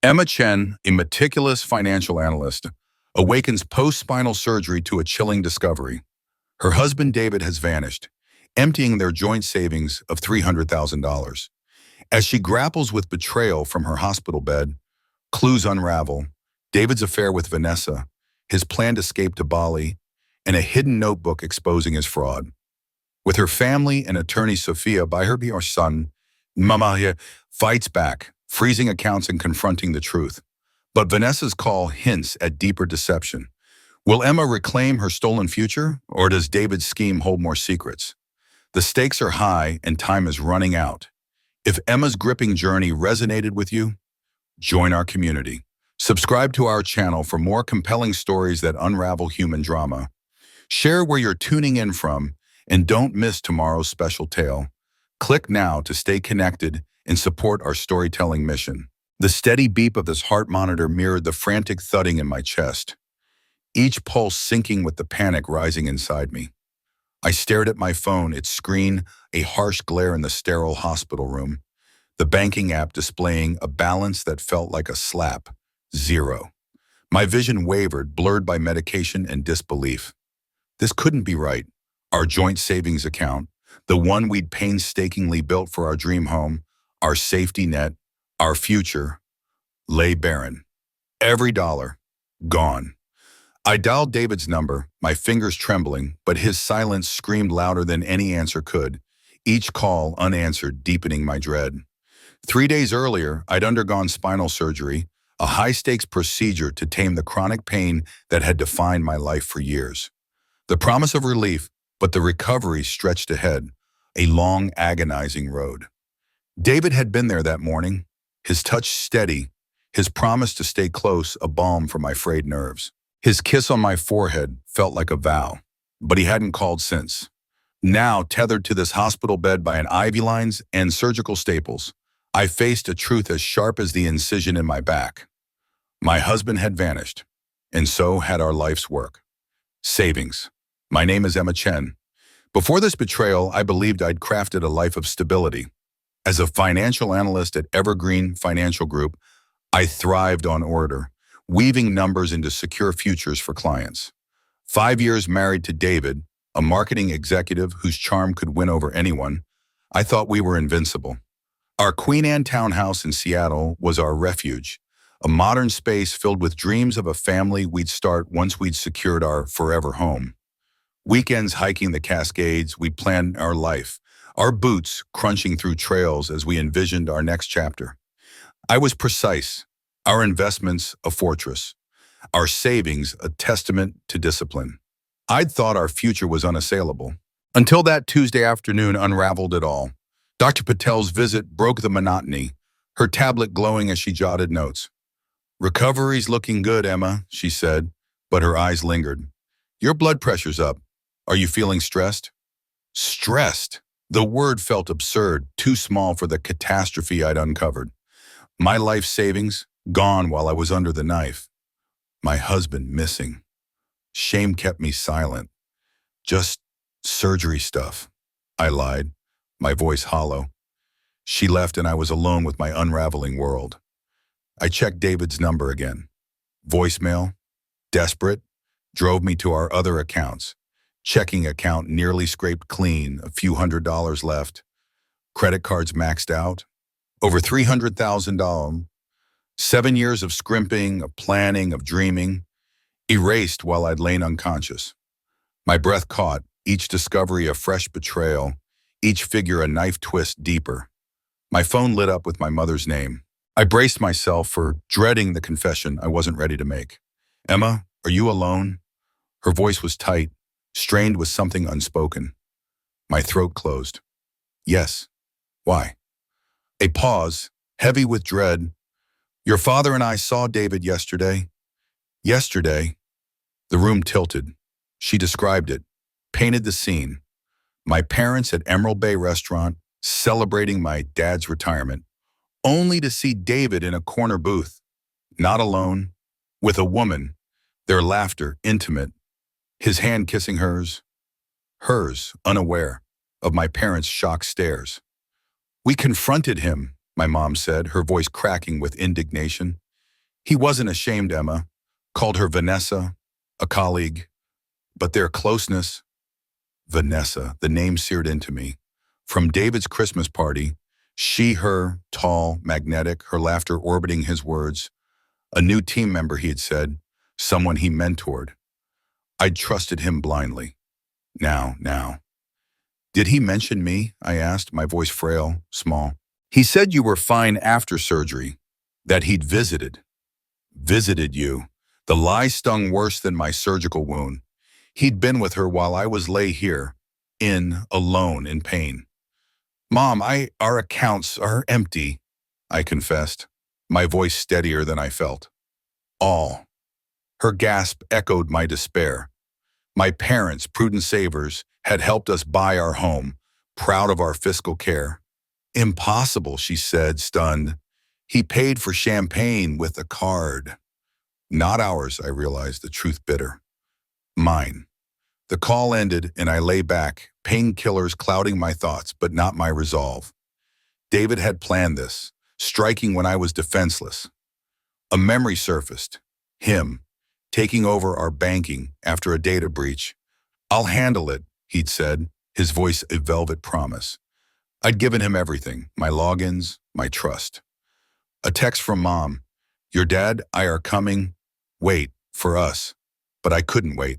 Emma Chen, a meticulous financial analyst, awakens post-spinal surgery to a chilling discovery. Her husband David has vanished, emptying their joint savings of $300,000. As she grapples with betrayal from her hospital bed, clues unravel: David's affair with Vanessa, his planned escape to Bali, and a hidden notebook exposing his fraud. With her family and attorney Sophia by her son, Mama fights back, freezing accounts and confronting the truth. But Vanessa's call hints at deeper deception. Will Emma reclaim her stolen future, or does David's scheme hold more secrets? The stakes are high and time is running out. If Emma's gripping journey resonated with you, join our community. Subscribe to our channel for more compelling stories that unravel human drama. Share where you're tuning in from, and don't miss tomorrow's special tale. Click now to stay connected and support our storytelling mission. The steady beep of this heart monitor mirrored the frantic thudding in my chest, each pulse syncing with the panic rising inside me. I stared at my phone, its screen a harsh glare in the sterile hospital room, the banking app displaying a balance that felt like a slap: zero. My vision wavered, blurred by medication and disbelief. This couldn't be right. Our joint savings account, the one we'd painstakingly built for our dream home, our safety net, our future, lay barren. Every dollar, gone. I dialed David's number, my fingers trembling, but his silence screamed louder than any answer could, each call unanswered, deepening my dread. 3 days earlier, I'd undergone spinal surgery, a high-stakes procedure to tame the chronic pain that had defined my life for years. The promise of relief, but the recovery stretched ahead, a long, agonizing road. David had been there that morning, his touch steady, his promise to stay close a balm for my frayed nerves. His kiss on my forehead felt like a vow, but he hadn't called since. Now, tethered to this hospital bed by an IV lines and surgical staples, I faced a truth as sharp as the incision in my back. My husband had vanished, and so had our life's work. Savings. My name is Emma Chen. Before this betrayal, I believed I'd crafted a life of stability. As a financial analyst at Evergreen Financial Group, I thrived on order, weaving numbers into secure futures for clients. 5 years married to David, a marketing executive whose charm could win over anyone, I thought we were invincible. Our Queen Anne townhouse in Seattle was our refuge, a modern space filled with dreams of a family we'd start once we'd secured our forever home. Weekends hiking the Cascades, we'd planned our life, our boots crunching through trails as we envisioned our next chapter. I was precise, our investments a fortress, our savings a testament to discipline. I'd thought our future was unassailable, until that Tuesday afternoon unraveled it all. Dr. Patel's visit broke the monotony, her tablet glowing as she jotted notes. "Recovery's looking good, Emma," she said, but her eyes lingered. "Your blood pressure's up. Are you feeling stressed?" Stressed. The word felt absurd, too small for the catastrophe I'd uncovered. My life savings, gone while I was under the knife. My husband missing. Shame kept me silent. "Just surgery stuff," I lied, my voice hollow. She left and I was alone with my unraveling world. I checked David's number again. Voicemail, desperate, drove me to our other accounts. Checking account nearly scraped clean, a few $100s left. Credit cards maxed out. Over $300,000. 7 years of scrimping, of planning, of dreaming, erased while I'd lain unconscious. My breath caught, each discovery a fresh betrayal, each figure a knife twist deeper. My phone lit up with my mother's name. I braced myself for dreading the confession I wasn't ready to make. "Emma, are you alone?" Her voice was tight, strained with something unspoken. My throat closed. "Yes. Why?" A pause, heavy with dread. "Your father and I saw David yesterday." Yesterday? The room tilted. She described it, painted the scene. My parents at Emerald Bay Restaurant, celebrating my dad's retirement, only to see David in a corner booth, not alone, with a woman, their laughter intimate, his hand kissing hers, unaware of my parents' shocked stares. "We confronted him," my mom said, her voice cracking with indignation. He wasn't ashamed, Emma. Called her Vanessa, a colleague. But their closeness, Vanessa, the name seared into me. From David's Christmas party, she, her, tall, magnetic, her laughter orbiting his words, a new team member, he had said, someone he mentored. I'd trusted him blindly. Now. Did he mention me? I asked, my voice frail, small. He said you were fine after surgery, that he'd visited. Visited you. The lie stung worse than my surgical wound. He'd been with her while I was lay here, alone, in pain. Mom, our accounts are empty, I confessed, my voice steadier than I felt. All. Her gasp echoed my despair. My parents, prudent savers, had helped us buy our home, proud of our fiscal care. Impossible, she said, stunned. He paid for champagne with a card. Not ours, I realized, the truth bitter. Mine. The call ended and I lay back, painkillers clouding my thoughts, but not my resolve. David had planned this, striking when I was defenseless. A memory surfaced. Him, taking over our banking after a data breach. I'll handle it, he'd said, his voice a velvet promise. I'd given him everything, my logins, my trust. A text from Mom. Your dad, I are coming. Wait, for us. But I couldn't wait.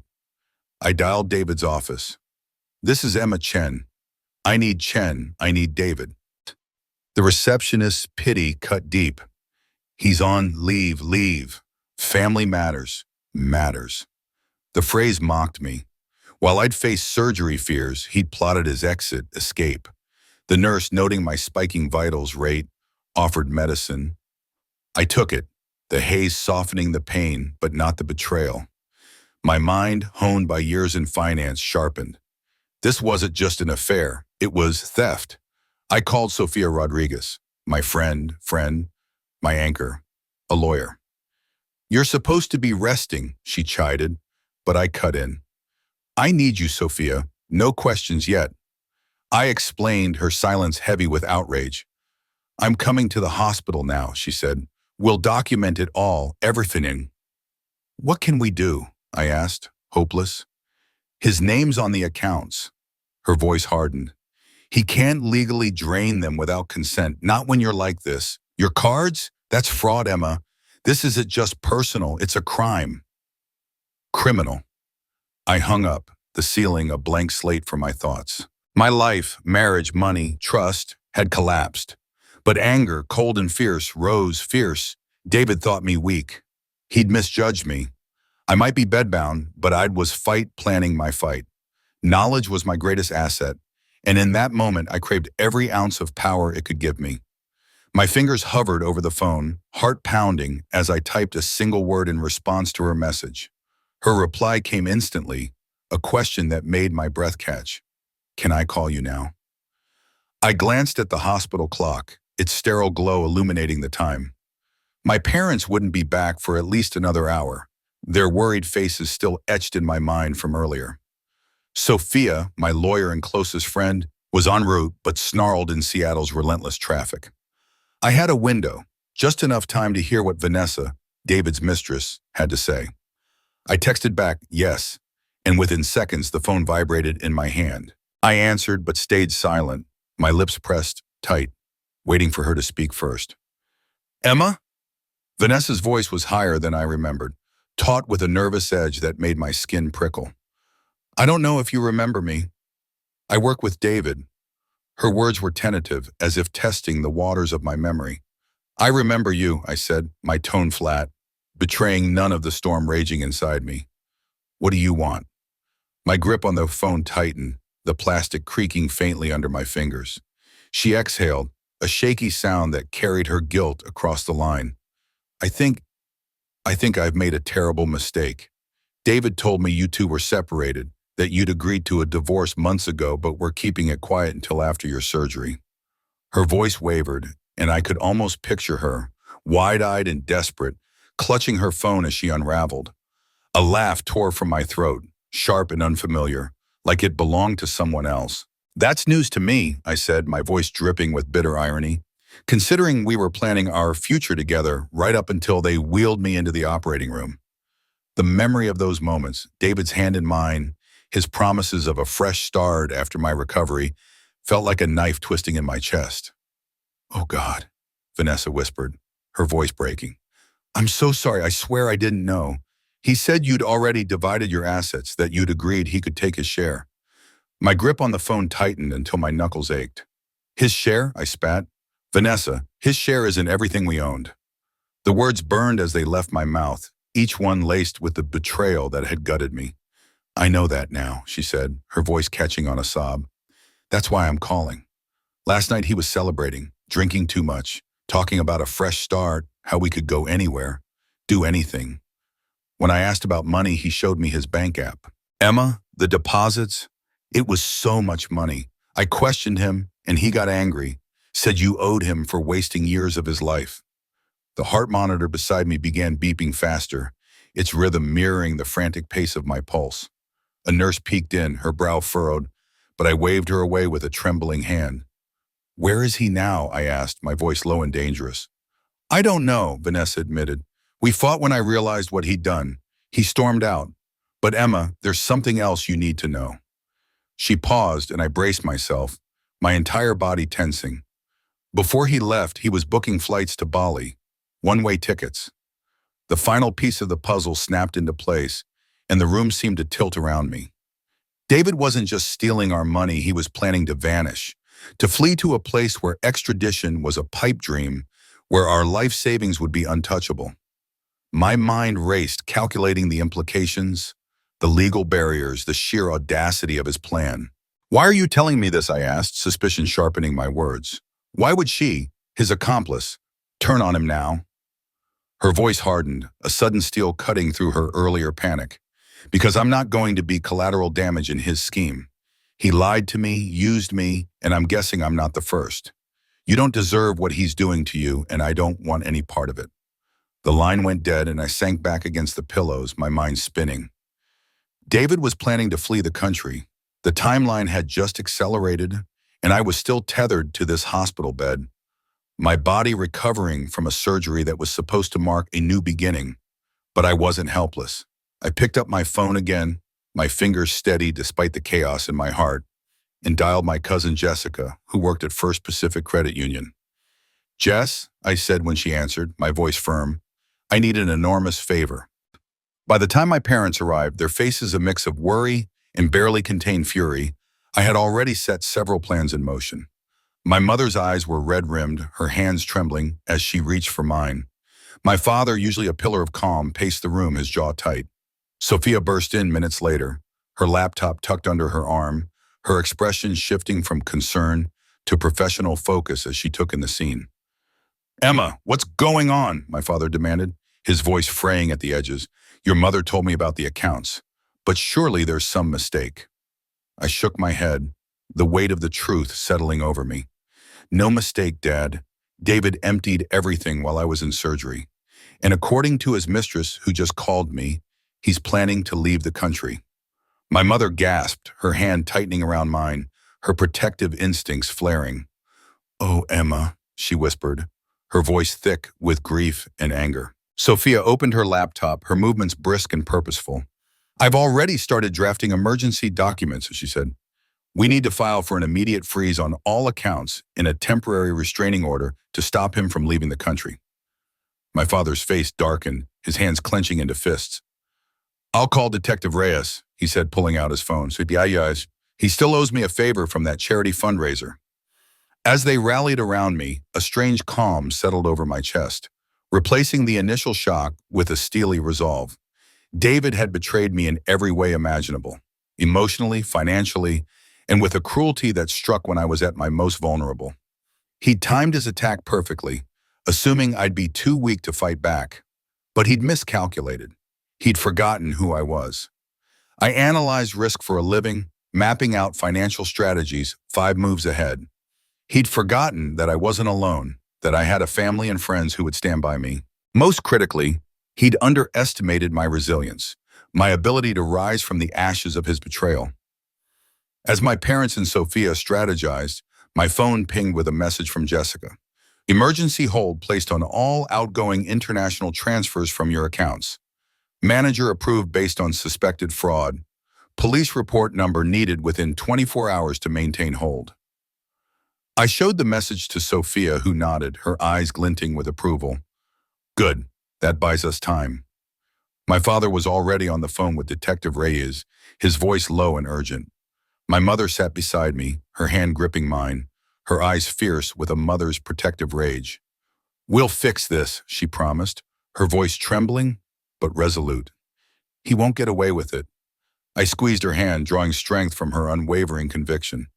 I dialed David's office. This is Emma Chen. I need Chen. I need David. The receptionist's pity cut deep. He's on leave. Family matters. The phrase mocked me. While I'd faced surgery fears, he'd plotted his exit, escape. The nurse, noting my spiking vitals rate, offered medicine. I took it, the haze softening the pain, but not the betrayal. My mind, honed by years in finance, sharpened. This wasn't just an affair, it was theft. I called Sophia Rodriguez, my friend, my anchor, a lawyer. You're supposed to be resting, she chided, but I cut in. I need you, Sophia, no questions yet. I explained, her silence heavy with outrage. I'm coming to the hospital now, she said. We'll document it all, everything. What can we do? I asked, hopeless. His name's on the accounts. Her voice hardened. He can't legally drain them without consent, not when you're like this. Your cards? That's fraud, Emma. This isn't just personal, it's a crime. Criminal. I hung up, the ceiling a blank slate for my thoughts. My life, marriage, money, trust had collapsed. But anger, cold and fierce, rose fierce. David thought me weak. He'd misjudged me. I might be bedbound, but I was planning my fight. Knowledge was my greatest asset, and in that moment I craved every ounce of power it could give me. My fingers hovered over the phone, heart pounding as I typed a single word in response to her message. Her reply came instantly, a question that made my breath catch. Can I call you now? I glanced at the hospital clock, its sterile glow illuminating the time. My parents wouldn't be back for at least another hour, their worried faces still etched in my mind from earlier. Sophia, my lawyer and closest friend, was en route but snarled in Seattle's relentless traffic. I had a window, just enough time to hear what Vanessa, David's mistress, had to say. I texted back, yes, and within seconds the phone vibrated in my hand. I answered but stayed silent, my lips pressed tight, waiting for her to speak first. Emma? Vanessa's voice was higher than I remembered, taut with a nervous edge that made my skin prickle. I don't know if you remember me. I work with David. Her words were tentative, as if testing the waters of my memory. I remember you, I said, my tone flat, betraying none of the storm raging inside me. What do you want? My grip on the phone tightened, the plastic creaking faintly under my fingers. She exhaled, a shaky sound that carried her guilt across the line. I think I've made a terrible mistake. David told me you two were separated, that you'd agreed to a divorce months ago but were keeping it quiet until after your surgery. Her voice wavered, and I could almost picture her, wide-eyed and desperate, clutching her phone as she unraveled. A laugh tore from my throat, sharp and unfamiliar, like it belonged to someone else. That's news to me, I said, my voice dripping with bitter irony. considering we were planning our future together right up until they wheeled me into the operating room. The memory of those moments, David's hand in mine, his promises of a fresh start after my recovery, felt like a knife twisting in my chest. "Oh God," Vanessa whispered, her voice breaking. "I'm so sorry. I swear I didn't know. He said you'd already divided your assets, that you'd agreed he could take his share." My grip on the phone tightened until my knuckles ached. "His share?" I spat. "Vanessa, his share is in everything we owned." The words burned as they left my mouth, each one laced with the betrayal that had gutted me. "I know that now," she said, her voice catching on a sob. "That's why I'm calling. Last night he was celebrating, drinking too much, talking about a fresh start, how we could go anywhere, do anything. When I asked about money, he showed me his bank app. Emma, the deposits, it was so much money. I questioned him, and he got angry, said you owed him for wasting years of his life." The heart monitor beside me began beeping faster, its rhythm mirroring the frantic pace of my pulse. A nurse peeked in, her brow furrowed, but I waved her away with a trembling hand. "Where is he now?" I asked, my voice low and dangerous. "I don't know," Vanessa admitted. "We fought when I realized what he'd done. He stormed out. But Emma, there's something else you need to know." She paused, and I braced myself, my entire body tensing. Before he left, he was booking flights to Bali, one-way tickets. The final piece of the puzzle snapped into place, and the room seemed to tilt around me. David wasn't just stealing our money, he was planning to vanish, to flee to a place where extradition was a pipe dream, where our life savings would be untouchable. My mind raced, calculating the implications, the legal barriers, the sheer audacity of his plan. "Why are you telling me this?" I asked, suspicion sharpening my words. "Why would she, his accomplice, turn on him now?" Her voice hardened, a sudden steel cutting through her earlier panic. "Because I'm not going to be collateral damage in his scheme. He lied to me, used me, and I'm guessing I'm not the first. You don't deserve what he's doing to you, and I don't want any part of it." The line went dead, and I sank back against the pillows, my mind spinning. David was planning to flee the country. The timeline had just accelerated, and I was still tethered to this hospital bed, my body recovering from a surgery that was supposed to mark a new beginning. But I wasn't helpless. I picked up my phone again, my fingers steady despite the chaos in my heart, and dialed my cousin Jessica, who worked at First Pacific Credit Union. "Jess," I said when she answered, my voice firm, "I need an enormous favor." By the time my parents arrived, their faces a mix of worry and barely contained fury. I had already set several plans in motion. My mother's eyes were red-rimmed, her hands trembling as she reached for mine. My father, usually a pillar of calm, paced the room, his jaw tight. Sophia burst in minutes later, her laptop tucked under her arm, her expression shifting from concern to professional focus as she took in the scene. "Emma, what's going on?" my father demanded, his voice fraying at the edges. "Your mother told me about the accounts, but surely there's some mistake." I shook my head, the weight of the truth settling over me. "No mistake, Dad. David emptied everything while I was in surgery. And according to his mistress, who just called me, he's planning to leave the country." My mother gasped, her hand tightening around mine, her protective instincts flaring. "Oh, Emma," she whispered, her voice thick with grief and anger. Sophia opened her laptop, her movements brisk and purposeful. "I've already started drafting emergency documents," she said. "We need to file for an immediate freeze on all accounts in a temporary restraining order to stop him from leaving the country." My father's face darkened, his hands clenching into fists. "I'll call Detective Reyes," he said, pulling out his phone. "So he still owes me a favor from that charity fundraiser." As they rallied around me, a strange calm settled over my chest, replacing the initial shock with a steely resolve. David had betrayed me in every way imaginable, emotionally, financially, and with a cruelty that struck when I was at my most vulnerable. He'd timed his attack perfectly, assuming I'd be too weak to fight back. But he'd miscalculated. He'd forgotten who I was. I analyzed risk for a living, mapping out financial strategies 5 moves ahead. He'd forgotten that I wasn't alone, that I had a family and friends who would stand by me. Most critically, he'd underestimated my resilience, my ability to rise from the ashes of his betrayal. As my parents and Sophia strategized, my phone pinged with a message from Jessica. Emergency hold placed on all outgoing international transfers from your accounts. Manager approved based on suspected fraud. Police report number needed within 24 hours to maintain hold. I showed the message to Sophia, who nodded, her eyes glinting with approval. Good. That buys us time. My father was already on the phone with Detective Reyes, his voice low and urgent. My mother sat beside me, her hand gripping mine, her eyes fierce with a mother's protective rage. We'll fix this, she promised, her voice trembling but resolute. He won't get away with it. I squeezed her hand, drawing strength from her unwavering conviction.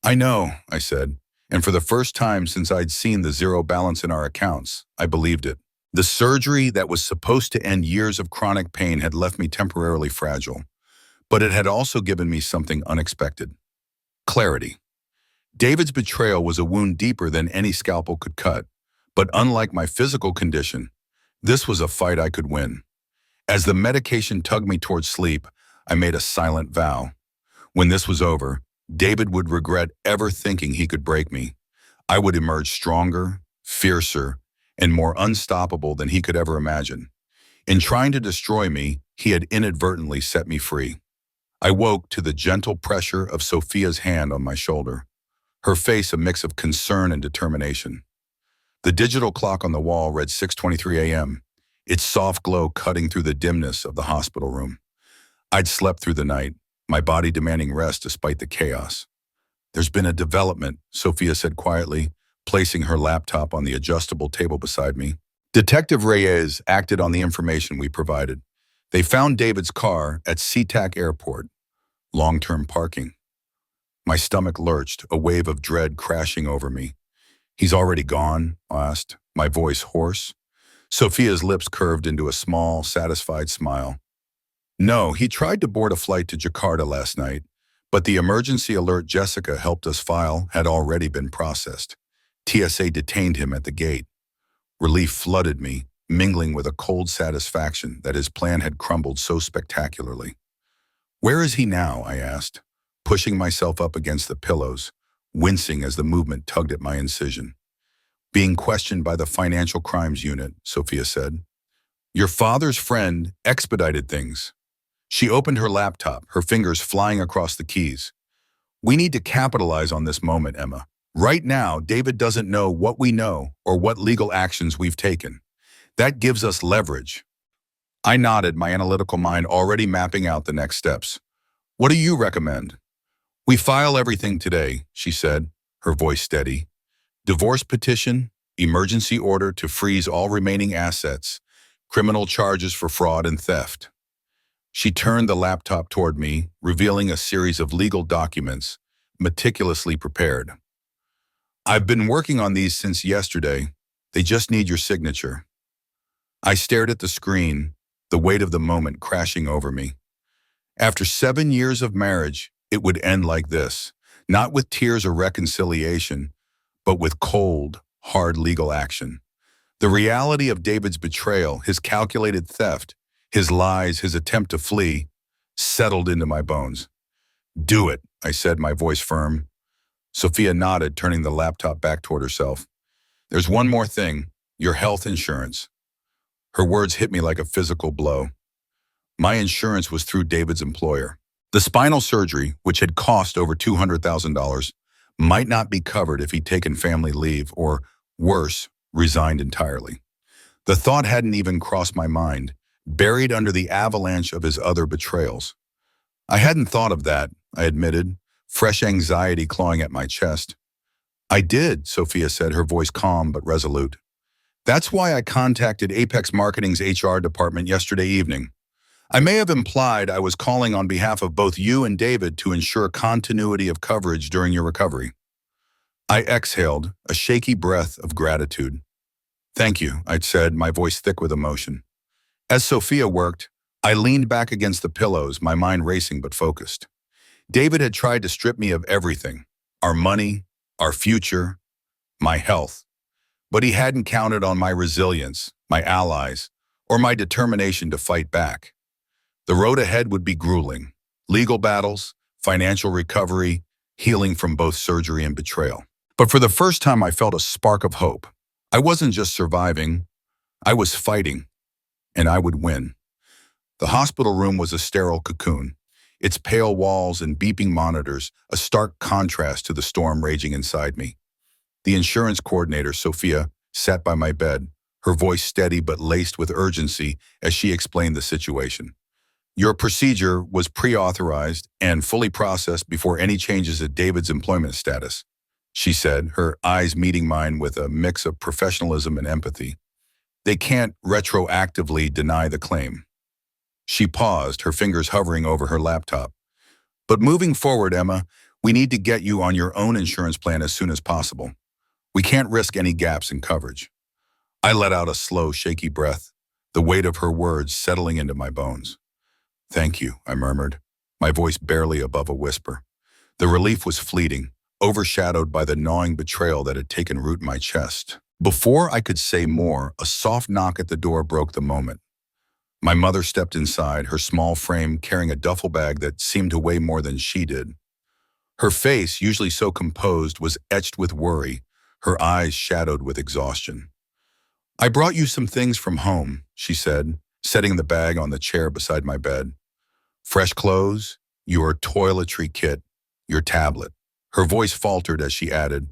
I know, I said, and for the first time since I'd seen the zero balance in our accounts, I believed it. The surgery that was supposed to end years of chronic pain had left me temporarily fragile, but it had also given me something unexpected. Clarity. David's betrayal was a wound deeper than any scalpel could cut, but unlike my physical condition, this was a fight I could win. As the medication tugged me towards sleep, I made a silent vow. When this was over, David would regret ever thinking he could break me. I would emerge stronger, fiercer, and more unstoppable than he could ever imagine. In trying to destroy me, he had inadvertently set me free. I woke to the gentle pressure of Sophia's hand on my shoulder, her face a mix of concern and determination. The digital clock on the wall read 6:23 a.m., its soft glow cutting through the dimness of the hospital room. I'd slept through the night, my body demanding rest despite the chaos. There's been a development, Sophia said quietly, placing her laptop on the adjustable table beside me. Detective Reyes acted on the information we provided. They found David's car at SeaTac Airport, long-term parking. My stomach lurched, a wave of dread crashing over me. He's already gone? I asked, my voice hoarse. Sophia's lips curved into a small, satisfied smile. No, he tried to board a flight to Jakarta last night, but the emergency alert Jessica helped us file had already been processed. TSA detained him at the gate. Relief flooded me, mingling with a cold satisfaction that his plan had crumbled so spectacularly. Where is he now? I asked, pushing myself up against the pillows, wincing as the movement tugged at my incision. Being questioned by the Financial Crimes Unit, Sophia said. Your father's friend expedited things. She opened her laptop, her fingers flying across the keys. We need to capitalize on this moment, Emma. Right now, David doesn't know what we know or what legal actions we've taken. That gives us leverage. I nodded, my analytical mind already mapping out the next steps. What do you recommend? We file everything today, she said, her voice steady. Divorce petition, emergency order to freeze all remaining assets, criminal charges for fraud and theft. She turned the laptop toward me, revealing a series of legal documents, meticulously prepared. I've been working on these since yesterday. They just need your signature. I stared at the screen, the weight of the moment crashing over me. After 7 years of marriage, it would end like this, not with tears or reconciliation, but with cold, hard legal action. The reality of David's betrayal, his calculated theft, his lies, his attempt to flee, settled into my bones. Do it, I said, my voice firm. Sophia nodded, turning the laptop back toward herself. There's one more thing, your health insurance. Her words hit me like a physical blow. My insurance was through David's employer. The spinal surgery, which had cost over $200,000, might not be covered if he'd taken family leave or, worse, resigned entirely. The thought hadn't even crossed my mind, buried under the avalanche of his other betrayals. I hadn't thought of that, I admitted, fresh anxiety clawing at my chest. I did, Sophia said, her voice calm but resolute. That's why I contacted Apex Marketing's HR department yesterday evening. I may have implied I was calling on behalf of both you and David to ensure continuity of coverage during your recovery. I exhaled, a shaky breath of gratitude. Thank you, I'd said, my voice thick with emotion. As Sophia worked, I leaned back against the pillows, my mind racing but focused. David had tried to strip me of everything, our money, our future, my health. But he hadn't counted on my resilience, my allies, or my determination to fight back. The road ahead would be grueling. Legal battles, financial recovery, healing from both surgery and betrayal. But for the first time, I felt a spark of hope. I wasn't just surviving, I was fighting, and I would win. The hospital room was a sterile cocoon, its pale walls and beeping monitors a stark contrast to the storm raging inside me. The insurance coordinator, Sophia, sat by my bed, her voice steady but laced with urgency as she explained the situation. Your procedure was pre-authorized and fully processed before any changes at David's employment status, she said, her eyes meeting mine with a mix of professionalism and empathy. They can't retroactively deny the claim. She paused, her fingers hovering over her laptop. But moving forward, Emma, we need to get you on your own insurance plan as soon as possible. We can't risk any gaps in coverage. I let out a slow, shaky breath, the weight of her words settling into my bones. Thank you, I murmured, my voice barely above a whisper. The relief was fleeting, overshadowed by the gnawing betrayal that had taken root in my chest. Before I could say more, a soft knock at the door broke the moment. My mother stepped inside, her small frame carrying a duffel bag that seemed to weigh more than she did. Her face, usually so composed, was etched with worry, her eyes shadowed with exhaustion. I brought you some things from home, she said, setting the bag on the chair beside my bed. Fresh clothes, your toiletry kit, your tablet. Her voice faltered as she added,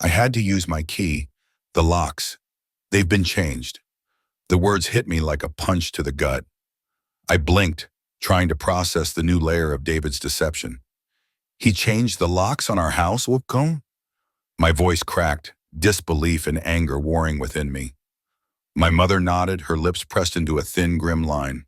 I had to use my key. The locks. They've been changed. The words hit me like a punch to the gut. I blinked, trying to process the new layer of David's deception. He changed the locks on our house, Wupcom? My voice cracked, disbelief and anger warring within me. My mother nodded, her lips pressed into a thin, grim line.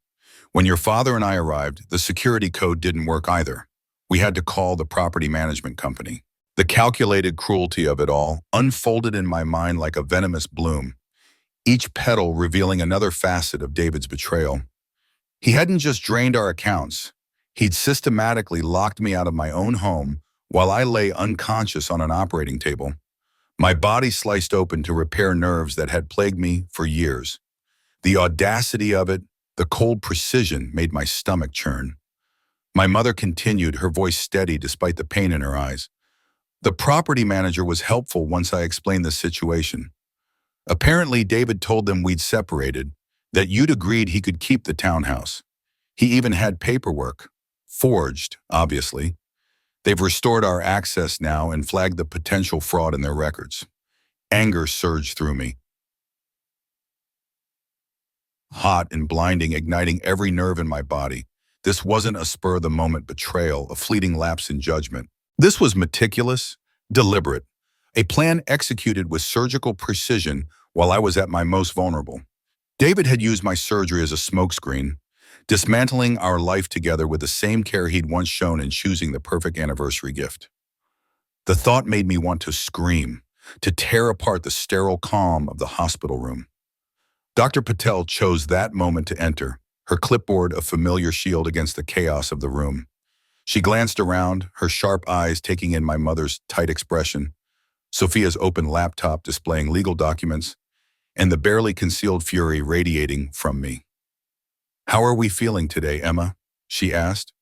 When your father and I arrived, the security code didn't work either. We had to call the property management company. The calculated cruelty of it all unfolded in my mind like a venomous bloom, each petal revealing another facet of David's betrayal. He hadn't just drained our accounts. He'd systematically locked me out of my own home while I lay unconscious on an operating table, my body sliced open to repair nerves that had plagued me for years. The audacity of it, the cold precision made my stomach churn. My mother continued, her voice steady despite the pain in her eyes. The property manager was helpful once I explained the situation. Apparently, David told them we'd separated, that you'd agreed he could keep the townhouse. He even had paperwork. Forged, obviously. They've restored our access now and flagged the potential fraud in their records. Anger surged through me. Hot and blinding, igniting every nerve in my body. This wasn't a spur-of-the-moment betrayal, a fleeting lapse in judgment. This was meticulous, deliberate, a plan executed with surgical precision while I was at my most vulnerable. David had used my surgery as a smokescreen, dismantling our life together with the same care he'd once shown in choosing the perfect anniversary gift. The thought made me want to scream, to tear apart the sterile calm of the hospital room. Dr. Patel chose that moment to enter, her clipboard a familiar shield against the chaos of the room. She glanced around, her sharp eyes taking in my mother's tight expression, Sophia's open laptop displaying legal documents, and the barely concealed fury radiating from me. How are we feeling today, Emma? She asked,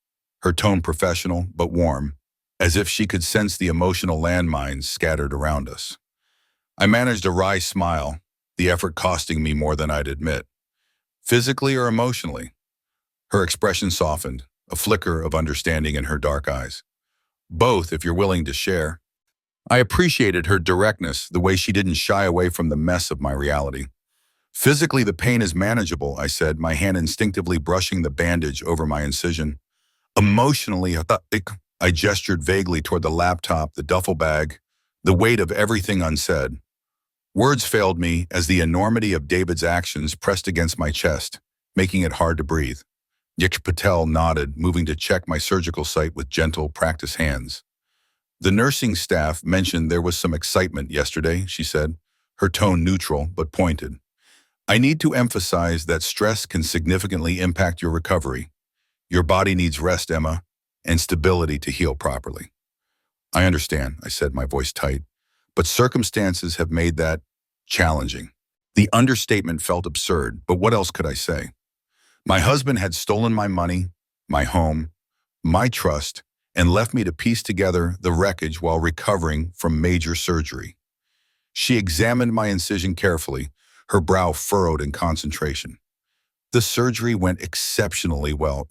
her tone professional but warm, as if she could sense the emotional landmines scattered around us. I managed a wry smile, the effort costing me more than I'd admit. Physically or emotionally? Her expression softened, a flicker of understanding in her dark eyes. Both, if you're willing to share. I appreciated her directness, the way she didn't shy away from the mess of my reality. Physically, the pain is manageable, I said, my hand instinctively brushing the bandage over my incision. Emotionally, I gestured vaguely toward the laptop, the duffel bag, the weight of everything unsaid. Words failed me as the enormity of David's actions pressed against my chest, making it hard to breathe. Dr. Patel nodded, moving to check my surgical site with gentle, practiced hands. The nursing staff mentioned there was some excitement yesterday, she said, her tone neutral but pointed. I need to emphasize that stress can significantly impact your recovery. Your body needs rest, Emma, and stability to heal properly. I understand, I said, my voice tight, but circumstances have made that challenging. The understatement felt absurd, but what else could I say? My husband had stolen my money, my home, my trust, and left me to piece together the wreckage while recovering from major surgery. She examined my incision carefully, her brow furrowed in concentration. The surgery went exceptionally well,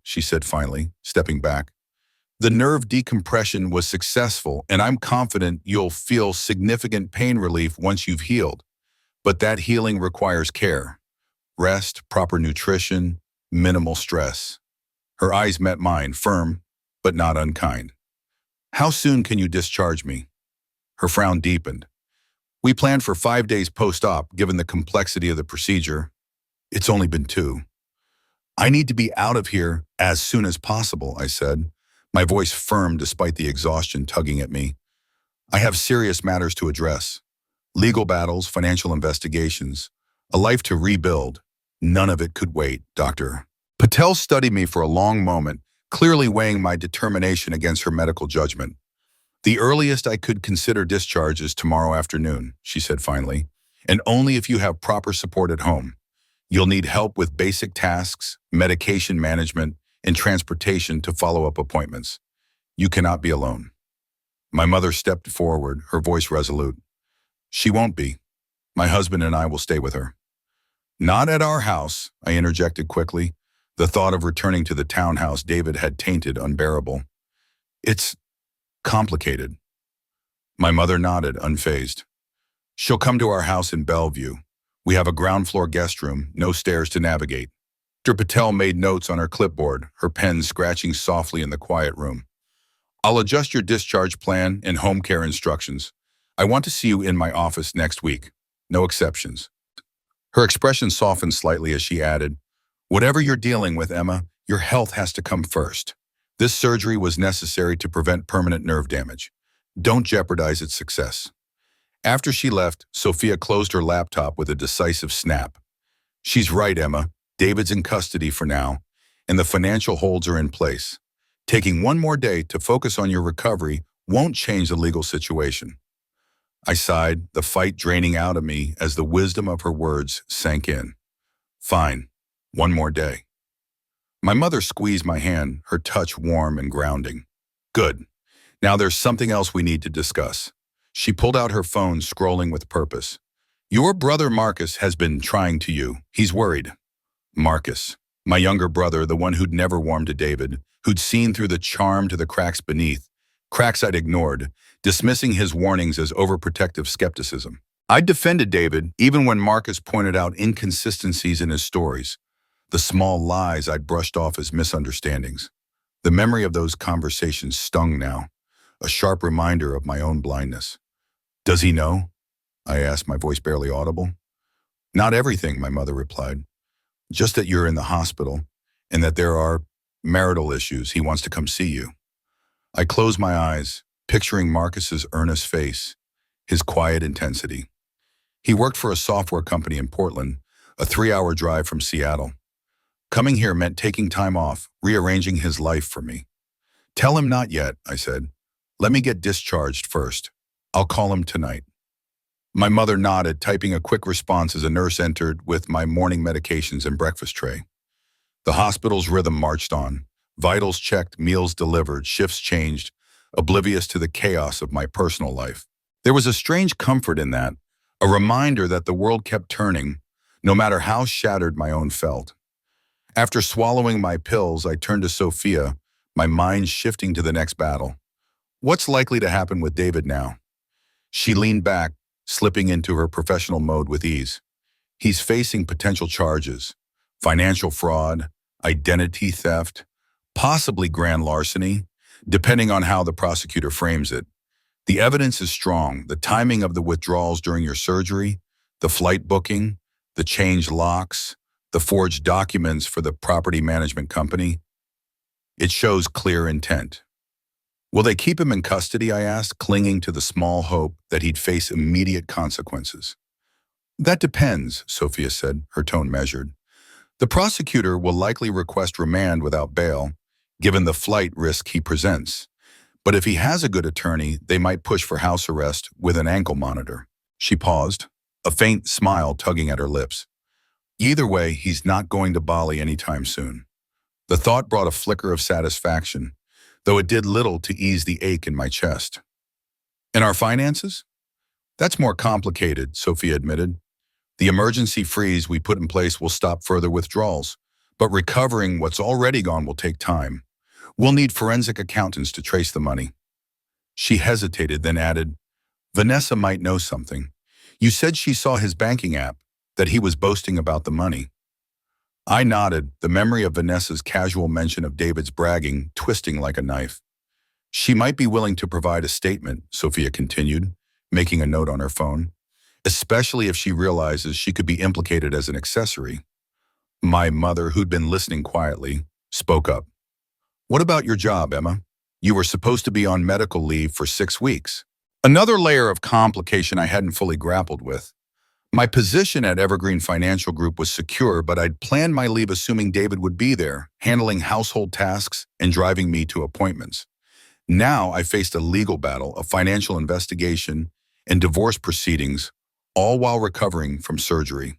she said finally, stepping back. The nerve decompression was successful, and I'm confident you'll feel significant pain relief once you've healed. But that healing requires care. Rest, proper nutrition, minimal stress. Her eyes met mine, firm, but not unkind. How soon can you discharge me? Her frown deepened. We planned for 5 days post-op, given the complexity of the procedure. It's only been 2. I need to be out of here as soon as possible, I said, my voice firm despite the exhaustion tugging at me. I have serious matters to address. Legal battles, financial investigations, a life to rebuild. None of it could wait, Doctor. Patel studied me for a long moment, clearly weighing my determination against her medical judgment. The earliest I could consider discharge is tomorrow afternoon, she said finally, and only if you have proper support at home. You'll need help with basic tasks, medication management, and transportation to follow-up appointments. You cannot be alone. My mother stepped forward, her voice resolute. She won't be. My husband and I will stay with her. Not at our house, I interjected quickly. The thought of returning to the townhouse David had tainted unbearable. It's complicated. My mother nodded, unfazed. She'll come to our house in Bellevue. We have a ground-floor guest room, no stairs to navigate. Dr. Patel made notes on her clipboard, her pen scratching softly in the quiet room. I'll adjust your discharge plan and home care instructions. I want to see you in my office next week. No exceptions. Her expression softened slightly as she added, whatever you're dealing with, Emma, your health has to come first. This surgery was necessary to prevent permanent nerve damage. Don't jeopardize its success. After she left, Sophia closed her laptop with a decisive snap. She's right, Emma. David's in custody for now, and the financial holds are in place. Taking one more day to focus on your recovery won't change the legal situation. I sighed, the fight draining out of me as the wisdom of her words sank in. Fine, one more day. My mother squeezed my hand, her touch warm and grounding. Good. Now there's something else we need to discuss. She pulled out her phone, scrolling with purpose. Your brother Marcus has been trying to you. He's worried. Marcus, my younger brother, the one who'd never warmed to David, who'd seen through the charm to the cracks beneath, cracks I'd ignored, dismissing his warnings as overprotective skepticism. I'd defended David even when Marcus pointed out inconsistencies in his stories, the small lies I'd brushed off as misunderstandings. The memory of those conversations stung now, a sharp reminder of my own blindness. Does he know? I asked, my voice barely audible. Not everything, my mother replied. Just that you're in the hospital and that there are marital issues. He wants to come see you. I closed my eyes, picturing Marcus's earnest face, his quiet intensity. He worked for a software company in Portland, a 3-hour drive from Seattle. Coming here meant taking time off, rearranging his life for me. Tell him not yet, I said. Let me get discharged first. I'll call him tonight. My mother nodded, typing a quick response as a nurse entered with my morning medications and breakfast tray. The hospital's rhythm marched on. Vitals checked, meals delivered, shifts changed, oblivious to the chaos of my personal life. There was a strange comfort in that, a reminder that the world kept turning, no matter how shattered my own felt. After swallowing my pills, I turned to Sophia, my mind shifting to the next battle. What's likely to happen with David now? She leaned back, slipping into her professional mode with ease. He's facing potential charges, financial fraud, identity theft, possibly grand larceny, depending on how the prosecutor frames it. The evidence is strong. The timing of the withdrawals during your surgery, the flight booking, the changed locks, the forged documents for the property management company. It shows clear intent. Will they keep him in custody, I asked, clinging to the small hope that he'd face immediate consequences. That depends, Sophia said, her tone measured. The prosecutor will likely request remand without bail, given the flight risk he presents. But if he has a good attorney, they might push for house arrest with an ankle monitor. She paused, a faint smile tugging at her lips. Either way, he's not going to Bali anytime soon. The thought brought a flicker of satisfaction, though it did little to ease the ache in my chest. And our finances? That's more complicated, Sophia admitted. The emergency freeze we put in place will stop further withdrawals, but recovering what's already gone will take time. We'll need forensic accountants to trace the money. She hesitated, then added, Vanessa might know something. You said she saw his banking app, that he was boasting about the money. I nodded, the memory of Vanessa's casual mention of David's bragging twisting like a knife. She might be willing to provide a statement, Sophia continued, making a note on her phone, especially if she realizes she could be implicated as an accessory. My mother, who'd been listening quietly, spoke up. What about your job, Emma? You were supposed to be on medical leave for 6 weeks. Another layer of complication I hadn't fully grappled with. My position at Evergreen Financial Group was secure, but I'd planned my leave assuming David would be there, handling household tasks and driving me to appointments. Now I faced a legal battle, a financial investigation, and divorce proceedings, all while recovering from surgery.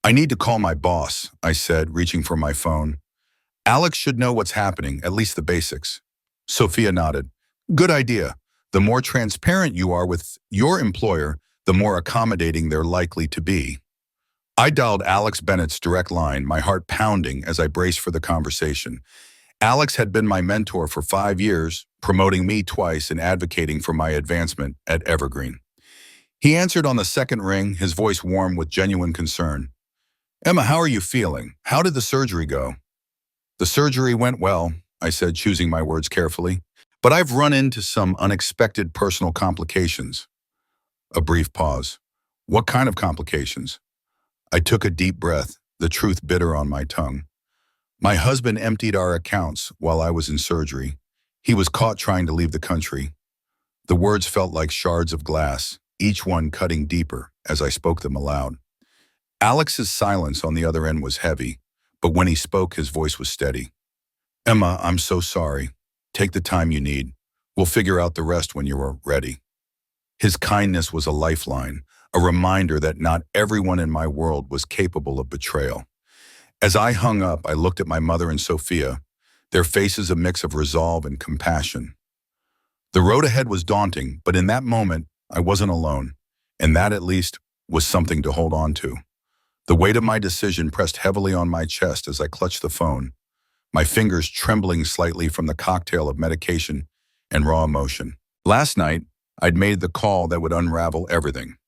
I need to call my boss, I said, reaching for my phone. Alex should know what's happening, at least the basics. Sophia nodded. Good idea. The more transparent you are with your employer, the more accommodating they're likely to be. I dialed Alex Bennett's direct line, my heart pounding as I braced for the conversation. Alex had been my mentor for 5 years, promoting me twice and advocating for my advancement at Evergreen. He answered on the second ring, his voice warm with genuine concern. Emma, how are you feeling? How did the surgery go? The surgery went well, I said, choosing my words carefully. But I've run into some unexpected personal complications. A brief pause. What kind of complications? I took a deep breath, the truth bitter on my tongue. My husband emptied our accounts while I was in surgery. He was caught trying to leave the country. The words felt like shards of glass, each one cutting deeper as I spoke them aloud. Alex's silence on the other end was heavy, but when he spoke, his voice was steady. Emma, I'm so sorry. Take the time you need. We'll figure out the rest when you're ready. His kindness was a lifeline, a reminder that not everyone in my world was capable of betrayal. As I hung up, I looked at my mother and Sophia, their faces a mix of resolve and compassion. The road ahead was daunting, but in that moment, I wasn't alone, and that at least was something to hold on to. The weight of my decision pressed heavily on my chest as I clutched the phone, my fingers trembling slightly from the cocktail of medication and raw emotion. Last night, I'd made the call that would unravel everything.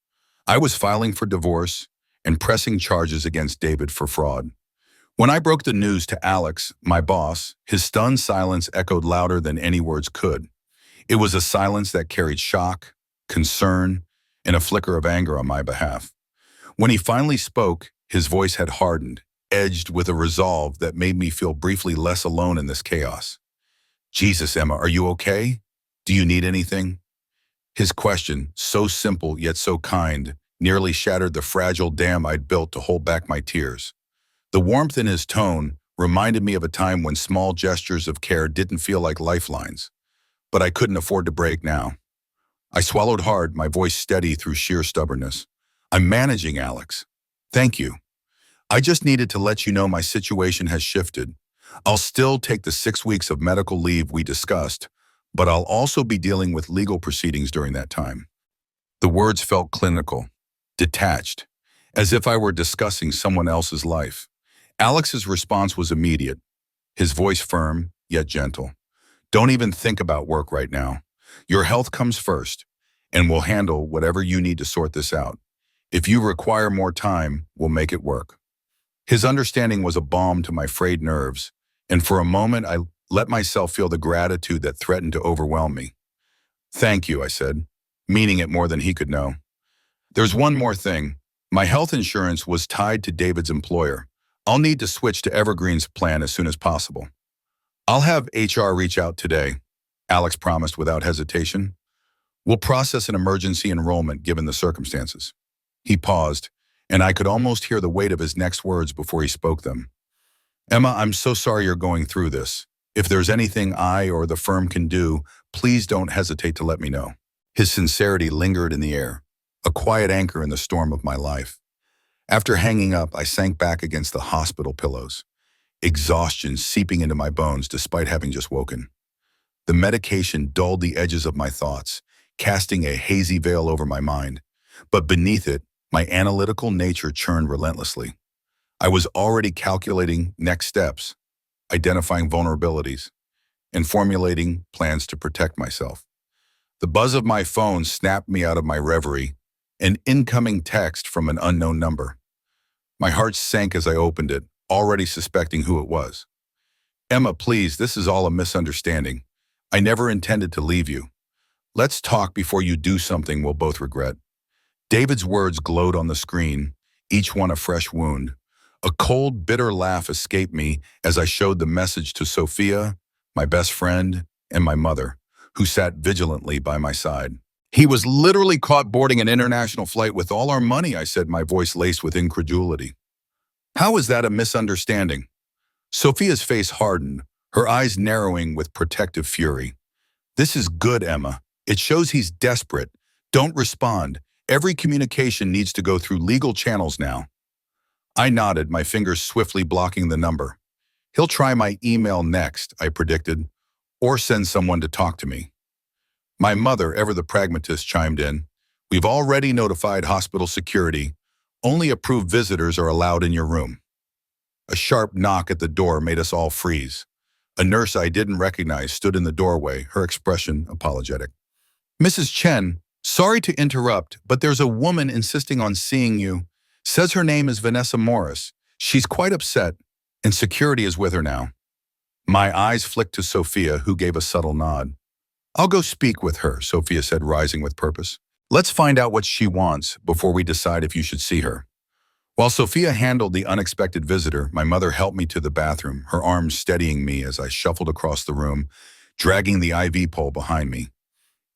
I was filing for divorce and pressing charges against David for fraud. When I broke the news to Alex, my boss, his stunned silence echoed louder than any words could. It was a silence that carried shock, concern, and a flicker of anger on my behalf. When he finally spoke, his voice had hardened, edged with a resolve that made me feel briefly less alone in this chaos. Jesus, Emma, are you okay? Do you need anything? His question, so simple yet so kind, nearly shattered the fragile dam I'd built to hold back my tears. The warmth in his tone reminded me of a time when small gestures of care didn't feel like lifelines, but I couldn't afford to break now. I swallowed hard, my voice steady through sheer stubbornness. I'm managing, Alex. Thank you. I just needed to let you know my situation has shifted. I'll still take the 6 weeks of medical leave we discussed, but I'll also be dealing with legal proceedings during that time. The words felt clinical, detached, as if I were discussing someone else's life. Alex's response was immediate, his voice firm, yet gentle. Don't even think about work right now. Your health comes first, and we'll handle whatever you need to sort this out. If you require more time, we'll make it work. His understanding was a balm to my frayed nerves, and for a moment I let myself feel the gratitude that threatened to overwhelm me. Thank you, I said, meaning it more than he could know. There's one more thing. My health insurance was tied to David's employer. I'll need to switch to Evergreen's plan as soon as possible. I'll have HR reach out today, Alex promised without hesitation. We'll process an emergency enrollment given the circumstances. He paused, and I could almost hear the weight of his next words before he spoke them. Emma, I'm so sorry you're going through this. If there's anything I or the firm can do, please don't hesitate to let me know. His sincerity lingered in the air, a quiet anchor in the storm of my life. After hanging up, I sank back against the hospital pillows, exhaustion seeping into my bones despite having just woken. The medication dulled the edges of my thoughts, casting a hazy veil over my mind. But beneath it, my analytical nature churned relentlessly. I was already calculating next steps, identifying vulnerabilities, and formulating plans to protect myself. The buzz of my phone snapped me out of my reverie, an incoming text from an unknown number. My heart sank as I opened it, already suspecting who it was. "Emma, please, this is all a misunderstanding. I never intended to leave you. Let's talk before you do something we'll both regret." David's words glowed on the screen, each one a fresh wound. A cold, bitter laugh escaped me as I showed the message to Sophia, my best friend, and my mother, who sat vigilantly by my side. "He was literally caught boarding an international flight with all our money," I said, my voice laced with incredulity. "How is that a misunderstanding?" Sophia's face hardened, her eyes narrowing with protective fury. "This is good, Emma. It shows he's desperate. Don't respond. Every communication needs to go through legal channels now." I nodded, my fingers swiftly blocking the number. "He'll try my email next," I predicted, "or send someone to talk to me." My mother, ever the pragmatist, chimed in. "We've already notified hospital security. Only approved visitors are allowed in your room." A sharp knock at the door made us all freeze. A nurse I didn't recognize stood in the doorway, her expression apologetic. "Mrs. Chen, sorry to interrupt, but there's a woman insisting on seeing you. Says her name is Vanessa Morris. She's quite upset, and security is with her now." My eyes flicked to Sophia, who gave a subtle nod. "I'll go speak with her," Sophia said, rising with purpose. "Let's find out what she wants before we decide if you should see her." While Sophia handled the unexpected visitor, my mother helped me to the bathroom, her arms steadying me as I shuffled across the room, dragging the IV pole behind me.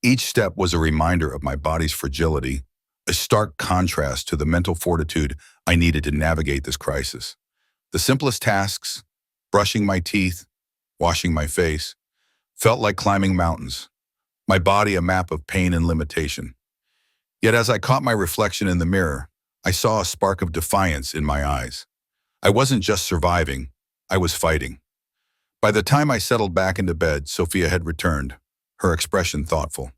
Each step was a reminder of my body's fragility, a stark contrast to the mental fortitude I needed to navigate this crisis. The simplest tasks, brushing my teeth, washing my face, felt like climbing mountains, my body a map of pain and limitation. Yet as I caught my reflection in the mirror, I saw a spark of defiance in my eyes. I wasn't just surviving, I was fighting. By the time I settled back into bed, Sophia had returned, her expression thoughtful.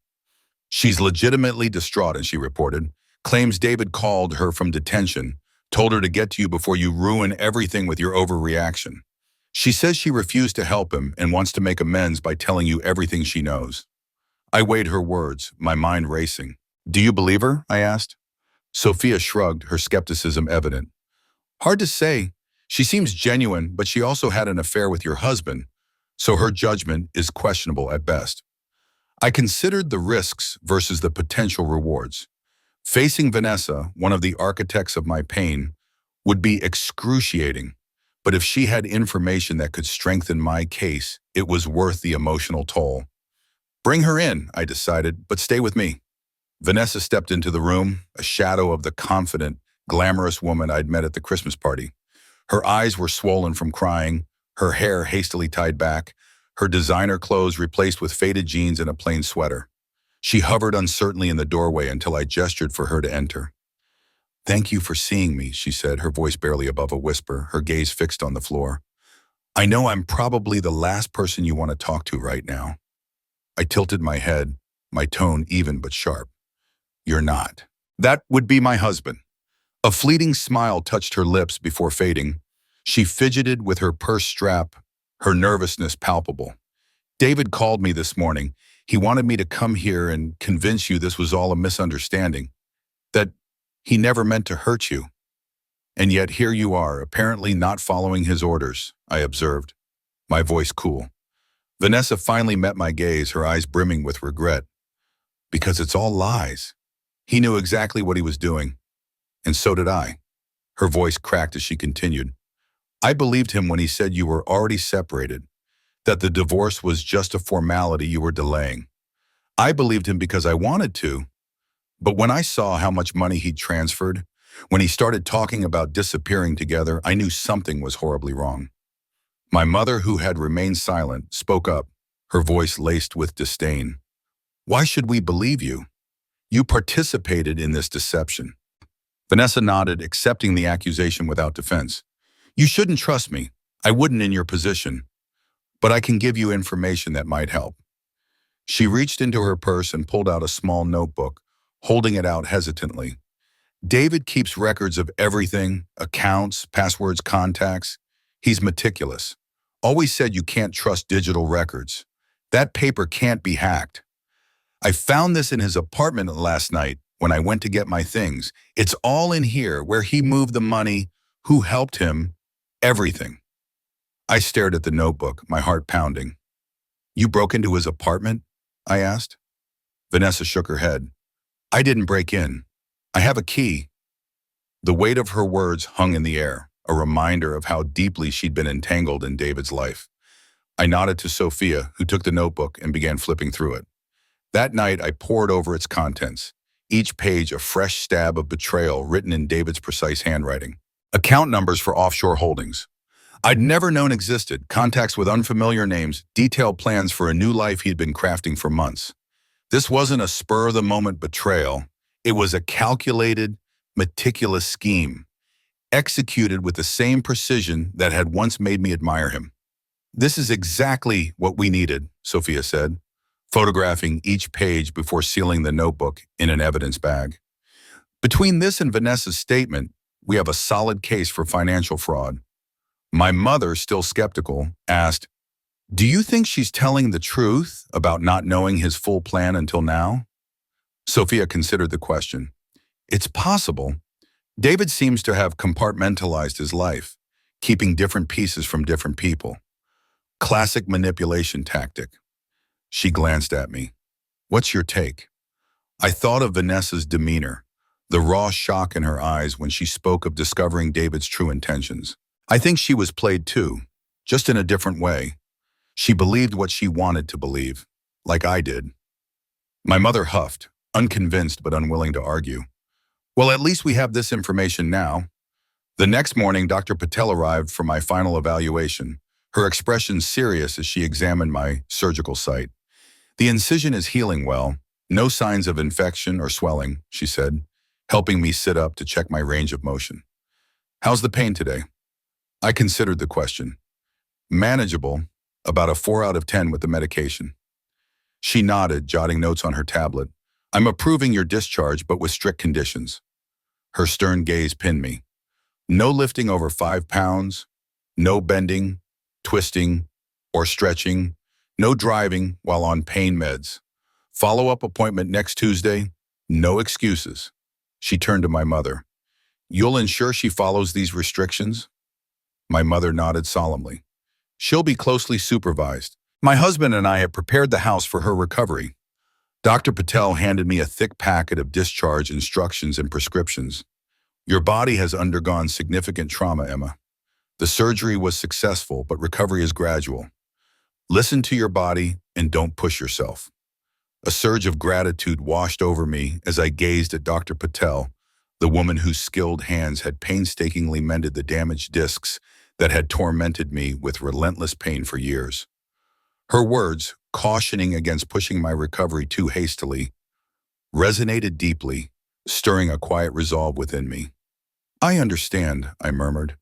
"She's legitimately distraught," and she reported. "Claims David called her from detention, told her to get to you before you ruin everything with your overreaction. She says she refused to help him and wants to make amends by telling you everything she knows." I weighed her words, my mind racing. "Do you believe her?" I asked. Sophia shrugged, her skepticism evident. "Hard to say. She seems genuine, but she also had an affair with your husband, so her judgment is questionable at best." I considered the risks versus the potential rewards. Facing Vanessa, one of the architects of my pain, would be excruciating, but if she had information that could strengthen my case, it was worth the emotional toll. "Bring her in," I decided, "but stay with me." Vanessa stepped into the room, a shadow of the confident, glamorous woman I'd met at the Christmas party. Her eyes were swollen from crying, her hair hastily tied back, her designer clothes replaced with faded jeans and a plain sweater. She hovered uncertainly in the doorway until I gestured for her to enter. "Thank you for seeing me," she said, her voice barely above a whisper, her gaze fixed on the floor. "I know I'm probably the last person you want to talk to right now." I tilted my head, my tone even but sharp. "You're not. That would be my husband." A fleeting smile touched her lips before fading. She fidgeted with her purse strap, her nervousness palpable. "David called me this morning. He wanted me to come here and convince you this was all a misunderstanding, that he never meant to hurt you. And yet here you are, apparently not following his orders," I observed, my voice cool. Vanessa finally met my gaze, her eyes brimming with regret. "Because it's all lies. He knew exactly what he was doing, and so did I." Her voice cracked as she continued. "I believed him when he said you were already separated, that the divorce was just a formality you were delaying. I believed him because I wanted to, but when I saw how much money he'd transferred, when he started talking about disappearing together, I knew something was horribly wrong." My mother, who had remained silent, spoke up, her voice laced with disdain. "Why should we believe you? You participated in this deception." Vanessa nodded, accepting the accusation without defense. "You shouldn't trust me. I wouldn't in your position. But I can give you information that might help." She reached into her purse and pulled out a small notebook, holding it out hesitantly. David keeps records of everything, accounts, passwords, contacts. He's meticulous. Always said you can't trust digital records. That paper can't be hacked. I found this in his apartment last night when I went to get my things. It's all in here, where he moved the money, who helped him, everything. I stared at the notebook, my heart pounding. You broke into his apartment? I asked. Vanessa shook her head. I didn't break in. I have a key. The weight of her words hung in the air, a reminder of how deeply she'd been entangled in David's life. I nodded to Sophia, who took the notebook and began flipping through it. That night, I pored over its contents, each page a fresh stab of betrayal written in David's precise handwriting. Account numbers for offshore holdings I'd never known existed, contacts with unfamiliar names, detailed plans for a new life he'd been crafting for months. This wasn't a spur-of-the-moment betrayal. It was a calculated, meticulous scheme, executed with the same precision that had once made me admire him. This is exactly what we needed, Sophia said, photographing each page before sealing the notebook in an evidence bag. Between this and Vanessa's statement, we have a solid case for financial fraud. My mother, still skeptical, asked, "Do you think she's telling the truth about not knowing his full plan until now?" Sophia considered the question. It's possible. David seems to have compartmentalized his life, keeping different pieces from different people. Classic manipulation tactic. She glanced at me. What's your take? I thought of Vanessa's demeanor, the raw shock in her eyes when she spoke of discovering David's true intentions. I think she was played too, just in a different way. She believed what she wanted to believe, like I did. My mother huffed, unconvinced but unwilling to argue. Well, at least we have this information now. The next morning, Dr. Patel arrived for my final evaluation, her expression serious as she examined my surgical site. The incision is healing well, no signs of infection or swelling, she said, helping me sit up to check my range of motion. How's the pain today? I considered the question. Manageable, about a 4 out of 10 with the medication. She nodded, jotting notes on her tablet. I'm approving your discharge, but with strict conditions. Her stern gaze pinned me. No lifting over 5 pounds, no bending, twisting, or stretching, no driving while on pain meds. Follow-up appointment next Tuesday, no excuses. She turned to my mother. You'll ensure she follows these restrictions? My mother nodded solemnly. She'll be closely supervised. My husband and I have prepared the house for her recovery. Dr. Patel handed me a thick packet of discharge instructions and prescriptions. Your body has undergone significant trauma, Emma. The surgery was successful, but recovery is gradual. Listen to your body and don't push yourself. A surge of gratitude washed over me as I gazed at Dr. Patel, the woman whose skilled hands had painstakingly mended the damaged discs that had tormented me with relentless pain for years. Her words, cautioning against pushing my recovery too hastily, resonated deeply, stirring a quiet resolve within me. I understand, I murmured,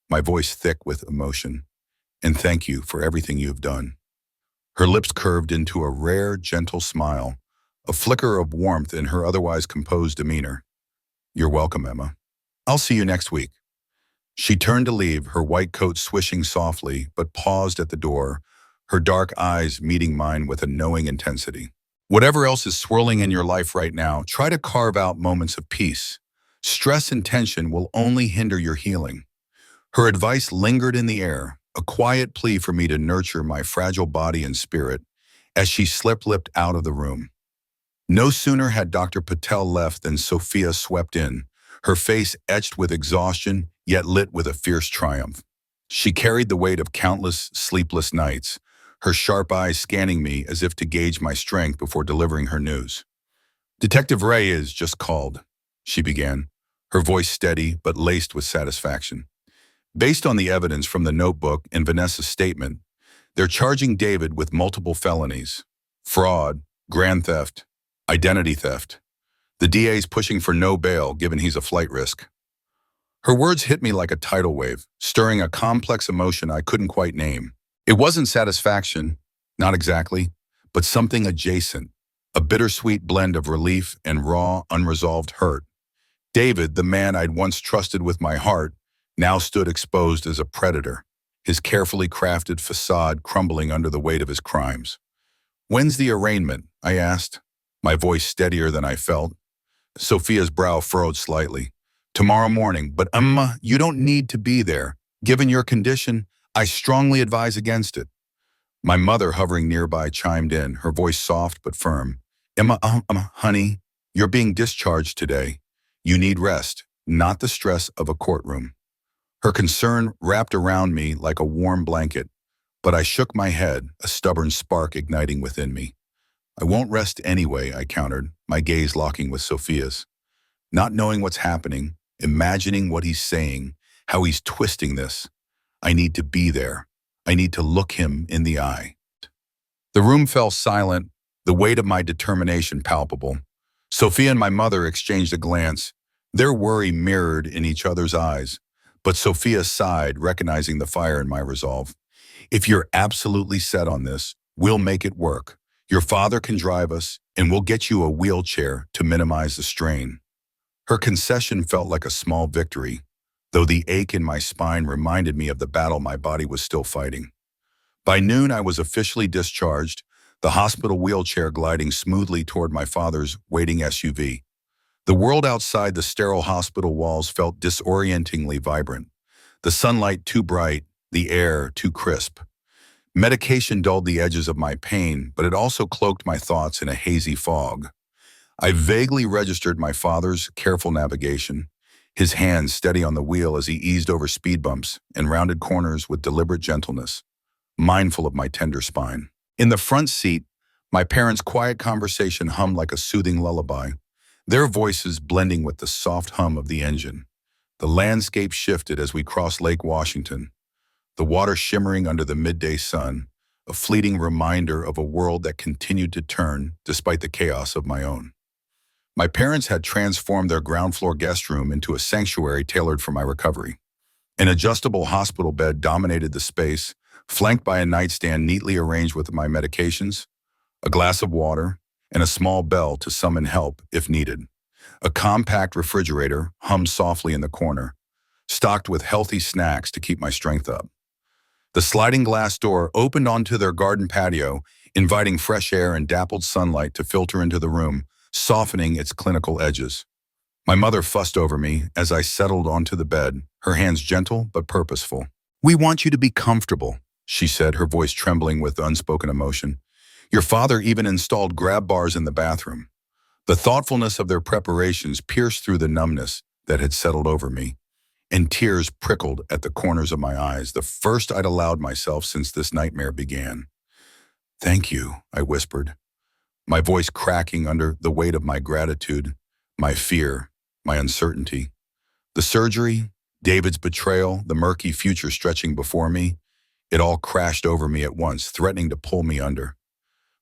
my voice thick with emotion, and thank you for everything you have done. Her lips curved into a rare, gentle smile, a flicker of warmth in her otherwise composed demeanor. You're welcome, Emma. I'll see you next week. She turned to leave, her white coat swishing softly, but paused at the door, her dark eyes meeting mine with a knowing intensity. Whatever else is swirling in your life right now, try to carve out moments of peace. Stress and tension will only hinder your healing. Her advice lingered in the air, a quiet plea for me to nurture my fragile body and spirit as she slip-lipped out of the room. No sooner had Dr. Patel left than Sophia swept in, her face etched with exhaustion, yet lit with a fierce triumph. She carried the weight of countless sleepless nights, her sharp eyes scanning me as if to gauge my strength before delivering her news. Detective Ray is just called, she began, her voice steady but laced with satisfaction. Based on the evidence from the notebook and Vanessa's statement, they're charging David with multiple felonies: fraud, grand theft, identity theft. The DA's pushing for no bail given he's a flight risk. Her words hit me like a tidal wave, stirring a complex emotion I couldn't quite name. It wasn't satisfaction, not exactly, but something adjacent, a bittersweet blend of relief and raw, unresolved hurt. David, the man I'd once trusted with my heart, now stood exposed as a predator, his carefully crafted facade crumbling under the weight of his crimes. "When's the arraignment?" I asked, my voice steadier than I felt. Sophia's brow furrowed slightly. "Tomorrow morning, but you don't need to be there. Given your condition, I strongly advise against it." My mother, hovering nearby, chimed in, her voice soft but firm. "Emma, honey, you're being discharged today. You need rest, not the stress of a courtroom." Her concern wrapped around me like a warm blanket, but I shook my head, a stubborn spark igniting within me. "I won't rest anyway," I countered, my gaze locking with Sophia's. Not knowing what's happening, imagining what he's saying, how he's twisting this. I need to be there. I need to look him in the eye. The room fell silent, the weight of my determination palpable. Sophia and my mother exchanged a glance, their worry mirrored in each other's eyes, but Sophia sighed, recognizing the fire in my resolve. "If you're absolutely set on this, we'll make it work. Your father can drive us, and we'll get you a wheelchair to minimize the strain." Her concession felt like a small victory, though the ache in my spine reminded me of the battle my body was still fighting. By noon, I was officially discharged, the hospital wheelchair gliding smoothly toward my father's waiting SUV. The world outside the sterile hospital walls felt disorientingly vibrant, the sunlight too bright, the air too crisp. Medication dulled the edges of my pain, but it also cloaked my thoughts in a hazy fog. I vaguely registered my father's careful navigation, his hands steady on the wheel as he eased over speed bumps and rounded corners with deliberate gentleness, mindful of my tender spine. In the front seat, my parents' quiet conversation hummed like a soothing lullaby, their voices blending with the soft hum of the engine. The landscape shifted as we crossed Lake Washington, the water shimmering under the midday sun, a fleeting reminder of a world that continued to turn despite the chaos of my own. My parents had transformed their ground floor guest room into a sanctuary tailored for my recovery. An adjustable hospital bed dominated the space, flanked by a nightstand neatly arranged with my medications, a glass of water, and a small bell to summon help if needed. A compact refrigerator hummed softly in the corner, stocked with healthy snacks to keep my strength up. The sliding glass door opened onto their garden patio, inviting fresh air and dappled sunlight to filter into the room, softening its clinical edges. My mother fussed over me as I settled onto the bed, her hands gentle but purposeful. "We want you to be comfortable," she said, her voice trembling with unspoken emotion. "Your father even installed grab bars in the bathroom." The thoughtfulness of their preparations pierced through the numbness that had settled over me, and tears prickled at the corners of my eyes, the first I'd allowed myself since this nightmare began. "Thank you," I whispered, my voice cracking under the weight of my gratitude, my fear, my uncertainty. The surgery, David's betrayal, the murky future stretching before me, it all crashed over me at once, threatening to pull me under.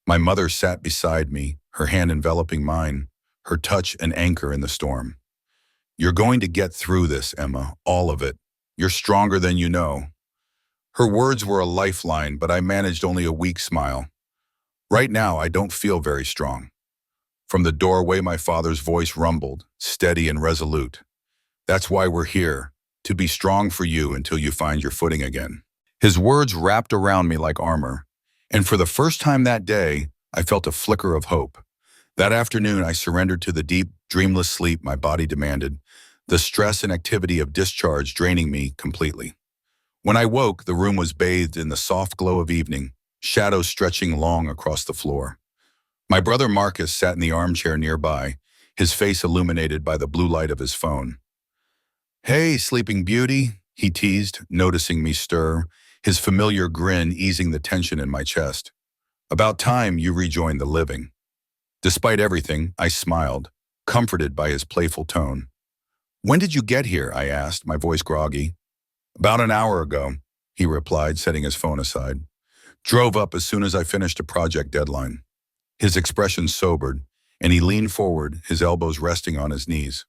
My mother sat beside me, her hand enveloping mine, her touch an anchor in the storm. "You're going to get through this, Emma, all of it. You're stronger than you know." Her words were a lifeline, but I managed only a weak smile. "Right now, I don't feel very strong." From the doorway, my father's voice rumbled, steady and resolute. "That's why we're here, to be strong for you until you find your footing again." His words wrapped around me like armor, and for the first time that day, I felt a flicker of hope. That afternoon, I surrendered to the deep, dreamless sleep my body demanded, the stress and activity of discharge draining me completely. When I woke, the room was bathed in the soft glow of evening, shadows stretching long across the floor. My brother Marcus sat in the armchair nearby, his face illuminated by the blue light of his phone. "Hey, sleeping beauty," he teased, noticing me stir, his familiar grin easing the tension in my chest. "About time you rejoined the living." Despite everything, I smiled, comforted by his playful tone. "When did you get here?" I asked, my voice groggy. "About an hour ago," he replied, setting his phone aside. "Drove up as soon as I finished a project deadline." His expression sobered, and he leaned forward, his elbows resting on his knees.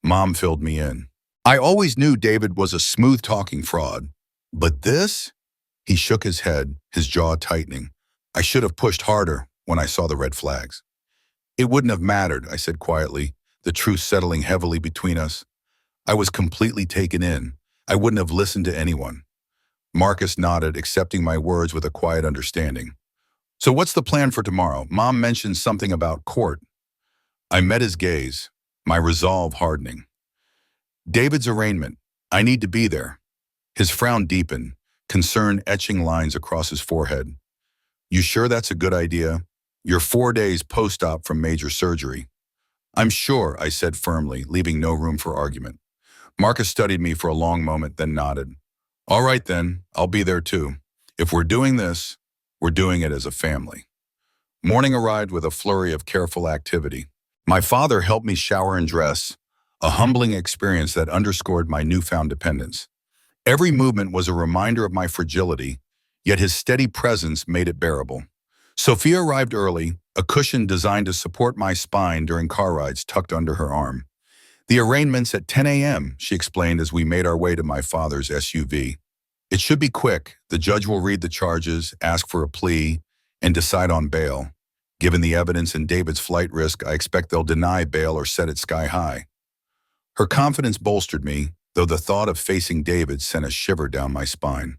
Mom filled me in. "I always knew David was a smooth-talking fraud. But this?" He shook his head, his jaw tightening. "I should have pushed harder when I saw the red flags." It wouldn't have mattered, I said quietly, the truth settling heavily between us. I was completely taken in. I wouldn't have listened to anyone. Marcus nodded, accepting my words with a quiet understanding. So what's the plan for tomorrow? Mom mentioned something about court. I met his gaze, my resolve hardening. David's arraignment. I need to be there. His frown deepened, concern etching lines across his forehead. You sure that's a good idea? You're 4 days post-op from major surgery. I'm sure, I said firmly, leaving no room for argument. Marcus studied me for a long moment, then nodded. All right then, I'll be there too. If we're doing this, we're doing it as a family. Morning arrived with a flurry of careful activity. My father helped me shower and dress, a humbling experience that underscored my newfound dependence. Every movement was a reminder of my fragility, yet his steady presence made it bearable. Sophia arrived early, a cushion designed to support my spine during car rides tucked under her arm. The arraignment's at 10 a.m., she explained as we made our way to my father's SUV. It should be quick. The judge will read the charges, ask for a plea, and decide on bail. Given the evidence and David's flight risk, I expect they'll deny bail or set it sky high. Her confidence bolstered me, though the thought of facing David sent a shiver down my spine.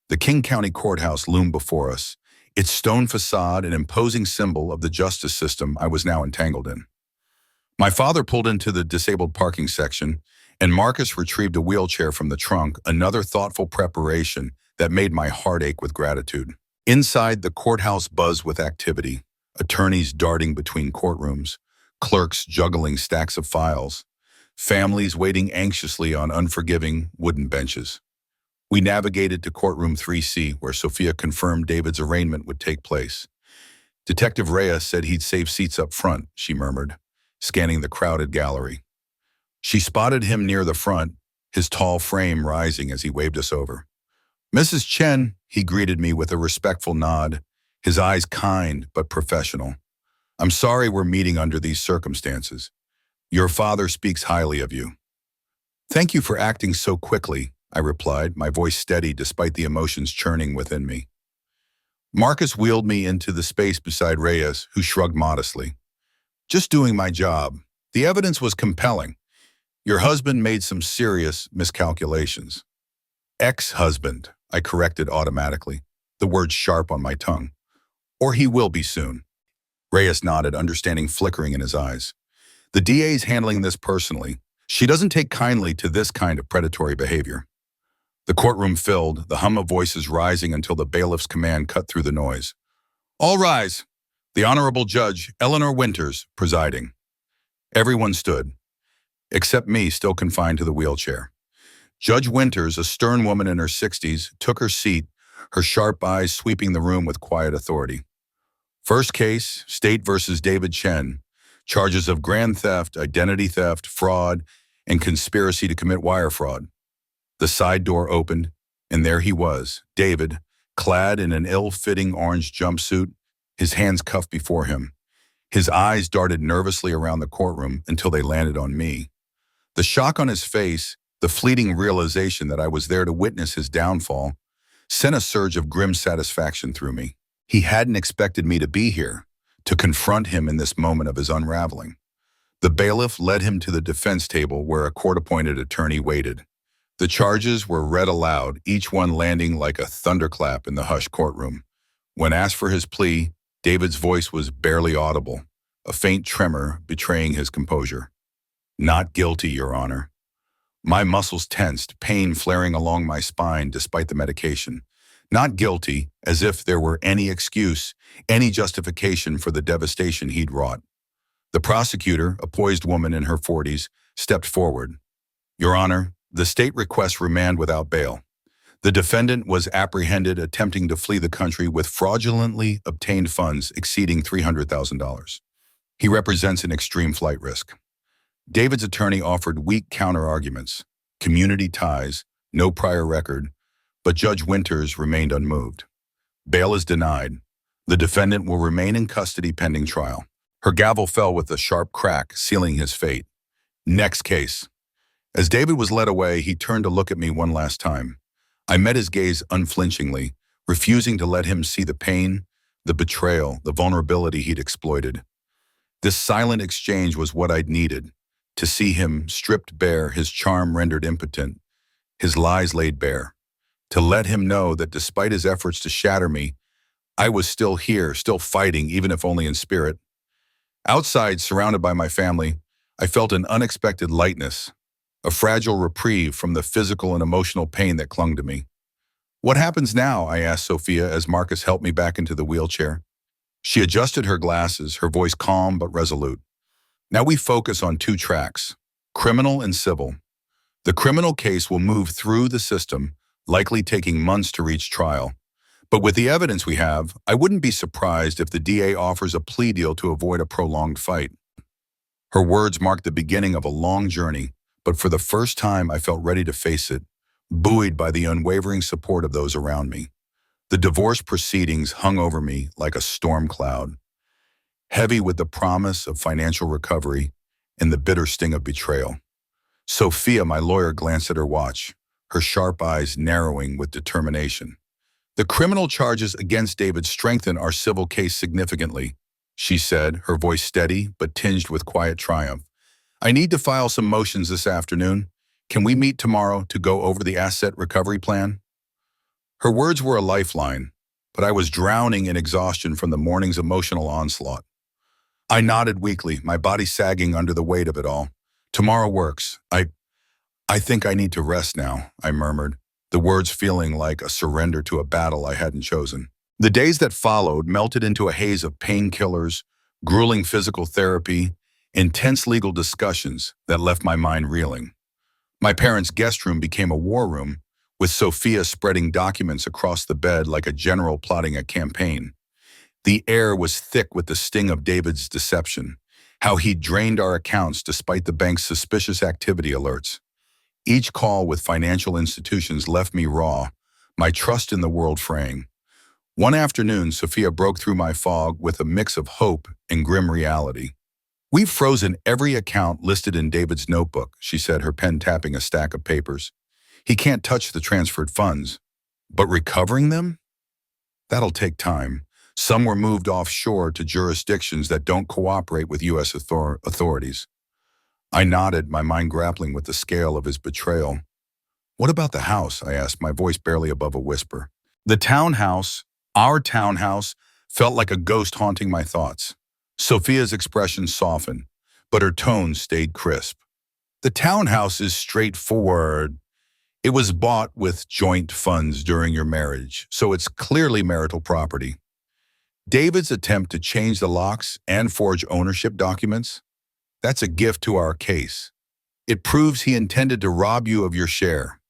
The King County Courthouse loomed before us, its stone facade an imposing symbol of the justice system I was now entangled in. My father pulled into the disabled parking section, and Marcus retrieved a wheelchair from the trunk, another thoughtful preparation that made my heart ache with gratitude. Inside, the courthouse buzzed with activity, attorneys darting between courtrooms, clerks juggling stacks of files, families waiting anxiously on unforgiving wooden benches. We navigated to courtroom 3C, where Sophia confirmed David's arraignment would take place. Detective Reyes said he'd save seats up front, she murmured, scanning the crowded gallery. She spotted him near the front, his tall frame rising as he waved us over. Mrs. Chen, he greeted me with a respectful nod, his eyes kind but professional. I'm sorry we're meeting under these circumstances. Your father speaks highly of you. Thank you for acting so quickly, I replied, my voice steady despite the emotions churning within me. Marcus wheeled me into the space beside Reyes, who shrugged modestly. Just doing my job. The evidence was compelling. Your husband made some serious miscalculations. Ex-husband, I corrected automatically, the word sharp on my tongue. Or he will be soon. Reyes nodded, understanding flickering in his eyes. The DA's handling this personally. She doesn't take kindly to this kind of predatory behavior. The courtroom filled, the hum of voices rising until the bailiff's command cut through the noise. All rise. The Honorable Judge, Eleanor Winters, presiding. Everyone stood, except me, still confined to the wheelchair. Judge Winters, a stern woman in her 60s, took her seat, her sharp eyes sweeping the room with quiet authority. First case, State versus David Chen. Charges of grand theft, identity theft, fraud, and conspiracy to commit wire fraud. The side door opened, and there he was, David, clad in an ill-fitting orange jumpsuit, his hands cuffed before him. His eyes darted nervously around the courtroom until they landed on me. The shock on his face, the fleeting realization that I was there to witness his downfall, sent a surge of grim satisfaction through me. He hadn't expected me to be here, to confront him in this moment of his unraveling. The bailiff led him to the defense table where a court-appointed attorney waited. The charges were read aloud, each one landing like a thunderclap in the hushed courtroom. When asked for his plea, David's voice was barely audible, a faint tremor betraying his composure. Not guilty, Your Honor. My muscles tensed, pain flaring along my spine despite the medication. Not guilty, as if there were any excuse, any justification for the devastation he'd wrought. The prosecutor, a poised woman in her 40s, stepped forward. Your Honor, the state requests remand without bail. The defendant was apprehended attempting to flee the country with fraudulently obtained funds exceeding $300,000. He represents an extreme flight risk. David's attorney offered weak counter-arguments, community ties, no prior record, but Judge Winters remained unmoved. Bail is denied. The defendant will remain in custody pending trial. Her gavel fell with a sharp crack, sealing his fate. Next case. As David was led away, he turned to look at me one last time. I met his gaze unflinchingly, refusing to let him see the pain, the betrayal, the vulnerability he'd exploited. This silent exchange was what I'd needed, to see him stripped bare, his charm rendered impotent, his lies laid bare, to let him know that despite his efforts to shatter me, I was still here, still fighting, even if only in spirit. Outside, surrounded by my family, I felt an unexpected lightness, a fragile reprieve from the physical and emotional pain that clung to me. "What happens now?" I asked Sophia as Marcus helped me back into the wheelchair. She adjusted her glasses, her voice calm but resolute. "Now we focus on two tracks, criminal and civil. The criminal case will move through the system, likely taking months to reach trial. But with the evidence we have, I wouldn't be surprised if the DA offers a plea deal to avoid a prolonged fight." Her words marked the beginning of a long journey, but for the first time I felt ready to face it, buoyed by the unwavering support of those around me. The divorce proceedings hung over me like a storm cloud, heavy with the promise of financial recovery and the bitter sting of betrayal. Sophia, my lawyer, glanced at her watch, her sharp eyes narrowing with determination. "The criminal charges against David strengthen our civil case significantly," she said, her voice steady but tinged with quiet triumph. "I need to file some motions this afternoon. Can we meet tomorrow to go over the asset recovery plan?" Her words were a lifeline, but I was drowning in exhaustion from the morning's emotional onslaught. I nodded weakly, my body sagging under the weight of it all. "Tomorrow works. I think I need to rest now," I murmured, the words feeling like a surrender to a battle I hadn't chosen. The days that followed melted into a haze of painkillers, grueling physical therapy, intense legal discussions that left my mind reeling. My parents' guest room became a war room, with Sophia spreading documents across the bed like a general plotting a campaign. The air was thick with the sting of David's deception, how he'd drained our accounts despite the bank's suspicious activity alerts. Each call with financial institutions left me raw, my trust in the world fraying. One afternoon, Sophia broke through my fog with a mix of hope and grim reality. "We've frozen every account listed in David's notebook," she said, her pen tapping a stack of papers. "He can't touch the transferred funds. But recovering them? That'll take time. Some were moved offshore to jurisdictions that don't cooperate with U.S. authorities." I nodded, my mind grappling with the scale of his betrayal. "What about the house?" I asked, my voice barely above a whisper. The townhouse, our townhouse, felt like a ghost haunting my thoughts. Sophia's expression softened, but her tone stayed crisp. "The townhouse is straightforward. It was bought with joint funds during your marriage, so it's clearly marital property. David's attempt to change the locks and forge ownership documents? That's a gift to our case. It proves he intended to rob you of your share."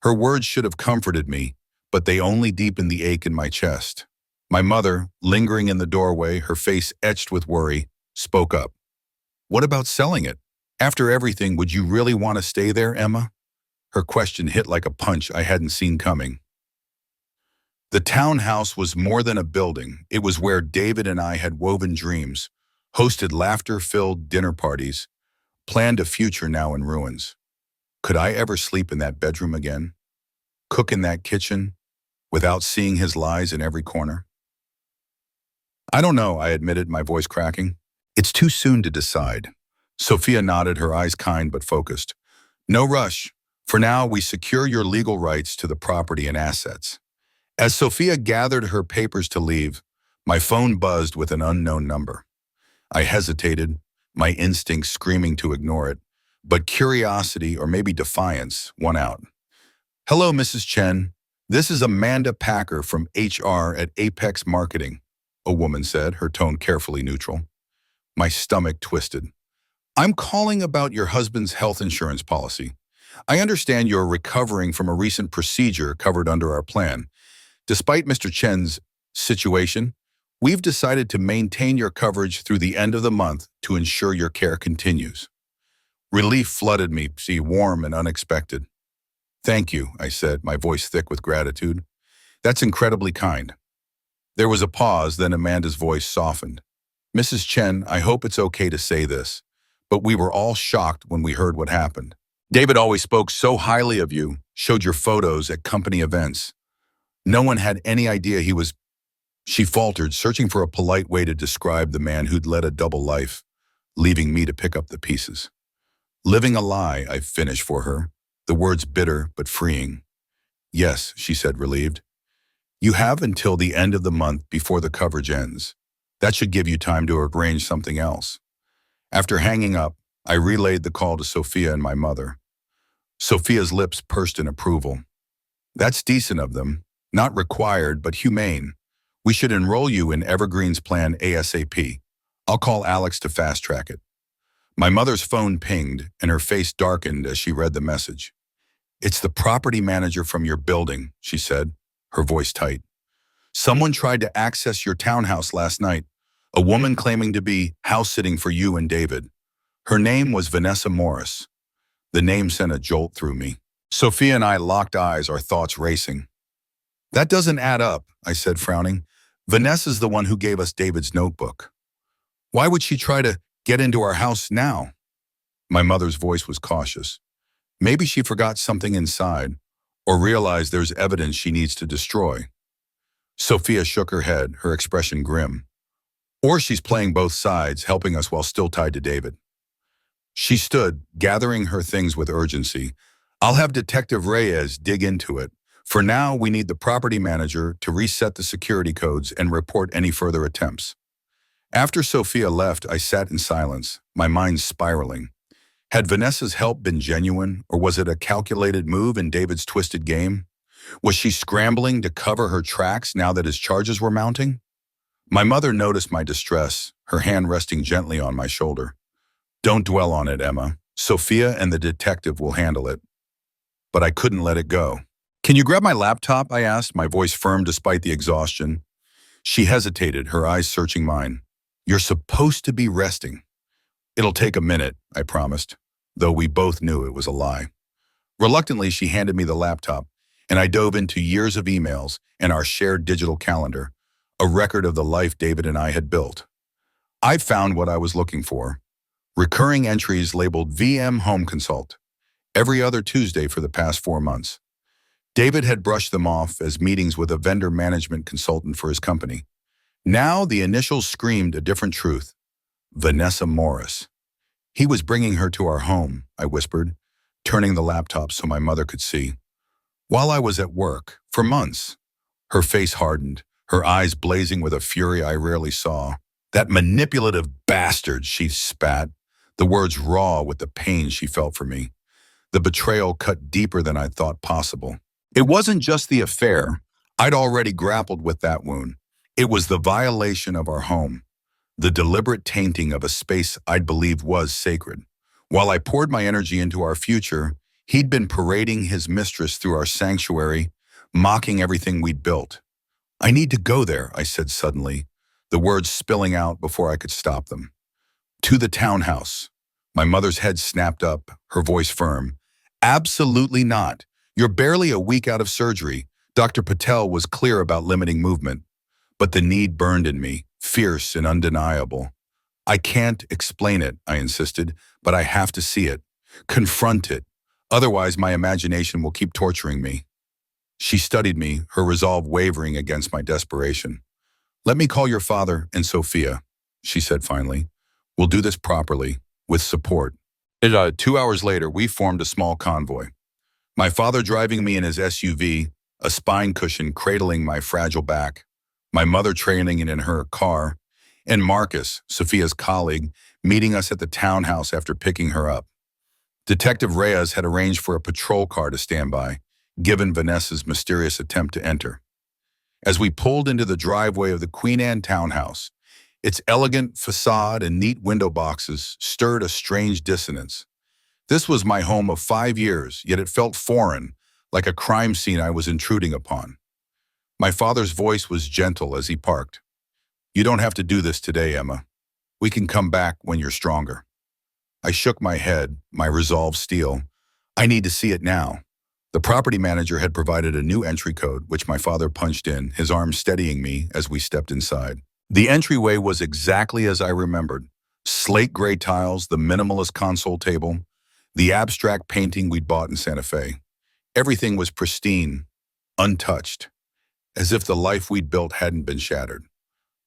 Her words should have comforted me, but they only deepened the ache in my chest. My mother, lingering in the doorway, her face etched with worry, spoke up. "What about selling it? After everything, would you really want to stay there, Emma?" Her question hit like a punch I hadn't seen coming. The townhouse was more than a building. It was where David and I had woven dreams, hosted laughter-filled dinner parties, planned a future now in ruins. Could I ever sleep in that bedroom again? Cook in that kitchen, without seeing his lies in every corner? "I don't know," I admitted, my voice cracking. "It's too soon to decide." Sophia nodded, her eyes kind but focused. "No rush. For now, we secure your legal rights to the property and assets." As Sophia gathered her papers to leave, my phone buzzed with an unknown number. I hesitated, my instincts screaming to ignore it, but curiosity, or maybe defiance, won out. "Hello, Mrs. Chen. This is Amanda Packer from HR at Apex Marketing," a woman said, her tone carefully neutral. My stomach twisted. "I'm calling about your husband's health insurance policy. I understand you're recovering from a recent procedure covered under our plan. Despite Mr. Chen's situation, we've decided to maintain your coverage through the end of the month to ensure your care continues." Relief flooded me, warm and unexpected. "Thank you," I said, my voice thick with gratitude. "That's incredibly kind." There was a pause, then Amanda's voice softened. "Mrs. Chen, I hope it's okay to say this, but we were all shocked when we heard what happened. David always spoke so highly of you, showed your photos at company events. No one had any idea he was..." She faltered, searching for a polite way to describe the man who'd led a double life, leaving me to pick up the pieces. Living a lie, I finished for her, the words bitter but freeing. Yes, she said, relieved. You have until the end of the month before the coverage ends. That should give you time to arrange something else. After hanging up, I relayed the call to Sophia and my mother. Sophia's lips pursed in approval. That's decent of them. Not required, but humane. We should enroll you in Evergreen's plan ASAP. I'll call Alex to fast-track it. My mother's phone pinged, and her face darkened as she read the message. It's the property manager from your building, she said, her voice tight. Someone tried to access your townhouse last night, a woman claiming to be house-sitting for you and David. Her name was Vanessa Morris. The name sent a jolt through me. Sophia and I locked eyes, our thoughts racing. That doesn't add up, I said, frowning. Vanessa's the one who gave us David's notebook. Why would she try to get into our house now? My mother's voice was cautious. Maybe she forgot something inside, or realized there's evidence she needs to destroy. Sophia shook her head, her expression grim. Or she's playing both sides, helping us while still tied to David. She stood, gathering her things with urgency. I'll have Detective Reyes dig into it. For now, we need the property manager to reset the security codes and report any further attempts. After Sophia left, I sat in silence, my mind spiraling. Had Vanessa's help been genuine, or was it a calculated move in David's twisted game? Was she scrambling to cover her tracks now that his charges were mounting? My mother noticed my distress, her hand resting gently on my shoulder. Don't dwell on it, Emma. Sophia and the detective will handle it. But I couldn't let it go. Can you grab my laptop? I asked, my voice firm despite the exhaustion. She hesitated, her eyes searching mine. You're supposed to be resting. It'll take a minute, I promised, though we both knew it was a lie. Reluctantly, she handed me the laptop, and I dove into years of emails and our shared digital calendar, a record of the life David and I had built. I found what I was looking for. Recurring entries labeled VM Home Consult, every other Tuesday for the past 4 months. David had brushed them off as meetings with a vendor management consultant for his company. Now the initials screamed a different truth. Vanessa Morris. He was bringing her to our home, I whispered, turning the laptop so my mother could see. While I was at work, for months. Her face hardened, her eyes blazing with a fury I rarely saw. That manipulative bastard, she spat, the words raw with the pain she felt for me. The betrayal cut deeper than I thought possible. It wasn't just the affair. I'd already grappled with that wound. It was the violation of our home, the deliberate tainting of a space I'd believed was sacred. While I poured my energy into our future, he'd been parading his mistress through our sanctuary, mocking everything we'd built. I need to go there, I said suddenly, the words spilling out before I could stop them. To the townhouse. My mother's head snapped up, her voice firm. Absolutely not. You're barely a week out of surgery. Dr. Patel was clear about limiting movement. But the need burned in me, fierce and undeniable. I can't explain it, I insisted, but I have to see it. Confront it. Otherwise, my imagination will keep torturing me. She studied me, her resolve wavering against my desperation. Let me call your father and Sophia, she said finally. We'll do this properly, with support. 2 hours later, we formed a small convoy. My father driving me in his SUV, a spine cushion cradling my fragile back, my mother trailing in her car, and Marcus, Sophia's colleague, meeting us at the townhouse after picking her up. Detective Reyes had arranged for a patrol car to stand by, given Vanessa's mysterious attempt to enter. As we pulled into the driveway of the Queen Anne townhouse, its elegant facade and neat window boxes stirred a strange dissonance. This was my home of 5 years, yet it felt foreign, like a crime scene I was intruding upon. My father's voice was gentle as he parked. You don't have to do this today, Emma. We can come back when you're stronger. I shook my head, my resolve steel. I need to see it now. The property manager had provided a new entry code, which my father punched in, his arm steadying me as we stepped inside. The entryway was exactly as I remembered. Slate gray tiles, the minimalist console table, the abstract painting we'd bought in Santa Fe. Everything was pristine, untouched. as if the life we'd built hadn't been shattered.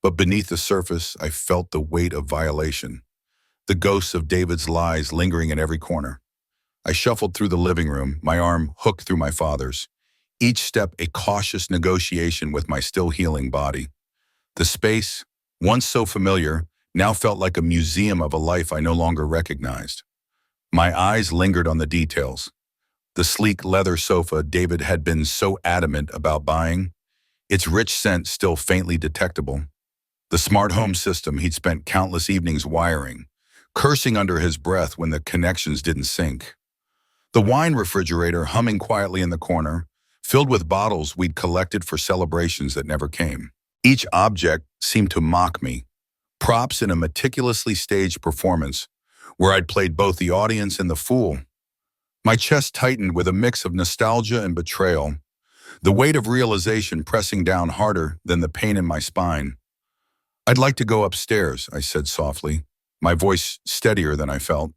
But beneath the surface, I felt the weight of violation, the ghosts of David's lies lingering in every corner. I shuffled through the living room, my arm hooked through my father's, each step a cautious negotiation with my still healing body. The space, once so familiar, now felt like a museum of a life I no longer recognized. My eyes lingered on the details. The sleek leather sofa David had been so adamant about buying, its rich scent still faintly detectable. The smart home system he'd spent countless evenings wiring, cursing under his breath when the connections didn't sync. The wine refrigerator humming quietly in the corner, filled with bottles we'd collected for celebrations that never came. Each object seemed to mock me, props in a meticulously staged performance where I'd played both the audience and the fool. My chest tightened with a mix of nostalgia and betrayal, the weight of realization pressing down harder than the pain in my spine. "I'd like to go upstairs," I said softly, my voice steadier than I felt.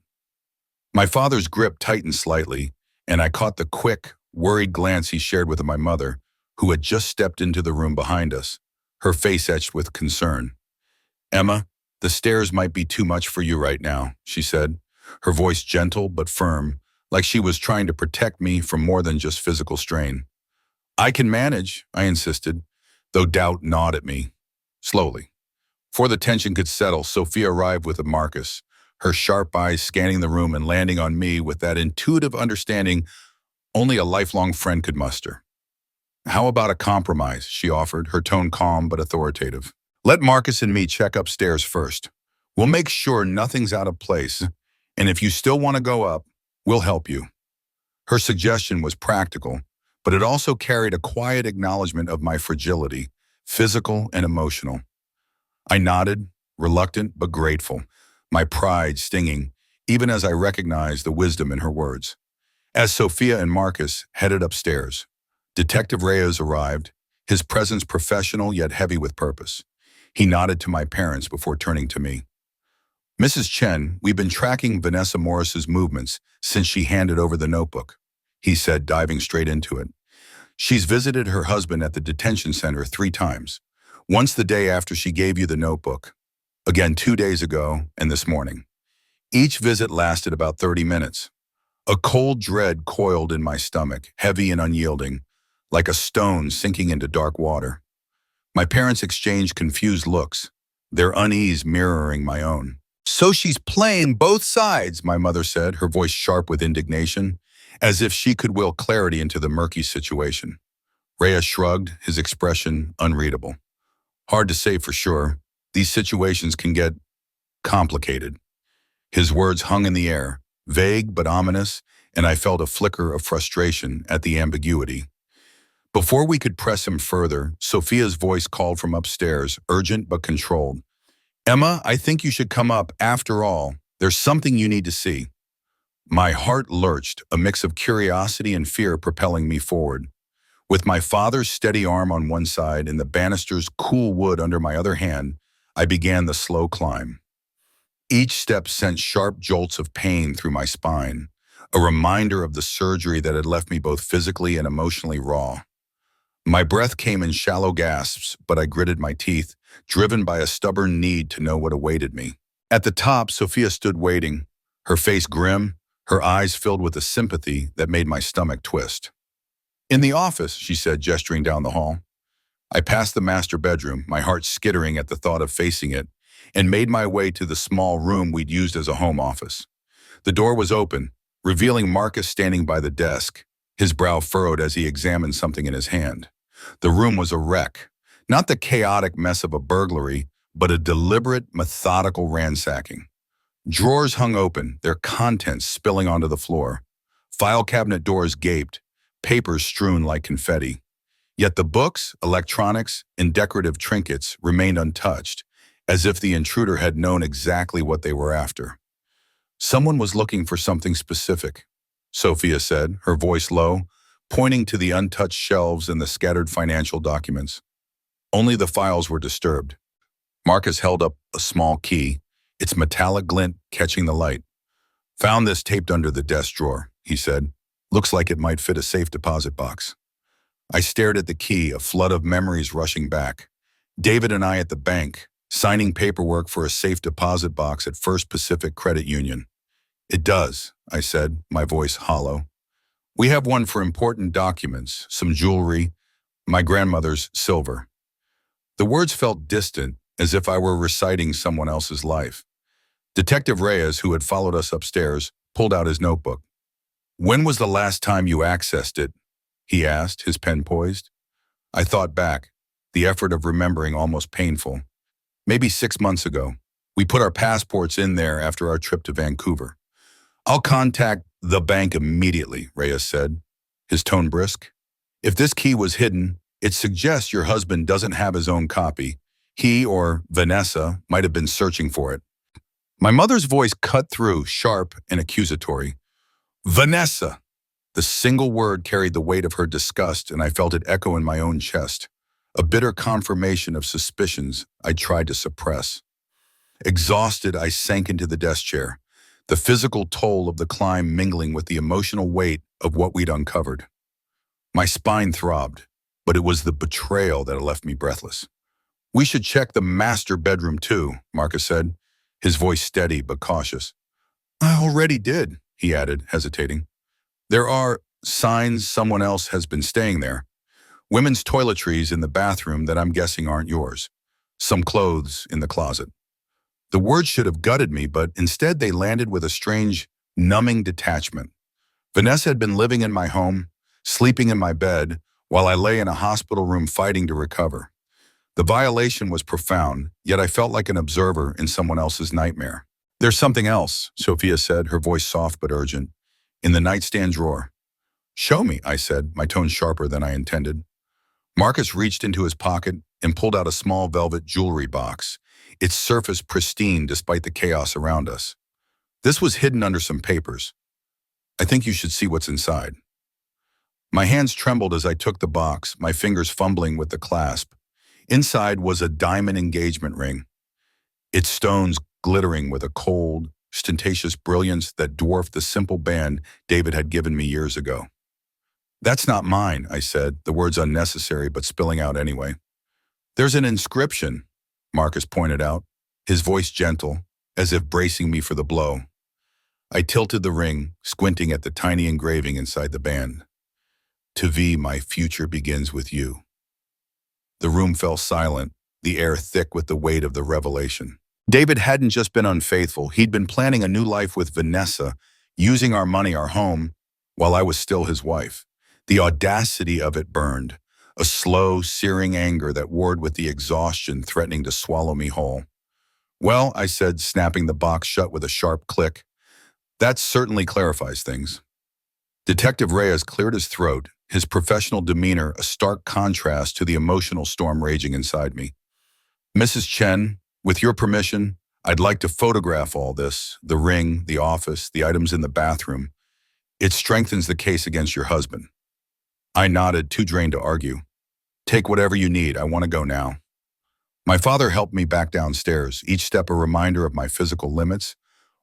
My father's grip tightened slightly, and I caught the quick, worried glance he shared with my mother, who had just stepped into the room behind us, her face etched with concern. "Emma, the stairs might be too much for you right now," she said, her voice gentle but firm, like she was trying to protect me from more than just physical strain. "I can manage," I insisted, though doubt gnawed at me. Slowly. Before the tension could settle, Sophia arrived with a Marcus, her sharp eyes scanning the room and landing on me with that intuitive understanding only a lifelong friend could muster. "How about a compromise?" she offered, her tone calm but authoritative. "Let Marcus and me check upstairs first. We'll make sure nothing's out of place, and if you still want to go up, we'll help you." Her suggestion was practical, but it also carried a quiet acknowledgement of my fragility, physical and emotional. I nodded, reluctant but grateful, my pride stinging, even as I recognized the wisdom in her words. As Sophia and Marcus headed upstairs, Detective Reyes arrived, his presence professional yet heavy with purpose. He nodded to my parents before turning to me. "Mrs. Chen, we've been tracking Vanessa Morris's movements since she handed over the notebook," he said, diving straight into it. "She's visited her husband at the detention center 3 times. Once the day after she gave you the notebook, again 2 days ago, and this morning. Each visit lasted about 30 minutes. A cold dread coiled in my stomach, heavy and unyielding, like a stone sinking into dark water. My parents exchanged confused looks, their unease mirroring my own. "So she's playing both sides," my mother said, her voice sharp with indignation, as if she could will clarity into the murky situation. Rhea shrugged, his expression unreadable. "Hard to say for sure. These situations can get complicated." His words hung in the air, vague but ominous, and I felt a flicker of frustration at the ambiguity. Before we could press him further, Sophia's voice called from upstairs, urgent but controlled. "Emma, I think you should come up. After all, there's something you need to see." My heart lurched, a mix of curiosity and fear propelling me forward. With my father's steady arm on one side and the banister's cool wood under my other hand, I began the slow climb. Each step sent sharp jolts of pain through my spine, a reminder of the surgery that had left me both physically and emotionally raw. My breath came in shallow gasps, but I gritted my teeth, driven by a stubborn need to know what awaited me. At the top, Sophia stood waiting, her face grim, her eyes filled with a sympathy that made my stomach twist. "In the office," she said, gesturing down the hall. I passed the master bedroom, my heart skittering at the thought of facing it, and made my way to the small room we'd used as a home office. The door was open, revealing Marcus standing by the desk, his brow furrowed as he examined something in his hand. The room was a wreck, not the chaotic mess of a burglary, but a deliberate, methodical ransacking. Drawers hung open, their contents spilling onto the floor. File cabinet doors gaped, papers strewn like confetti. Yet the books, electronics, and decorative trinkets remained untouched, as if the intruder had known exactly what they were after. "Someone was looking for something specific," Sophia said, her voice low, pointing to the untouched shelves and the scattered financial documents. Only the files were disturbed. Marcus held up a small key, its metallic glint catching the light. "Found this taped under the desk drawer," he said. "Looks like it might fit a safe deposit box." I stared at the key, a flood of memories rushing back. David and I at the bank, signing paperwork for a safe deposit box at First Pacific Credit Union. It does, I said, my voice hollow. We have one for important documents, some jewelry, my grandmother's silver. The words felt distant, as if I were reciting someone else's life. Detective Reyes, who had followed us upstairs, pulled out his notebook. "When was the last time you accessed it?" he asked, his pen poised. I thought back, the effort of remembering almost painful. Maybe 6 months ago. We put our passports in there after our trip to Vancouver. "I'll contact the bank immediately," Reyes said, his tone brisk. "If this key was hidden, it suggests your husband doesn't have his own copy. He or Vanessa might have been searching for it." My mother's voice cut through, sharp and accusatory. "Vanessa!" The single word carried the weight of her disgust, and I felt it echo in my own chest, a bitter confirmation of suspicions I tried to suppress. Exhausted, I sank into the desk chair, the physical toll of the climb mingling with the emotional weight of what we'd uncovered. My spine throbbed, but it was the betrayal that left me breathless. "We should check the master bedroom too," Marcus said, his voice steady but cautious. "I already did," he added, hesitating. "There are signs someone else has been staying there. Women's toiletries in the bathroom that I'm guessing aren't yours. Some clothes in the closet." The words should have gutted me, but instead they landed with a strange, numbing detachment. Vanessa had been living in my home, sleeping in my bed, while I lay in a hospital room fighting to recover. The violation was profound, yet I felt like an observer in someone else's nightmare. "There's something else," Sophia said, her voice soft but urgent. "In the nightstand drawer." "Show me," I said, my tone sharper than I intended. Marcus reached into his pocket and pulled out a small velvet jewelry box, its surface pristine despite the chaos around us. This was hidden under some papers. "I think you should see what's inside." My hands trembled as I took the box, my fingers fumbling with the clasp. Inside was a diamond engagement ring, its stones glittering with a cold, ostentatious brilliance that dwarfed the simple band David had given me years ago. "That's not mine," I said, the words unnecessary but spilling out anyway. "There's an inscription," Marcus pointed out, his voice gentle, as if bracing me for the blow. I tilted the ring, squinting at the tiny engraving inside the band. "To V, my future begins with you." The room fell silent, the air thick with the weight of the revelation. David hadn't just been unfaithful, he'd been planning a new life with Vanessa, using our money, our home, while I was still his wife. The audacity of it burned, a slow, searing anger that warred with the exhaustion threatening to swallow me whole. "Well," I said, snapping the box shut with a sharp click, "that certainly clarifies things." Detective Reyes cleared his throat, his professional demeanor a stark contrast to the emotional storm raging inside me. "Mrs. Chen, with your permission, I'd like to photograph all this, the ring, the office, the items in the bathroom. It strengthens the case against your husband." I nodded, too drained to argue. "Take whatever you need, I want to go now." My father helped me back downstairs, each step a reminder of my physical limits,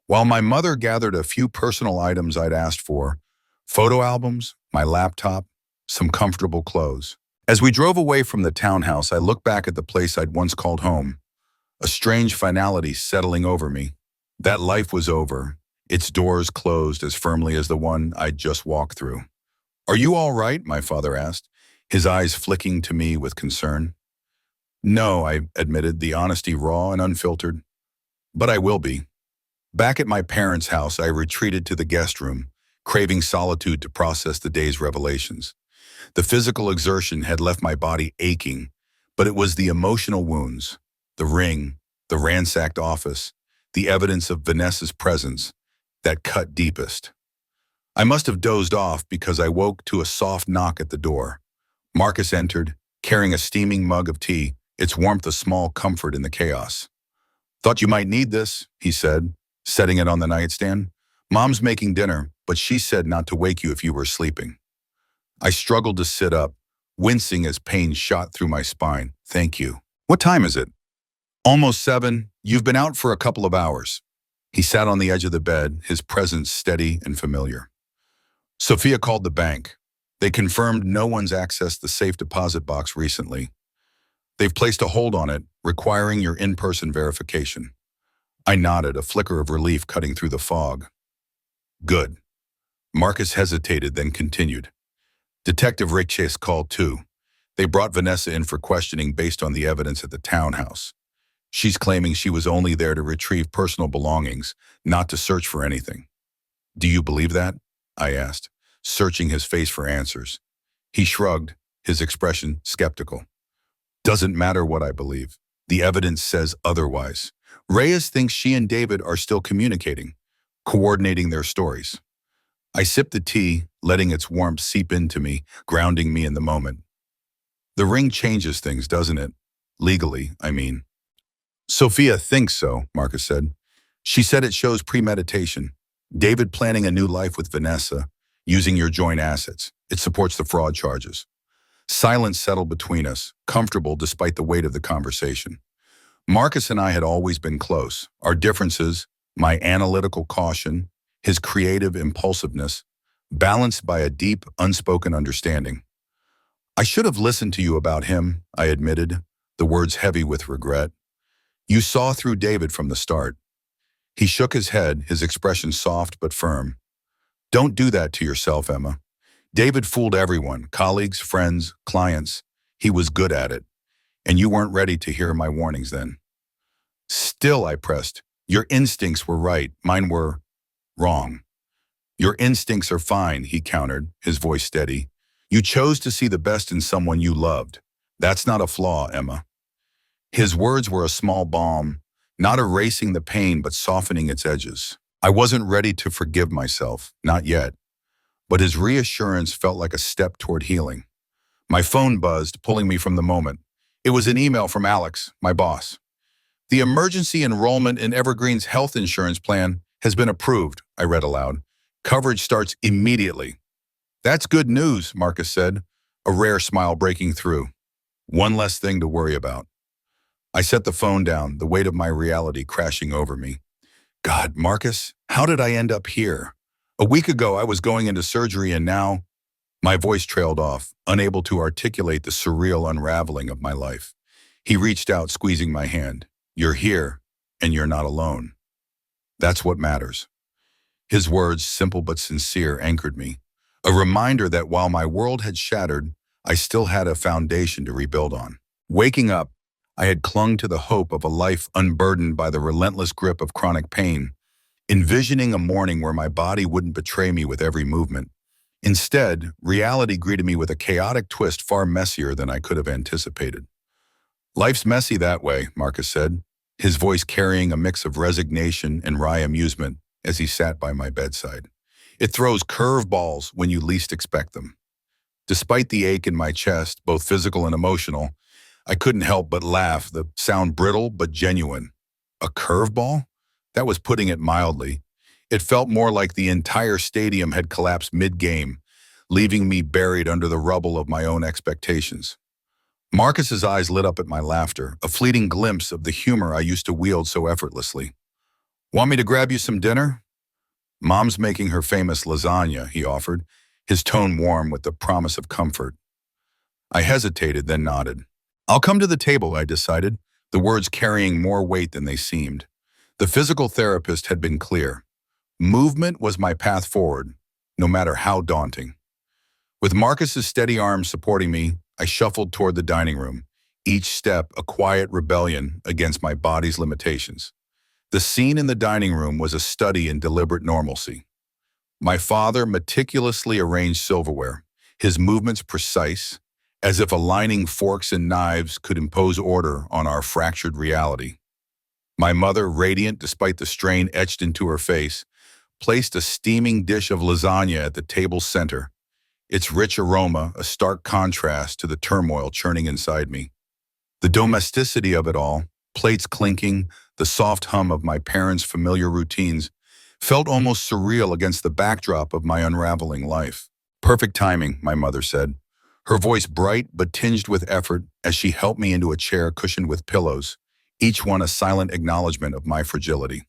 while my mother gathered a few personal items I'd asked for, photo albums, my laptop, some comfortable clothes. As we drove away from the townhouse, I looked back at the place I'd once called home, a strange finality settling over me. That life was over, its doors closed as firmly as the one I'd just walked through. "Are you all right?" my father asked, his eyes flicking to me with concern. "No," I admitted, the honesty raw and unfiltered. "But I will be." Back at my parents' house, I retreated to the guest room, craving solitude to process the day's revelations. The physical exertion had left my body aching, but it was the emotional wounds, the ring, the ransacked office, the evidence of Vanessa's presence, that cut deepest. I must have dozed off because I woke to a soft knock at the door. Marcus entered, carrying a steaming mug of tea, its warmth a small comfort in the chaos. "Thought you might need this," he said, setting it on the nightstand. "Mom's making dinner, but she said not to wake you if you were sleeping." I struggled to sit up, wincing as pain shot through my spine. "Thank you." "What time is it?" "Almost 7. You've been out for a couple of hours." He sat on the edge of the bed, his presence steady and familiar. "Sophia called the bank. They confirmed no one's accessed the safe deposit box recently. They've placed a hold on it, requiring your in-person verification. I nodded, a flicker of relief cutting through the fog. Good. Marcus hesitated, then continued. Detective Riches called too. They brought Vanessa in for questioning based on the evidence at the townhouse. She's claiming she was only there to retrieve personal belongings, not to search for anything. Do you believe that? I asked, searching his face for answers. He shrugged, his expression skeptical. Doesn't matter what I believe. The evidence says otherwise. Reyes thinks she and David are still communicating, coordinating their stories. I sipped the tea, letting its warmth seep into me, grounding me in the moment. The ring changes things, doesn't it? Legally, I mean. Sophia thinks so, Marcus said. She said it shows premeditation. David planning a new life with Vanessa, using your joint assets. It supports the fraud charges. Silence settled between us, comfortable despite the weight of the conversation. Marcus and I had always been close. Our differences, my analytical caution, his creative impulsiveness, balanced by a deep, unspoken understanding. I should have listened to you about him, I admitted, the words heavy with regret. You saw through David from the start. He shook his head, his expression soft but firm. Don't do that to yourself, Emma. David fooled everyone, colleagues, friends, clients. He was good at it. And you weren't ready to hear my warnings then. Still, I pressed, your instincts were right, mine were wrong. Your instincts are fine, he countered, his voice steady. You chose to see the best in someone you loved. That's not a flaw, Emma. His words were a small balm, not erasing the pain but softening its edges. I wasn't ready to forgive myself, not yet. But his reassurance felt like a step toward healing. My phone buzzed, pulling me from the moment. It was an email from Alex, my boss. The emergency enrollment in Evergreen's health insurance plan has been approved, I read aloud. Coverage starts immediately. That's good news, Marcus said, a rare smile breaking through. One less thing to worry about. I set the phone down, the weight of my reality crashing over me. God, Marcus, how did I end up here? A week ago, I was going into surgery and now... My voice trailed off, unable to articulate the surreal unraveling of my life. He reached out, squeezing my hand. You're here, and you're not alone. That's what matters. His words, simple but sincere, anchored me. A reminder that while my world had shattered, I still had a foundation to rebuild on. Waking up, I had clung to the hope of a life unburdened by the relentless grip of chronic pain, envisioning a morning where my body wouldn't betray me with every movement. Instead, reality greeted me with a chaotic twist far messier than I could have anticipated. Life's messy that way, Marcus said, his voice carrying a mix of resignation and wry amusement as he sat by my bedside. It throws curveballs when you least expect them. Despite the ache in my chest, both physical and emotional, I couldn't help but laugh, the sound brittle but genuine. A curveball? That was putting it mildly. It felt more like the entire stadium had collapsed mid-game, leaving me buried under the rubble of my own expectations. Marcus's eyes lit up at my laughter, a fleeting glimpse of the humor I used to wield so effortlessly. Want me to grab you some dinner? Mom's making her famous lasagna, he offered, his tone warm with the promise of comfort. I hesitated, then nodded. I'll come to the table, I decided, the words carrying more weight than they seemed. The physical therapist had been clear. Movement was my path forward, no matter how daunting. With Marcus's steady arms supporting me, I shuffled toward the dining room, each step a quiet rebellion against my body's limitations. The scene in the dining room was a study in deliberate normalcy. My father meticulously arranged silverware, his movements precise, as if aligning forks and knives could impose order on our fractured reality. My mother, radiant despite the strain etched into her face, placed a steaming dish of lasagna at the table's center, its rich aroma a stark contrast to the turmoil churning inside me. The domesticity of it all, plates clinking, the soft hum of my parents' familiar routines, felt almost surreal against the backdrop of my unraveling life. Perfect timing, my mother said, her voice bright but tinged with effort as she helped me into a chair cushioned with pillows, each one a silent acknowledgement of my fragility.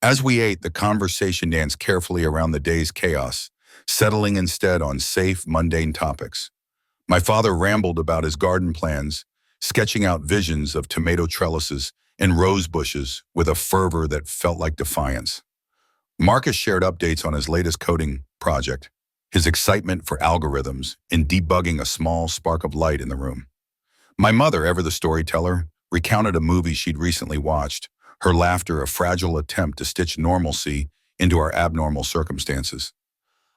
As we ate, the conversation danced carefully around the day's chaos, settling instead on safe, mundane topics. My father rambled about his garden plans, sketching out visions of tomato trellises and rose bushes with a fervor that felt like defiance. Marcus shared updates on his latest coding project, his excitement for algorithms and debugging a small spark of light in the room. My mother, ever the storyteller, recounted a movie she'd recently watched, her laughter a fragile attempt to stitch normalcy into our abnormal circumstances.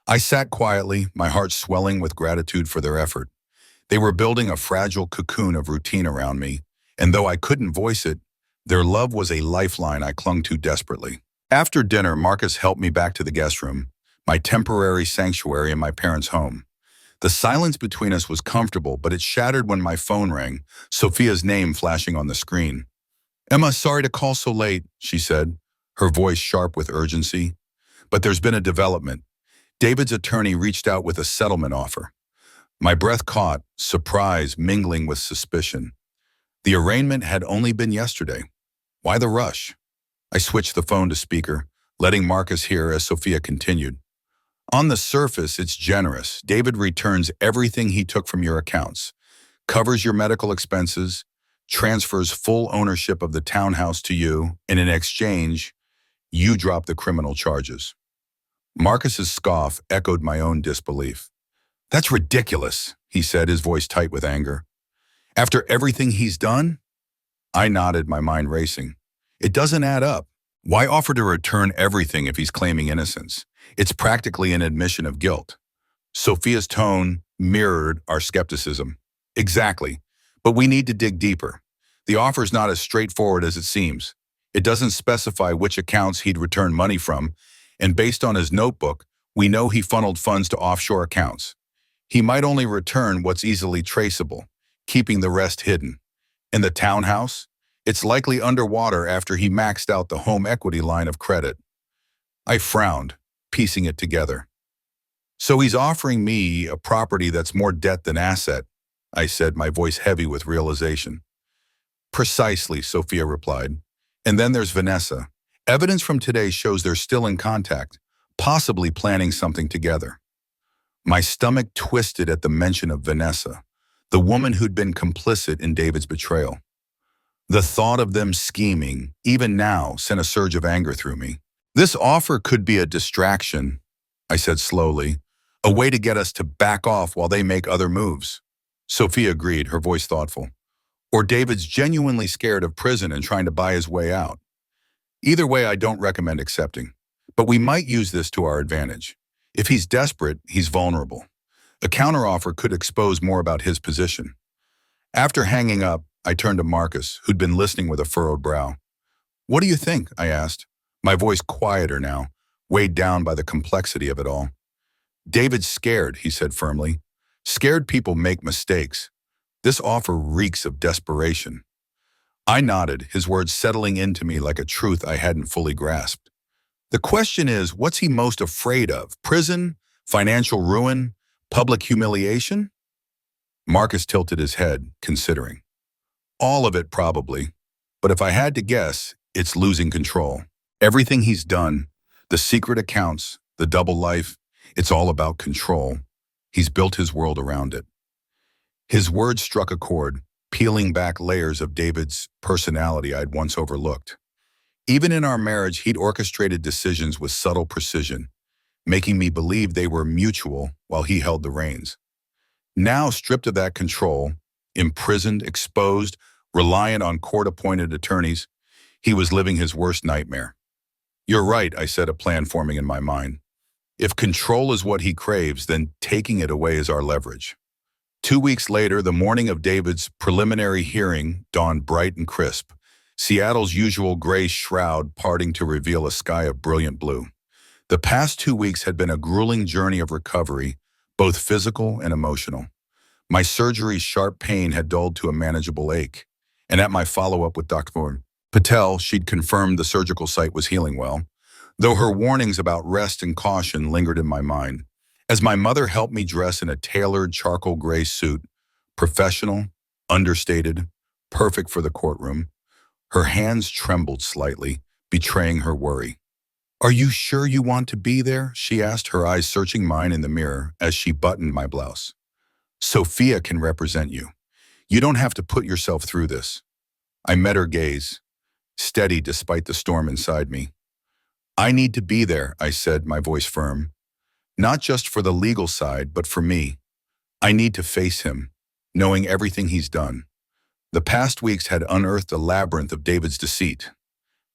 I sat quietly, my heart swelling with gratitude for their effort. They were building a fragile cocoon of routine around me, and though I couldn't voice it, their love was a lifeline I clung to desperately. After dinner, Marcus helped me back to the guest room, my temporary sanctuary in my parents' home. The silence between us was comfortable, but it shattered when my phone rang, Sophia's name flashing on the screen. "Emma, sorry to call so late," she said, her voice sharp with urgency. "But there's been a development. David's attorney reached out with a settlement offer." My breath caught, surprise mingling with suspicion. The arraignment had only been yesterday. Why the rush? I switched the phone to speaker, letting Marcus hear as Sophia continued. "On the surface, it's generous. David returns everything he took from your accounts, covers your medical expenses, transfers full ownership of the townhouse to you, and in exchange, you drop the criminal charges." Marcus's scoff echoed my own disbelief. "That's ridiculous," he said, his voice tight with anger. "After everything he's done?" I nodded, my mind racing. It doesn't add up. Why offer to return everything if he's claiming innocence? It's practically an admission of guilt. Sophia's tone mirrored our skepticism. "Exactly. But we need to dig deeper. The offer's not as straightforward as it seems. It doesn't specify which accounts he'd return money from, and based on his notebook, we know he funneled funds to offshore accounts. He might only return what's easily traceable, keeping the rest hidden. In the townhouse, it's likely underwater after he maxed out the home equity line of credit." I frowned, piecing it together. "So he's offering me a property that's more debt than asset," I said, my voice heavy with realization. "Precisely," Sophia replied. "And then there's Vanessa. Evidence from today shows they're still in contact, possibly planning something together." My stomach twisted at the mention of Vanessa, the woman who'd been complicit in David's betrayal. The thought of them scheming, even now, sent a surge of anger through me. "This offer could be a distraction," I said slowly, "a way to get us to back off while they make other moves." Sophia agreed, her voice thoughtful. "Or David's genuinely scared of prison and trying to buy his way out. Either way, I don't recommend accepting. But we might use this to our advantage. If he's desperate, he's vulnerable. A counteroffer could expose more about his position." After hanging up, I turned to Marcus, who'd been listening with a furrowed brow. "What do you think?" I asked, my voice quieter now, weighed down by the complexity of it all. "David's scared," he said firmly. "Scared people make mistakes. This offer reeks of desperation." I nodded, his words settling into me like a truth I hadn't fully grasped. "The question is, what's he most afraid of? Prison? Financial ruin? Public humiliation?" Marcus tilted his head, considering. "All of it, probably. But if I had to guess, it's losing control. Everything he's done, the secret accounts, the double life, it's all about control. He's built his world around it." His words struck a chord, peeling back layers of David's personality I'd once overlooked. Even in our marriage, he'd orchestrated decisions with subtle precision, making me believe they were mutual while he held the reins. Now, stripped of that control, imprisoned, exposed, reliant on court-appointed attorneys, he was living his worst nightmare. "You're right," I said, a plan forming in my mind. "If control is what he craves, then taking it away is our leverage." 2 weeks later, the morning of David's preliminary hearing dawned bright and crisp, Seattle's usual gray shroud parting to reveal a sky of brilliant blue. The past 2 weeks had been a grueling journey of recovery, both physical and emotional. My surgery's sharp pain had dulled to a manageable ache, and at my follow-up with Dr. Patel, she'd confirmed the surgical site was healing well, though her warnings about rest and caution lingered in my mind. As my mother helped me dress in a tailored charcoal gray suit, professional, understated, perfect for the courtroom, her hands trembled slightly, betraying her worry. "Are you sure you want to be there?" she asked, her eyes searching mine in the mirror as she buttoned my blouse. "Sophia can represent you. You don't have to put yourself through this." I met her gaze, steady despite the storm inside me. "I need to be there," I said, my voice firm. "Not just for the legal side, but for me. I need to face him, knowing everything he's done." The past weeks had unearthed a labyrinth of David's deceit.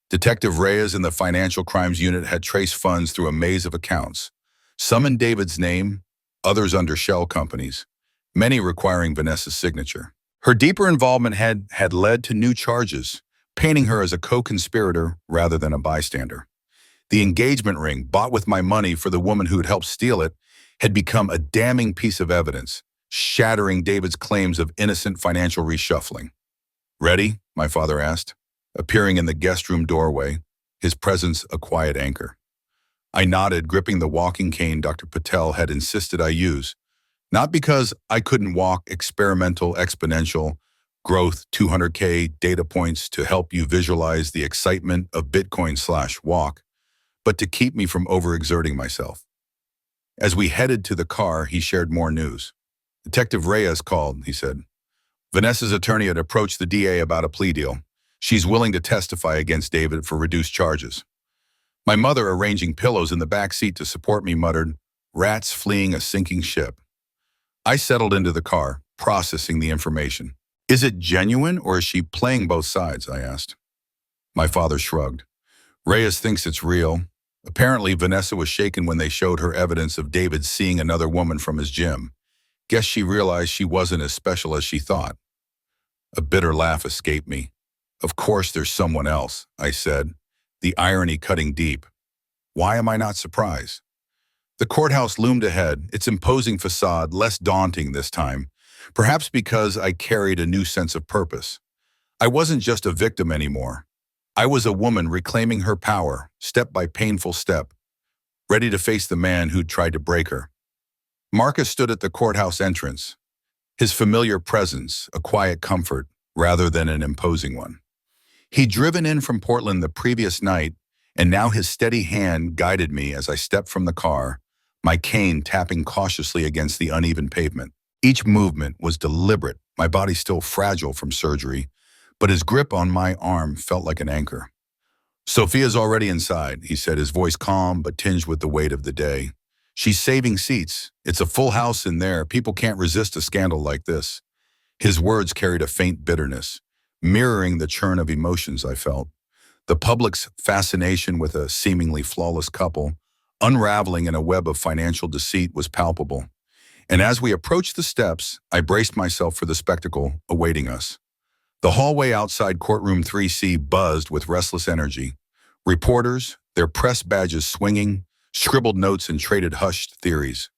Detective Reyes in the Financial Crimes Unit had traced funds through a maze of accounts, some in David's name, others under shell companies, many requiring Vanessa's signature. Her deeper involvement had led to new charges, painting her as a co-conspirator rather than a bystander. The engagement ring, bought with my money for the woman who had helped steal it, had become a damning piece of evidence, shattering David's claims of innocent financial reshuffling. "Ready?" my father asked, appearing in the guest room doorway, his presence a quiet anchor. I nodded, gripping the walking cane Dr. Patel had insisted I use, not because I couldn't walk experimental exponential growth 200K data points to help you visualize the excitement of Bitcoin/walk, but to keep me from overexerting myself. As we headed to the car, he shared more news. "Detective Reyes called," he said. "Vanessa's attorney had approached the DA about a plea deal. She's willing to testify against David for reduced charges." My mother, arranging pillows in the back seat to support me, muttered, "Rats fleeing a sinking ship." I settled into the car, processing the information. "Is it genuine, or is she playing both sides?" I asked. My father shrugged. "Reyes thinks it's real. Apparently, Vanessa was shaken when they showed her evidence of David seeing another woman from his gym. Guess she realized she wasn't as special as she thought." A bitter laugh escaped me. "Of course there's someone else," I said, the irony cutting deep. Why am I not surprised? The courthouse loomed ahead, its imposing facade less daunting this time, perhaps because I carried a new sense of purpose. I wasn't just a victim anymore. I was a woman reclaiming her power, step by painful step, ready to face the man who'd tried to break her. Marcus stood at the courthouse entrance, his familiar presence a quiet comfort rather than an imposing one. He'd driven in from Portland the previous night, and now his steady hand guided me as I stepped from the car, my cane tapping cautiously against the uneven pavement. Each movement was deliberate, my body still fragile from surgery, but his grip on my arm felt like an anchor. "Sophia's already inside," he said, his voice calm but tinged with the weight of the day. "She's saving seats. It's a full house in there. People can't resist a scandal like this." His words carried a faint bitterness, mirroring the churn of emotions I felt. The public's fascination with a seemingly flawless couple, unraveling in a web of financial deceit, was palpable. And as we approached the steps, I braced myself for the spectacle awaiting us. The hallway outside courtroom 3C buzzed with restless energy. Reporters, their press badges swinging, scribbled notes and traded hushed theories.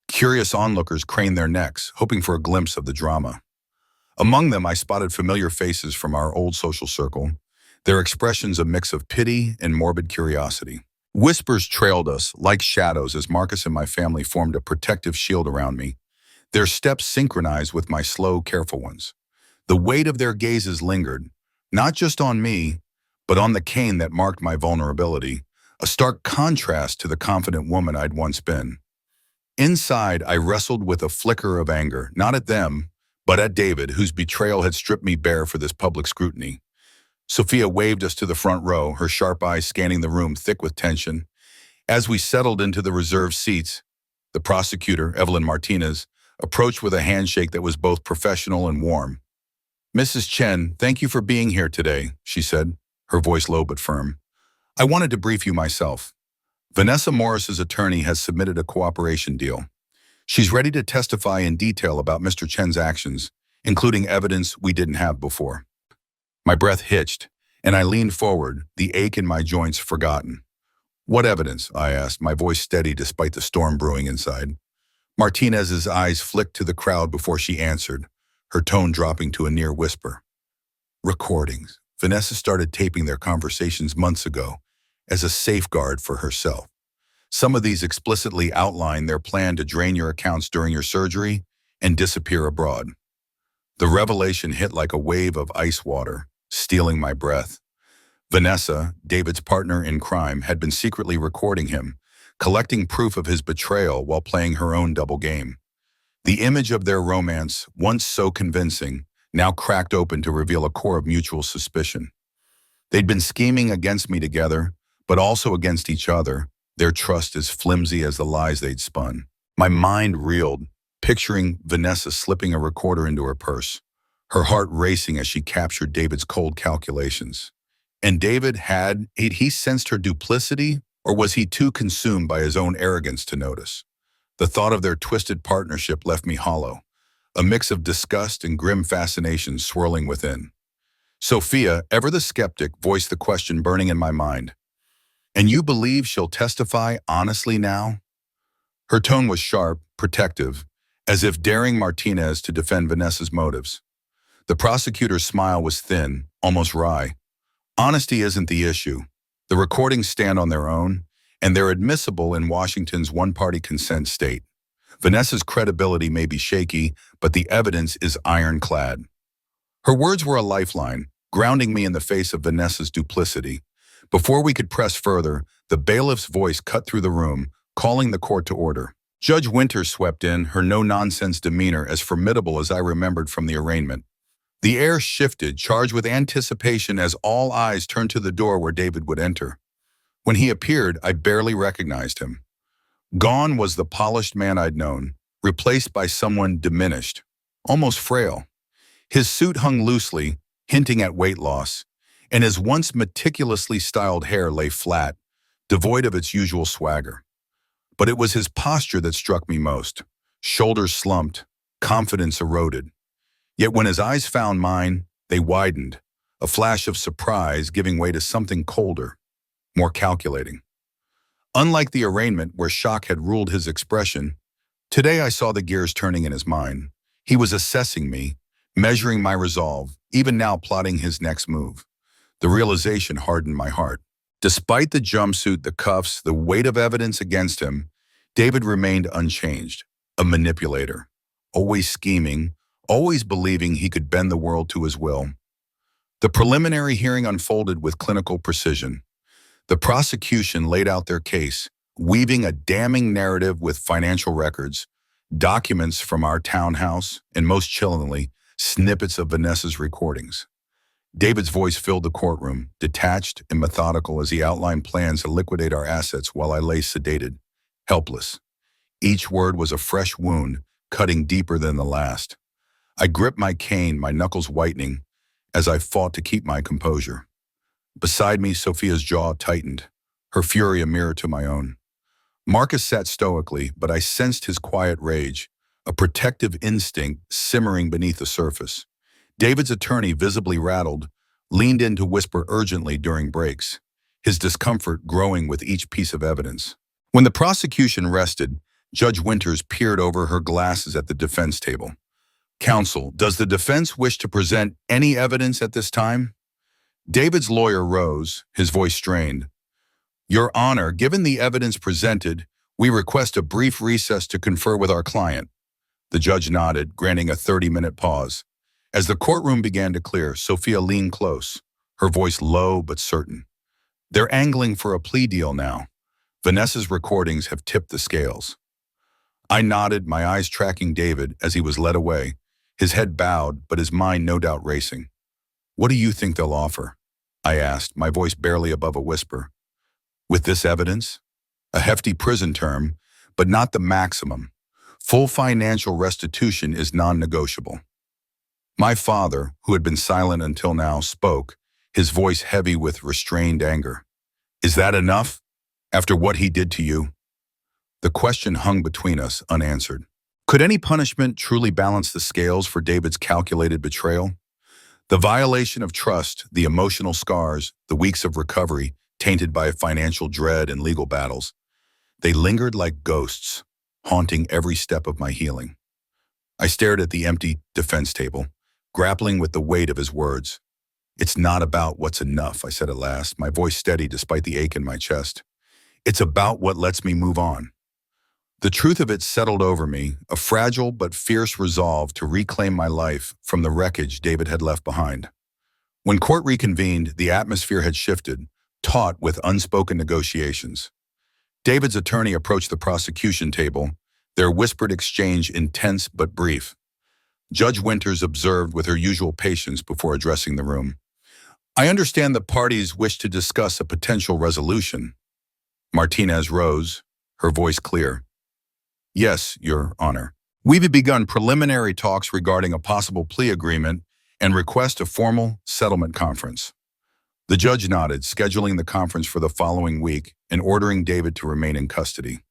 Curious onlookers craned their necks, hoping for a glimpse of the drama. Among them, I spotted familiar faces from our old social circle, their expressions a mix of pity and morbid curiosity. Whispers trailed us, like shadows, as Marcus and my family formed a protective shield around me, their steps synchronized with my slow, careful ones. The weight of their gazes lingered, not just on me, but on the cane that marked my vulnerability, a stark contrast to the confident woman I'd once been. Inside, I wrestled with a flicker of anger, not at them, but at David, whose betrayal had stripped me bare for this public scrutiny. Sophia waved us to the front row, her sharp eyes scanning the room thick with tension. As we settled into the reserved seats, the prosecutor, Evelyn Martinez, approached with a handshake that was both professional and warm. "Mrs. Chen, thank you for being here today," she said, her voice low but firm. "I wanted to brief you myself. Vanessa Morris's attorney has submitted a cooperation deal. She's ready to testify in detail about Mr. Chen's actions, including evidence we didn't have before." My breath hitched, and I leaned forward, the ache in my joints forgotten. "What evidence?" I asked, my voice steady despite the storm brewing inside. Martinez's eyes flicked to the crowd before she answered, her tone dropping to a near whisper. "Recordings. Vanessa started taping their conversations months ago as a safeguard for herself. Some of these explicitly outline their plan to drain your accounts during your surgery and disappear abroad." The revelation hit like a wave of ice water, stealing my breath. Vanessa, David's partner in crime, had been secretly recording him, collecting proof of his betrayal while playing her own double game. The image of their romance, once so convincing, now cracked open to reveal a core of mutual suspicion. They'd been scheming against me together, but also against each other, their trust as flimsy as the lies they'd spun. My mind reeled, picturing Vanessa slipping a recorder into her purse, her heart racing as she captured David's cold calculations. And had he sensed her duplicity, or was he too consumed by his own arrogance to notice? The thought of their twisted partnership left me hollow, a mix of disgust and grim fascination swirling within. Sophia, ever the skeptic, voiced the question burning in my mind. "And you believe she'll testify honestly now?" Her tone was sharp, protective, as if daring Martinez to defend Vanessa's motives. The prosecutor's smile was thin, almost wry. "Honesty isn't the issue. The recordings stand on their own, and they're admissible in Washington's one-party consent state. Vanessa's credibility may be shaky, but the evidence is ironclad." Her words were a lifeline, grounding me in the face of Vanessa's duplicity. Before we could press further, the bailiff's voice cut through the room, calling the court to order. Judge Winters swept in, her no-nonsense demeanor as formidable as I remembered from the arraignment. The air shifted, charged with anticipation as all eyes turned to the door where David would enter. When he appeared, I barely recognized him. Gone was the polished man I'd known, replaced by someone diminished, almost frail. His suit hung loosely, hinting at weight loss, and his once meticulously styled hair lay flat, devoid of its usual swagger. But it was his posture that struck me most. Shoulders slumped, confidence eroded. Yet when his eyes found mine, they widened, a flash of surprise giving way to something colder, more calculating. Unlike the arraignment where shock had ruled his expression, today I saw the gears turning in his mind. He was assessing me, measuring my resolve, even now plotting his next move. The realization hardened my heart. Despite the jumpsuit, the cuffs, the weight of evidence against him, David remained unchanged, a manipulator, always scheming, always believing he could bend the world to his will. The preliminary hearing unfolded with clinical precision. The prosecution laid out their case, weaving a damning narrative with financial records, documents from our townhouse, and most chillingly, snippets of Vanessa's recordings. David's voice filled the courtroom, detached and methodical as he outlined plans to liquidate our assets while I lay sedated, helpless. Each word was a fresh wound, cutting deeper than the last. I gripped my cane, my knuckles whitening, as I fought to keep my composure. Beside me, Sophia's jaw tightened, her fury a mirror to my own. Marcus sat stoically, but I sensed his quiet rage, a protective instinct simmering beneath the surface. David's attorney, visibly rattled, leaned in to whisper urgently during breaks, his discomfort growing with each piece of evidence. When the prosecution rested, Judge Winters peered over her glasses at the defense table. "Counsel, does the defense wish to present any evidence at this time?" David's lawyer rose, his voice strained. "Your Honor, given the evidence presented, we request a brief recess to confer with our client." The judge nodded, granting a 30-minute pause. As the courtroom began to clear, Sophia leaned close, her voice low but certain. "They're angling for a plea deal now. Vanessa's recordings have tipped the scales." I nodded, my eyes tracking David as he was led away, his head bowed, but his mind no doubt racing. "What do you think they'll offer?" I asked, my voice barely above a whisper. "With this evidence? A hefty prison term, but not the maximum. Full financial restitution is non-negotiable." My father, who had been silent until now, spoke, his voice heavy with restrained anger. "Is that enough? After what he did to you?" The question hung between us, unanswered. Could any punishment truly balance the scales for David's calculated betrayal? The violation of trust, the emotional scars, the weeks of recovery, tainted by financial dread and legal battles, they lingered like ghosts, haunting every step of my healing. I stared at the empty defense table, grappling with the weight of his words. "It's not about what's enough," I said at last, my voice steady despite the ache in my chest. "It's about what lets me move on." The truth of it settled over me, a fragile but fierce resolve to reclaim my life from the wreckage David had left behind. When court reconvened, the atmosphere had shifted, taut with unspoken negotiations. David's attorney approached the prosecution table, their whispered exchange intense but brief. Judge Winters observed with her usual patience before addressing the room. "I understand the parties wish to discuss a potential resolution." Martinez rose, her voice clear. "Yes, Your Honor. We've begun preliminary talks regarding a possible plea agreement and request a formal settlement conference." The judge nodded, scheduling the conference for the following week and ordering David to remain in custody.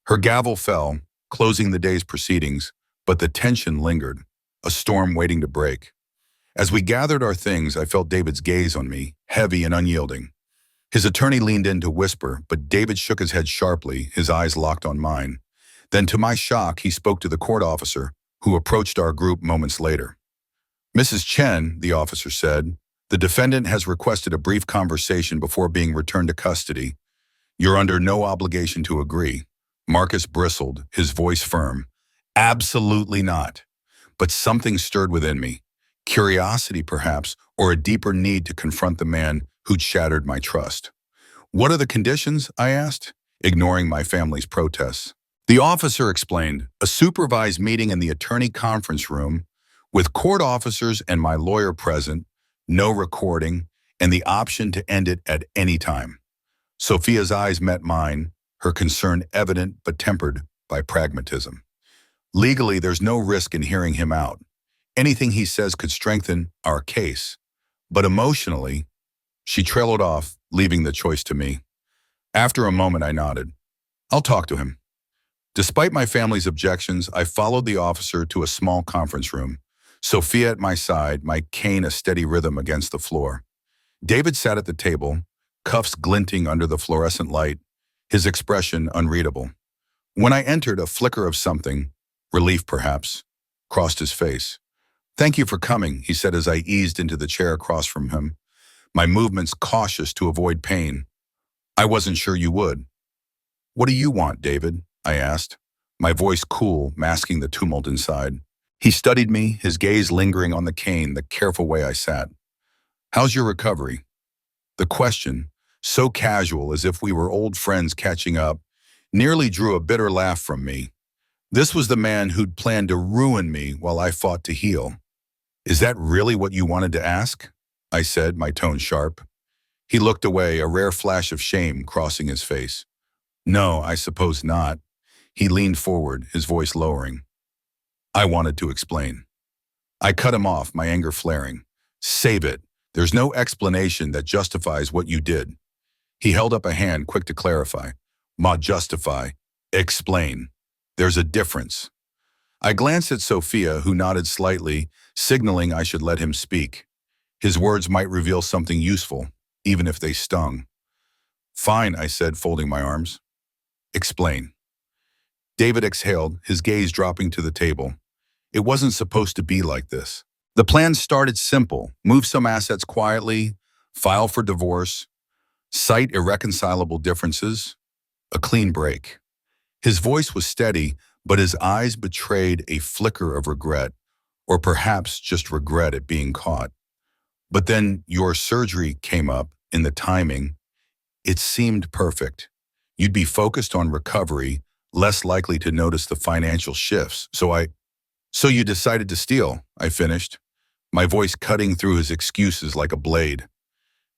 Her gavel fell, closing the day's proceedings, but the tension lingered, a storm waiting to break. As we gathered our things, I felt David's gaze on me, heavy and unyielding. His attorney leaned in to whisper, but David shook his head sharply, his eyes locked on mine. Then, to my shock, he spoke to the court officer, who approached our group moments later. "Mrs. Chen," the officer said, "the defendant has requested a brief conversation before being returned to custody. You're under no obligation to agree." Marcus bristled, his voice firm. "Absolutely not." But something stirred within me. Curiosity, perhaps, or a deeper need to confront the man who'd shattered my trust. "What are the conditions?" I asked, ignoring my family's protests. The officer explained, "A supervised meeting in the attorney conference room with court officers and my lawyer present, no recording, and the option to end it at any time." Sophia's eyes met mine, her concern evident but tempered by pragmatism. "Legally, there's no risk in hearing him out. Anything he says could strengthen our case. But emotionally," she trailed off, leaving the choice to me. After a moment, I nodded. "I'll talk to him." Despite my family's objections, I followed the officer to a small conference room, Sophia at my side, my cane a steady rhythm against the floor. David sat at the table, cuffs glinting under the fluorescent light, his expression unreadable. When I entered, a flicker of something, relief perhaps, crossed his face. "Thank you for coming," he said as I eased into the chair across from him, my movements cautious to avoid pain. "I wasn't sure you would." "What do you want, David?" I asked, my voice cool, masking the tumult inside. He studied me, his gaze lingering on the cane, the careful way I sat. "How's your recovery?" The question, so casual as if we were old friends catching up, nearly drew a bitter laugh from me. This was the man who'd planned to ruin me while I fought to heal. "Is that really what you wanted to ask?" I said, my tone sharp. He looked away, a rare flash of shame crossing his face. "No, I suppose not." He leaned forward, his voice lowering. I wanted to explain. I cut him off, my anger flaring. "Save it. There's no explanation that justifies what you did." He held up a hand, quick to clarify. "Ma justify. Explain. There's a difference." I glanced at Sophia, who nodded slightly, signaling I should let him speak. His words might reveal something useful, even if they stung. "Fine," I said, folding my arms. "Explain." David exhaled, his gaze dropping to the table. It wasn't supposed to be like this. The plan started simple: move some assets quietly, file for divorce, cite irreconcilable differences, a clean break. His voice was steady, but his eyes betrayed a flicker of regret, or perhaps just regret at being caught. "But then your surgery came up, in the timing. It seemed perfect. You'd be focused on recovery, less likely to notice the financial shifts. So you decided to steal," I finished, my voice cutting through his excuses like a blade.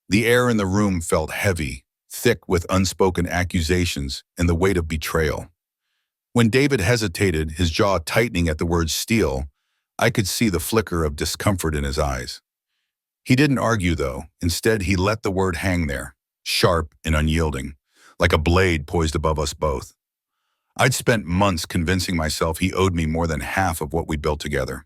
The air in the room felt heavy, thick with unspoken accusations and the weight of betrayal. When David hesitated, his jaw tightening at the word steal, I could see the flicker of discomfort in his eyes. He didn't argue, though. Instead, he let the word hang there, sharp and unyielding, like a blade poised above us both. I'd spent months convincing myself he owed me more than half of what we'd built together.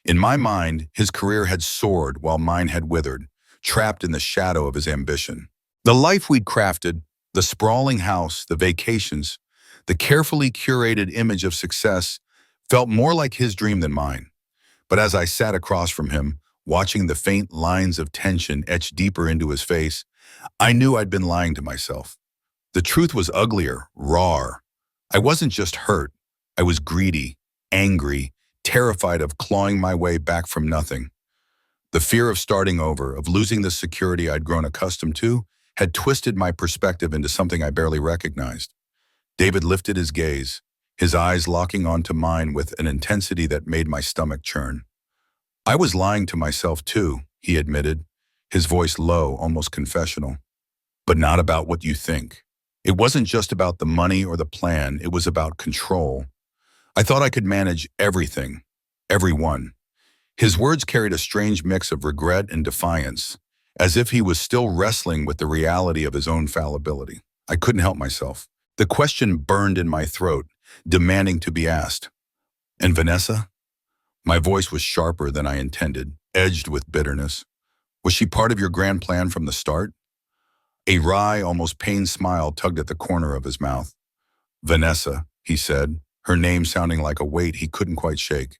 In my mind, his career had soared while mine had withered, trapped in the shadow of his ambition. The life we'd crafted, the sprawling house, the vacations, the carefully curated image of success, felt more like his dream than mine. But as I sat across from him, watching the faint lines of tension etch deeper into his face, I knew I'd been lying to myself. The truth was uglier, rawer. I wasn't just hurt. I was greedy, angry, terrified of clawing my way back from nothing. The fear of starting over, of losing the security I'd grown accustomed to, had twisted my perspective into something I barely recognized. David lifted his gaze, his eyes locking onto mine with an intensity that made my stomach churn. I was lying to myself too, he admitted, his voice low, almost confessional. But not about what you think. It wasn't just about the money or the plan, it was about control. I thought I could manage everything, everyone. His words carried a strange mix of regret and defiance, as if he was still wrestling with the reality of his own fallibility. I couldn't help myself. The question burned in my throat, demanding to be asked. And Vanessa? My voice was sharper than I intended, edged with bitterness. Was she part of your grand plan from the start? A wry, almost pained smile tugged at the corner of his mouth. Vanessa, he said, her name sounding like a weight he couldn't quite shake.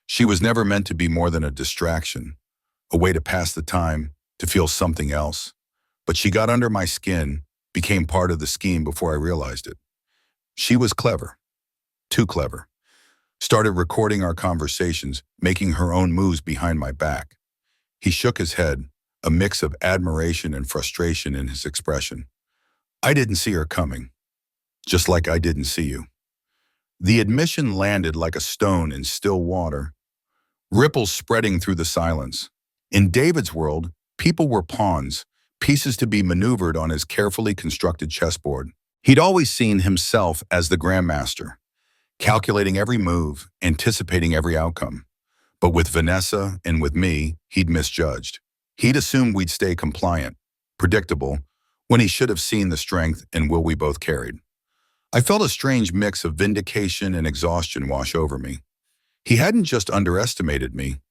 She was never meant to be more than a distraction, a way to pass the time, to feel something else. But she got under my skin, became part of the scheme before I realized it. She was clever, too clever. Started recording our conversations, making her own moves behind my back. He shook his head, a mix of admiration and frustration in his expression. I didn't see her coming, just like I didn't see you. The admission landed like a stone in still water, ripples spreading through the silence. In David's world, people were pawns, pieces to be maneuvered on his carefully constructed chessboard. He'd always seen himself as the grandmaster, calculating every move, anticipating every outcome. But with Vanessa and with me, he'd misjudged. He'd assumed we'd stay compliant, predictable, when he should have seen the strength and will we both carried. I felt a strange mix of vindication and exhaustion wash over me. He hadn't just underestimated me,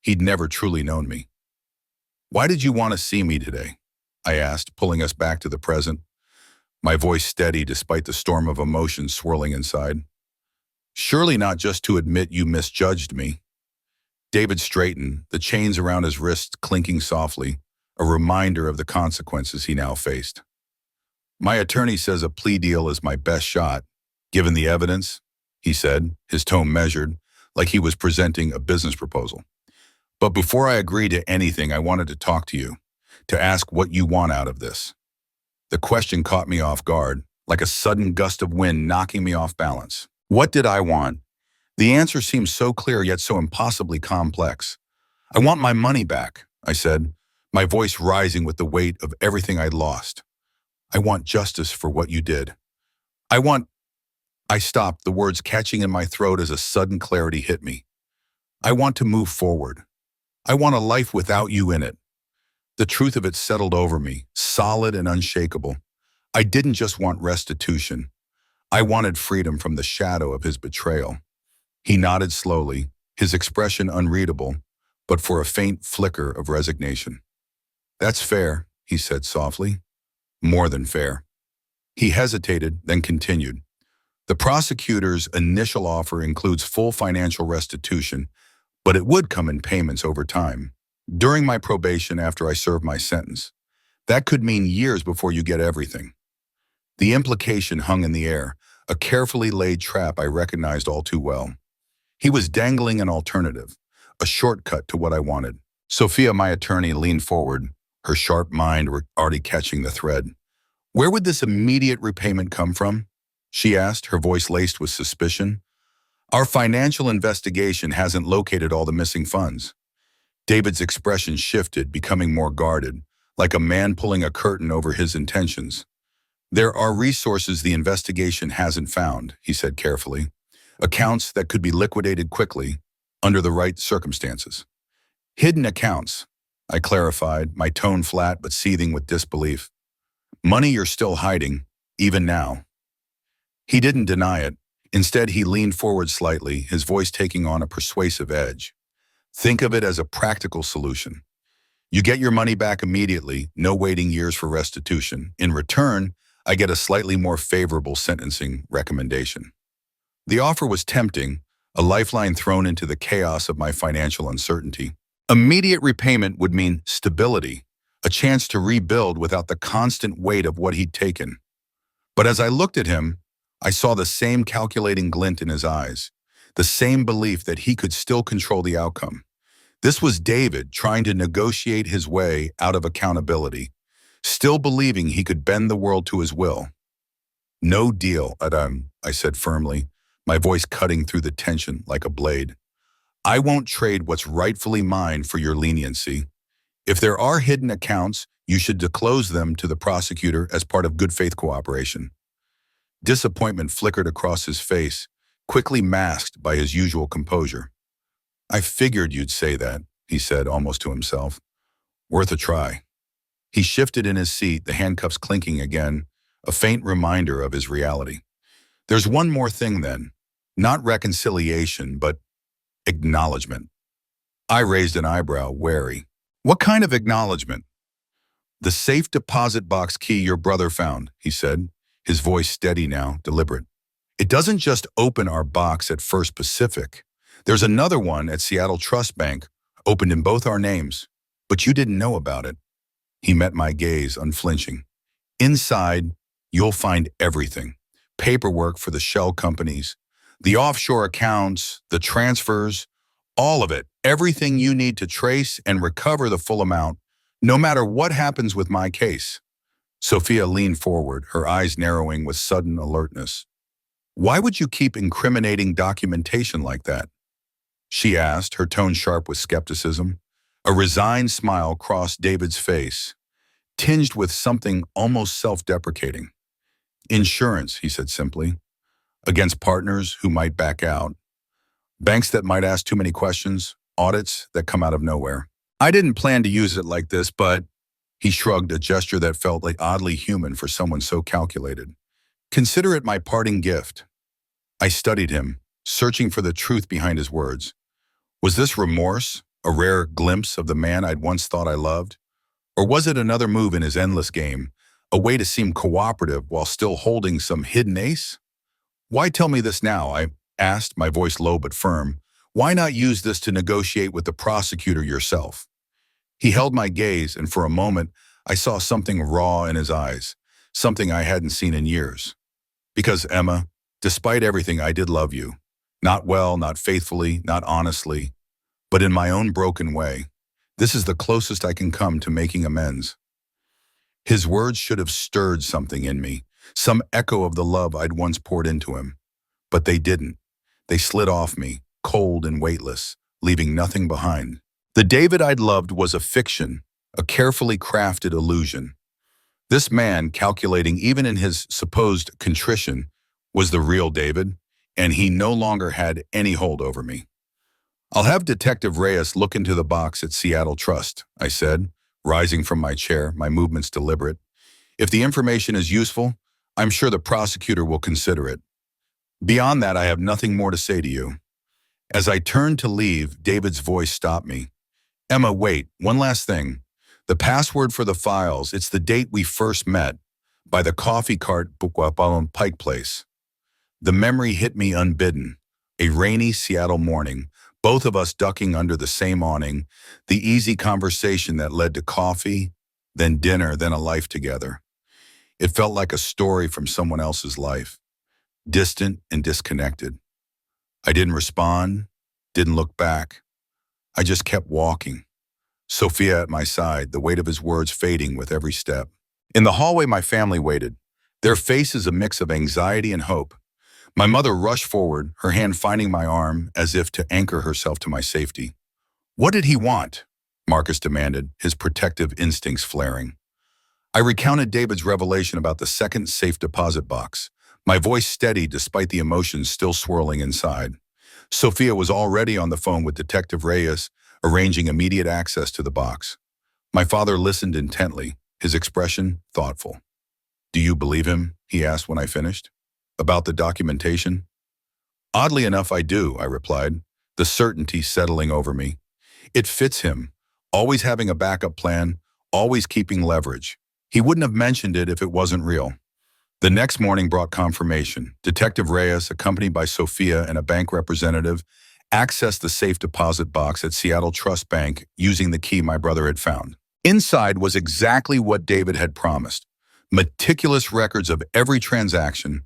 he'd never truly known me. Why did you want to see me today? I asked, pulling us back to the present, my voice steady despite the storm of emotions swirling inside. Surely not just to admit you misjudged me. David straightened, the chains around his wrists clinking softly, a reminder of the consequences he now faced. My attorney says a plea deal is my best shot, given the evidence, he said, his tone measured, like he was presenting a business proposal. But before I agree to anything, I wanted to talk to you, to ask what you want out of this. The question caught me off guard, like a sudden gust of wind knocking me off balance. What did I want? The answer seemed so clear yet so impossibly complex. I want my money back, I said, my voice rising with the weight of everything I'd lost. I want justice for what you did. I stopped, the words catching in my throat as a sudden clarity hit me. I want to move forward. I want a life without you in it. The truth of it settled over me, solid and unshakable. I didn't just want restitution. I wanted freedom from the shadow of his betrayal. He nodded slowly, his expression unreadable, but for a faint flicker of resignation. That's fair, he said softly. More than fair. He hesitated, then continued. The prosecutor's initial offer includes full financial restitution, but it would come in payments over time. During my probation after I serve my sentence, that could mean years before you get everything. The implication hung in the air, a carefully laid trap I recognized all too well. He was dangling an alternative, a shortcut to what I wanted. Sophia, my attorney, leaned forward, her sharp mind already catching the thread. Where would this immediate repayment come from? She asked, her voice laced with suspicion. Our financial investigation hasn't located all the missing funds. David's expression shifted, becoming more guarded, like a man pulling a curtain over his intentions. There are resources the investigation hasn't found, he said carefully. Accounts that could be liquidated quickly, under the right circumstances. Hidden accounts, I clarified, my tone flat but seething with disbelief. Money you're still hiding, even now. He didn't deny it. Instead, he leaned forward slightly, his voice taking on a persuasive edge. Think of it as a practical solution. You get your money back immediately, no waiting years for restitution. In return, I get a slightly more favorable sentencing recommendation. The offer was tempting, a lifeline thrown into the chaos of my financial uncertainty. Immediate repayment would mean stability, a chance to rebuild without the constant weight of what he'd taken. But as I looked at him, I saw the same calculating glint in his eyes, the same belief that he could still control the outcome. This was David trying to negotiate his way out of accountability, still believing he could bend the world to his will. No deal, Adam, I said firmly, my voice cutting through the tension like a blade. I won't trade what's rightfully mine for your leniency. If there are hidden accounts, you should disclose them to the prosecutor as part of good faith cooperation. Disappointment flickered across his face, quickly masked by his usual composure. I figured you'd say that, he said almost to himself. Worth a try. He shifted in his seat, the handcuffs clinking again, a faint reminder of his reality. There's one more thing then. Not reconciliation, but acknowledgement. I raised an eyebrow, wary. What kind of acknowledgement? The safe deposit box key your brother found, he said, his voice steady now, deliberate. It doesn't just open our box at First Pacific. There's another one at Seattle Trust Bank, opened in both our names, but you didn't know about it. He met my gaze, unflinching. Inside, you'll find everything. Paperwork for the shell companies, the offshore accounts, the transfers, all of it. Everything you need to trace and recover the full amount, no matter what happens with my case. Sophia leaned forward, her eyes narrowing with sudden alertness. Why would you keep incriminating documentation like that? She asked, her tone sharp with skepticism. A resigned smile crossed David's face, tinged with something almost self-deprecating. Insurance, he said simply, against partners who might back out, banks that might ask too many questions, audits that come out of nowhere. I didn't plan to use it like this, but he shrugged, a gesture that felt like oddly human for someone so calculated. Consider it my parting gift. I studied him, searching for the truth behind his words. Was this remorse, a rare glimpse of the man I'd once thought I loved? Or was it another move in his endless game, a way to seem cooperative while still holding some hidden ace? Why tell me this now? I asked, my voice low but firm. Why not use this to negotiate with the prosecutor yourself? He held my gaze, and for a moment, I saw something raw in his eyes, something I hadn't seen in years. Because, Emma, despite everything, I did love you. Not well, not faithfully, not honestly, but in my own broken way. This is the closest I can come to making amends. His words should have stirred something in me, some echo of the love I'd once poured into him. But they didn't. They slid off me, cold and weightless, leaving nothing behind. The David I'd loved was a fiction, a carefully crafted illusion. This man, calculating even in his supposed contrition, was the real David, and he no longer had any hold over me. I'll have Detective Reyes look into the box at Seattle Trust, I said, rising from my chair, my movements deliberate. If the information is useful, I'm sure the prosecutor will consider it. Beyond that, I have nothing more to say to you. As I turned to leave, David's voice stopped me. Emma, wait, one last thing. The password for the files, it's the date we first met, by the coffee cart on Pike Place. The memory hit me unbidden. A rainy Seattle morning, both of us ducking under the same awning, the easy conversation that led to coffee, then dinner, then a life together. It felt like a story from someone else's life, distant and disconnected. I didn't respond, didn't look back. I just kept walking. Sophia at my side, the weight of his words fading with every step. In the hallway, my family waited, their faces a mix of anxiety and hope. My mother rushed forward, her hand finding my arm as if to anchor herself to my safety. What did he want? Marcus demanded, his protective instincts flaring. I recounted David's revelation about the second safe deposit box, my voice steady despite the emotions still swirling inside. Sophia was already on the phone with Detective Reyes, arranging immediate access to the box. My father listened intently, his expression thoughtful. Do you believe him? He asked when I finished. About the documentation? Oddly enough, I do, I replied, the certainty settling over me. It fits him, always having a backup plan, always keeping leverage. He wouldn't have mentioned it if it wasn't real. The next morning brought confirmation. Detective Reyes, accompanied by Sophia and a bank representative, accessed the safe deposit box at Seattle Trust Bank using the key my brother had found. Inside was exactly what David had promised. Meticulous records of every transaction,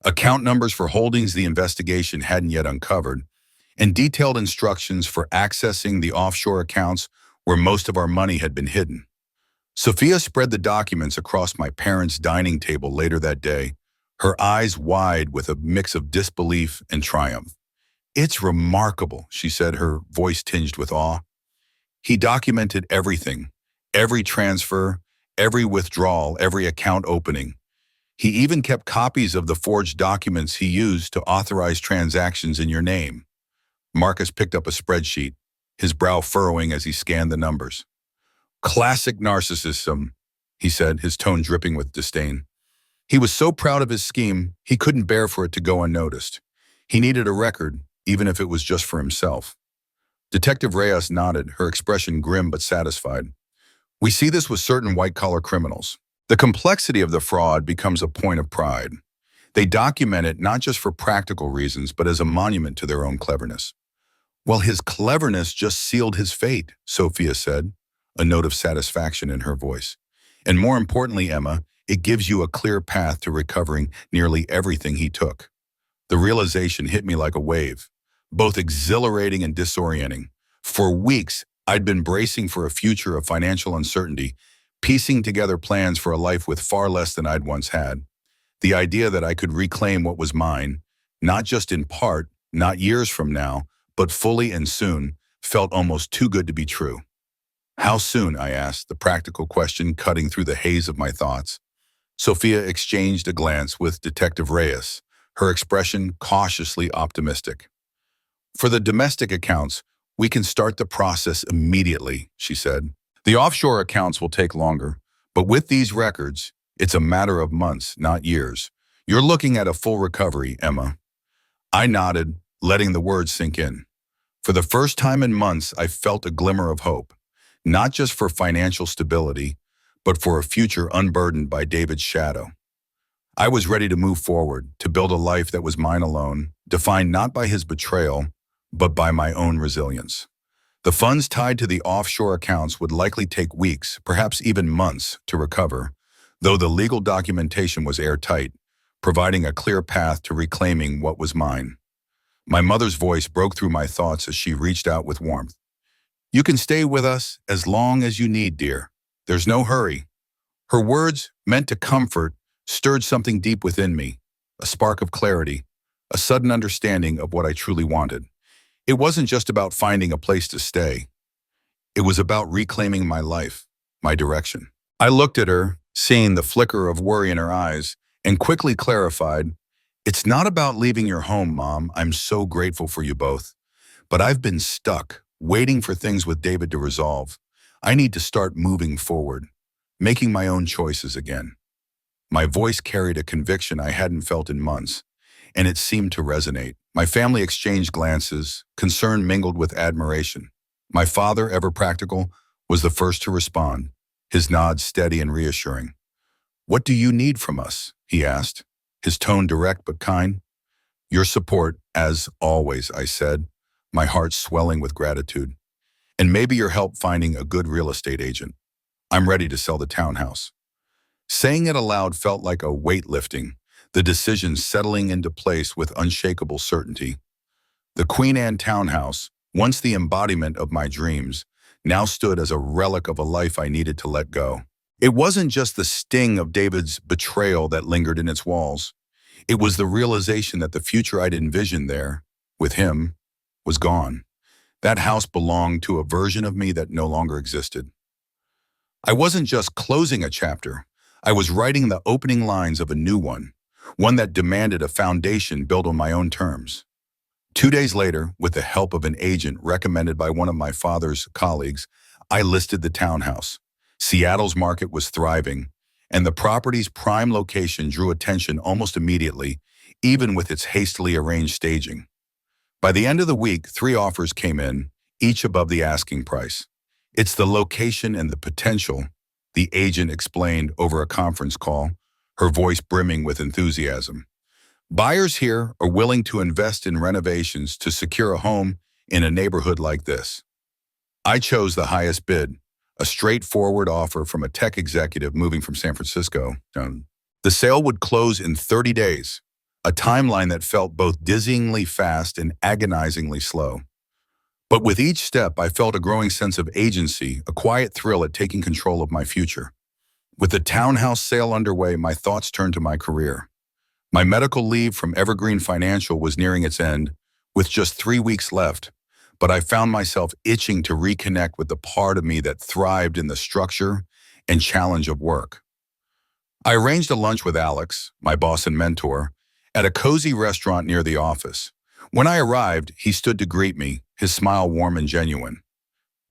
account numbers for holdings the investigation hadn't yet uncovered, and detailed instructions for accessing the offshore accounts where most of our money had been hidden. Sophia spread the documents across my parents' dining table later that day, her eyes wide with a mix of disbelief and triumph. "It's remarkable," she said, her voice tinged with awe. "He documented everything, every transfer, every withdrawal, every account opening. He even kept copies of the forged documents he used to authorize transactions in your name." Marcus picked up a spreadsheet, his brow furrowing as he scanned the numbers. "Classic narcissism," he said, his tone dripping with disdain. He was so proud of his scheme, he couldn't bear for it to go unnoticed. He needed a record, even if it was just for himself. Detective Reyes nodded, her expression grim but satisfied. "We see this with certain white-collar criminals. The complexity of the fraud becomes a point of pride. They document it not just for practical reasons, but as a monument to their own cleverness." "Well, his cleverness just sealed his fate," Sophia said, a note of satisfaction in her voice. "And more importantly, Emma, it gives you a clear path to recovering nearly everything he took." The realization hit me like a wave, both exhilarating and disorienting. For weeks, I'd been bracing for a future of financial uncertainty, piecing together plans for a life with far less than I'd once had. The idea that I could reclaim what was mine, not just in part, not years from now, but fully and soon, felt almost too good to be true. "How soon?" I asked, the practical question cutting through the haze of my thoughts. Sophia exchanged a glance with Detective Reyes, her expression cautiously optimistic. "For the domestic accounts, we can start the process immediately," she said. "The offshore accounts will take longer, but with these records, it's a matter of months, not years. You're looking at a full recovery, Emma." I nodded, letting the words sink in. For the first time in months, I felt a glimmer of hope, not just for financial stability, but for a future unburdened by David's shadow. I was ready to move forward, to build a life that was mine alone, defined not by his betrayal, but by my own resilience. The funds tied to the offshore accounts would likely take weeks, perhaps even months, to recover, though the legal documentation was airtight, providing a clear path to reclaiming what was mine. My mother's voice broke through my thoughts as she reached out with warmth. "You can stay with us as long as you need, dear. There's no hurry." Her words, meant to comfort, stirred something deep within me, a spark of clarity, a sudden understanding of what I truly wanted. It wasn't just about finding a place to stay. It was about reclaiming my life, my direction. I looked at her, seeing the flicker of worry in her eyes, and quickly clarified, "It's not about leaving your home, Mom. I'm so grateful for you both. But I've been stuck, waiting for things with David to resolve. I need to start moving forward, making my own choices again." My voice carried a conviction I hadn't felt in months, and it seemed to resonate. My family exchanged glances, concern mingled with admiration. My father, ever practical, was the first to respond, his nod steady and reassuring. "What do you need from us?" he asked, his tone direct but kind. "Your support, as always," I said, my heart swelling with gratitude. "And maybe your help finding a good real estate agent. I'm ready to sell the townhouse." Saying it aloud felt like a weight lifting, the decision settling into place with unshakable certainty. The Queen Anne townhouse, once the embodiment of my dreams, now stood as a relic of a life I needed to let go. It wasn't just the sting of David's betrayal that lingered in its walls. It was the realization that the future I'd envisioned there, with him, was gone. That house belonged to a version of me that no longer existed. I wasn't just closing a chapter. I was writing the opening lines of a new one that demanded a foundation built on my own terms. 2 days later, with the help of an agent recommended by one of my father's colleagues, I listed the townhouse. Seattle's market was thriving, and the property's prime location drew attention almost immediately, even with its hastily arranged staging. By the end of the week, 3 offers came in, each above the asking price. "It's the location and the potential," the agent explained over a conference call, her voice brimming with enthusiasm. "Buyers here are willing to invest in renovations to secure a home in a neighborhood like this." I chose the highest bid, a straightforward offer from a tech executive moving from San Francisco. The sale would close in 30 days, a timeline that felt both dizzyingly fast and agonizingly slow. But with each step, I felt a growing sense of agency, a quiet thrill at taking control of my future. With the townhouse sale underway, my thoughts turned to my career. My medical leave from Evergreen Financial was nearing its end, with just 3 weeks left, but I found myself itching to reconnect with the part of me that thrived in the structure and challenge of work. I arranged a lunch with Alex, my boss and mentor, at a cozy restaurant near the office. When I arrived, he stood to greet me, his smile warm and genuine.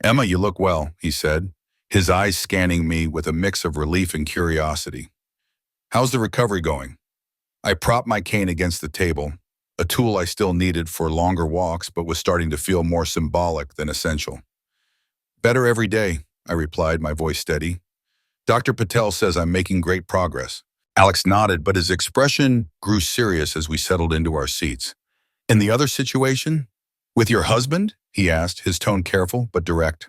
"Emma, you look well," he said, his eyes scanning me with a mix of relief and curiosity. "How's the recovery going?" I propped my cane against the table, a tool I still needed for longer walks but was starting to feel more symbolic than essential. "Better every day," I replied, my voice steady. "Dr. Patel says I'm making great progress." Alex nodded, but his expression grew serious as we settled into our seats. "In the other situation? With your husband?" he asked, his tone careful but direct.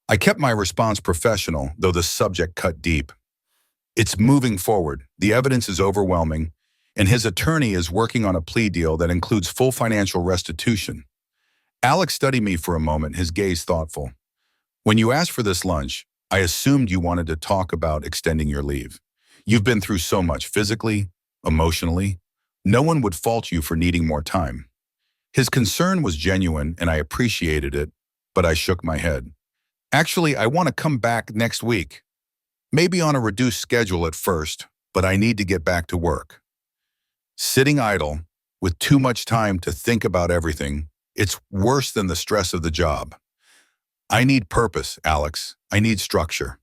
I kept my response professional, though the subject cut deep. "It's moving forward. The evidence is overwhelming, and his attorney is working on a plea deal that includes full financial restitution." Alex studied me for a moment, his gaze thoughtful. "When you asked for this lunch, I assumed you wanted to talk about extending your leave. You've been through so much physically, emotionally. No one would fault you for needing more time." His concern was genuine, and I appreciated it, but I shook my head. "Actually, I want to come back next week. Maybe on a reduced schedule at first, but I need to get back to work." Sitting idle, with too much time to think about everything, it's worse than the stress of the job. "I need purpose, Alex. I need structure."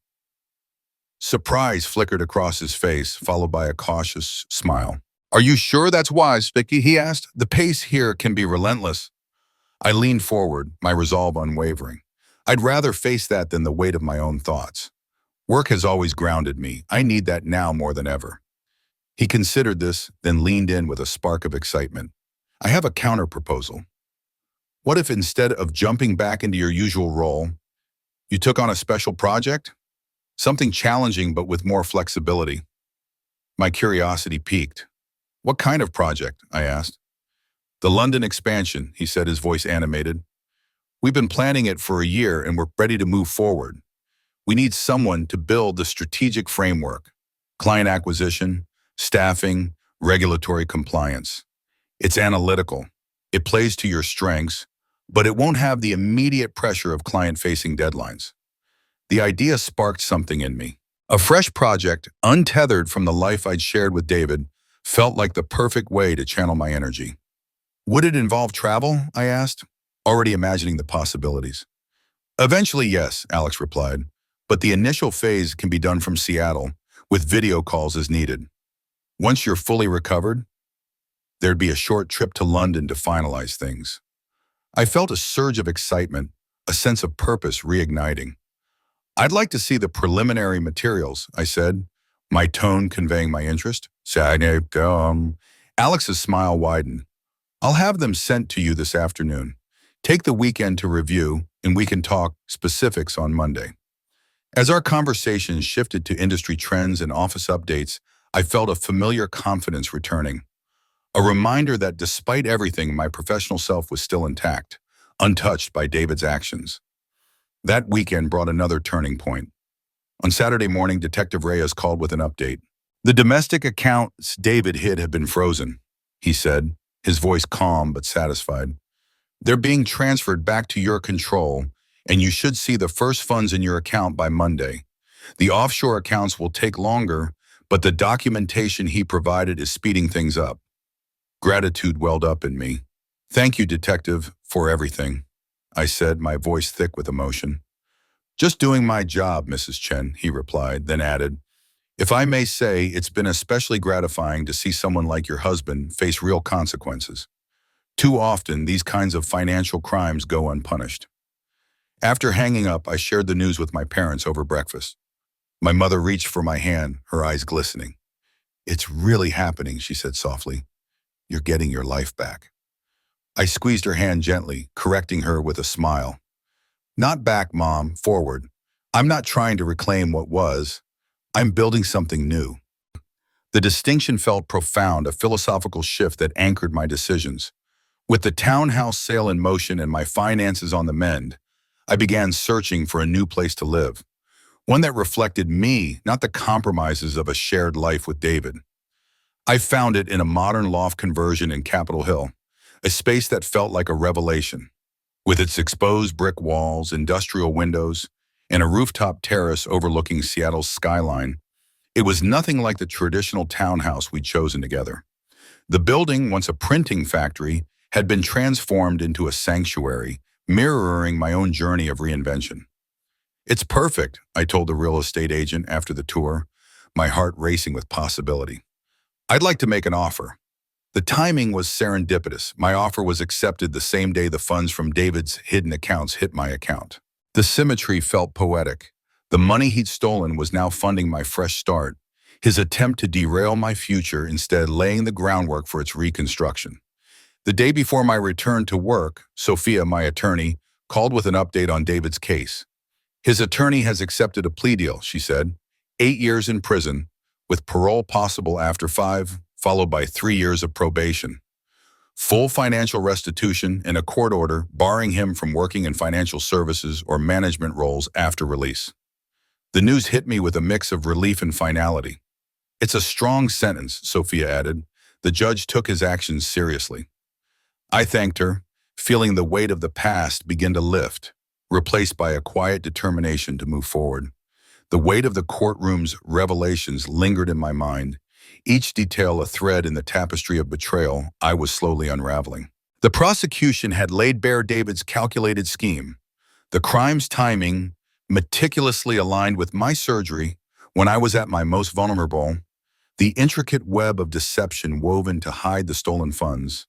Surprise flickered across his face, followed by a cautious smile. "Are you sure that's wise, Vicky?" he asked. "The pace here can be relentless." I leaned forward, my resolve unwavering. I'd rather face that than the weight of my own thoughts. Work has always grounded me. I need that now more than ever. He considered this, then leaned in with a spark of excitement. "I have a counter-proposal. What if instead of jumping back into your usual role, you took on a special project? Something challenging but with more flexibility." My curiosity piqued. "What kind of project?" I asked. "The London expansion," he said, his voice animated. "We've been planning it for a year and we're ready to move forward. We need someone to build the strategic framework, client acquisition, staffing, regulatory compliance. It's analytical. It plays to your strengths, but it won't have the immediate pressure of client-facing deadlines." The idea sparked something in me. A fresh project, untethered from the life I'd shared with David, felt like the perfect way to channel my energy. "Would it involve travel?" I asked, already imagining the possibilities. "Eventually, yes," Alex replied, "but the initial phase can be done from Seattle, with video calls as needed. Once you're fully recovered, there'd be a short trip to London to finalize things." I felt a surge of excitement, a sense of purpose reigniting. "I'd like to see the preliminary materials," I said, my tone conveying my interest. Alex's smile widened. "I'll have them sent to you this afternoon. Take the weekend to review, and we can talk specifics on Monday." As our conversation shifted to industry trends and office updates, I felt a familiar confidence returning. A reminder that despite everything, my professional self was still intact, untouched by David's actions. That weekend brought another turning point. On Saturday morning, Detective Reyes called with an update. "The domestic accounts David hid have been frozen," he said, his voice calm but satisfied. "They're being transferred back to your control, and you should see the first funds in your account by Monday. The offshore accounts will take longer, but the documentation he provided is speeding things up." Gratitude welled up in me. "Thank you, Detective, for everything," I said, my voice thick with emotion. "Just doing my job, Mrs. Chen," he replied, then added, "If I may say, it's been especially gratifying to see someone like your husband face real consequences. Too often, these kinds of financial crimes go unpunished." After hanging up, I shared the news with my parents over breakfast. My mother reached for my hand, her eyes glistening. "It's really happening," she said softly. "You're getting your life back." I squeezed her hand gently, correcting her with a smile. "Not back, Mom, forward. I'm not trying to reclaim what was. I'm building something new." The distinction felt profound, a philosophical shift that anchored my decisions. With the townhouse sale in motion and my finances on the mend, I began searching for a new place to live, one that reflected me, not the compromises of a shared life with David. I found it in a modern loft conversion in Capitol Hill, a space that felt like a revelation. With its exposed brick walls, industrial windows, and a rooftop terrace overlooking Seattle's skyline, it was nothing like the traditional townhouse we'd chosen together. The building, once a printing factory, had been transformed into a sanctuary, mirroring my own journey of reinvention. "It's perfect," I told the real estate agent after the tour, my heart racing with possibility. "I'd like to make an offer." The timing was serendipitous. My offer was accepted the same day the funds from David's hidden accounts hit my account. The symmetry felt poetic. The money he'd stolen was now funding my fresh start, his attempt to derail my future instead laying the groundwork for its reconstruction. The day before my return to work, Sophia, my attorney, called with an update on David's case. "His attorney has accepted a plea deal," she said. 8 years in prison, with parole possible after 5, followed by 3 years of probation. Full financial restitution and a court order barring him from working in financial services or management roles after release. The news hit me with a mix of relief and finality. "It's a strong sentence," Sophia added. The judge took his actions seriously. I thanked her, feeling the weight of the past begin to lift, replaced by a quiet determination to move forward. The weight of the courtroom's revelations lingered in my mind, each detail a thread in the tapestry of betrayal I was slowly unraveling. The prosecution had laid bare David's calculated scheme, the crime's timing meticulously aligned with my surgery when I was at my most vulnerable, the intricate web of deception woven to hide the stolen funds,